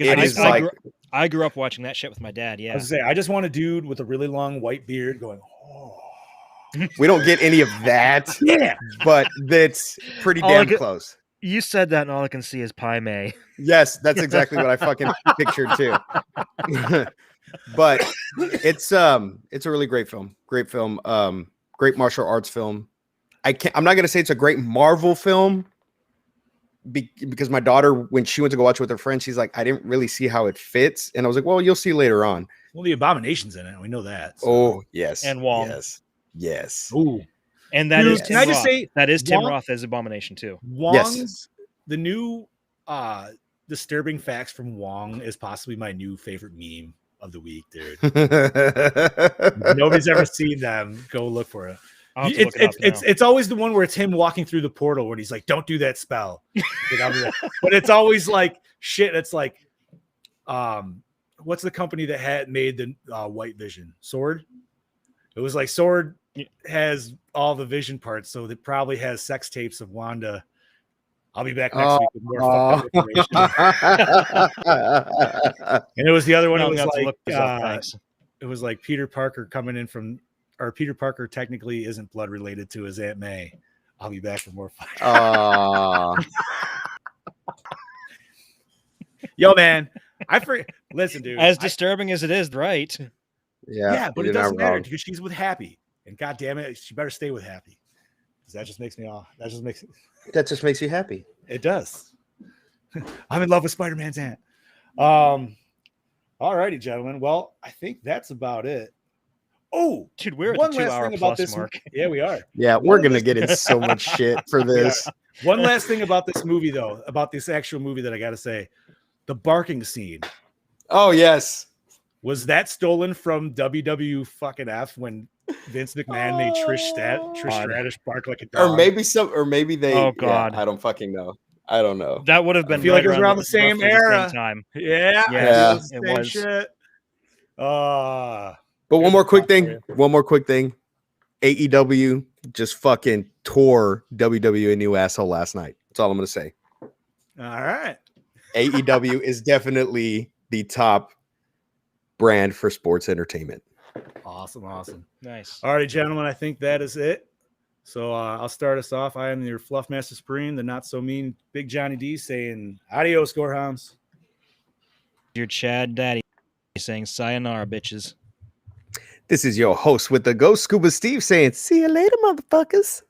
grew up watching that shit with my dad. Yeah,
I just want a dude with a really long white beard going. Oh.
We don't get any of that.
Yeah,
but that's pretty damn close.
You said that, and all I can see is Pai Mei.
Yes, that's exactly what I fucking pictured too. But it's a really great film. Great film. Great martial arts film. I'm not gonna say it's a great Marvel film because my daughter, when she went to go watch it with her friend, she's like, I didn't really see how it fits, and I was like, well, you'll see later on.
Well, the Abomination's in it. We know that. So.
Oh yes,
and Wong.
Yes.
Ooh.
And that is
Can I just say
that is Tim Roth as Abomination too.
Wong's the new disturbing facts from Wong is possibly my new favorite meme of the week, dude. Nobody's ever seen them. Go look for it. It's always the one where it's him walking through the portal when he's like, "Don't do that spell." But it's always like shit. It's like, what's the company that had made the White Vision? Sword. It was like Sword has all the Vision parts, so it probably has sex tapes of Wanda. I'll be back next week with more fucked up information. And it was the other one. It was like Peter Parker coming in from, or Peter Parker technically isn't blood related to his Aunt May. I'll be back for more fun. Yo, man, listen, dude.
As disturbing as it is, right?
Yeah, but it doesn't matter because she's with Happy, and God damn it, she better stay with Happy. Because that just makes you happy. It does. I'm in love with Spider-Man's aunt. All righty, gentlemen. Well, I think that's about it. Oh,
dude, we're at the 2 hour plus mark.
Yeah, we are.
Yeah, we're gonna get in so much shit for this.
One last thing about this movie, though, about this actual movie that I got to say, the barking scene.
Oh yes.
Was that stolen from WW fucking F when Vince McMahon made Trish Stratus bark like a dog?
Or maybe they.
Oh God,
I don't fucking know. I don't know.
That would have been.
I feel like it was around the same era.
Same time.
Yeah.
It was.
Shit.
But one more quick thing. AEW just fucking tore WWE a new asshole last night. That's all I'm gonna say.
All right.
AEW is definitely the top brand for sports entertainment.
Awesome.
Nice.
All right, gentlemen, I think that is it. So I'll start us off. I am your Fluff Master Supreme, the not so mean Big Johnny D, saying adios, Gorehounds.
Your Chad Daddy saying sayonara, bitches.
This is your host with the Ghost Scuba Steve saying, see you later, motherfuckers.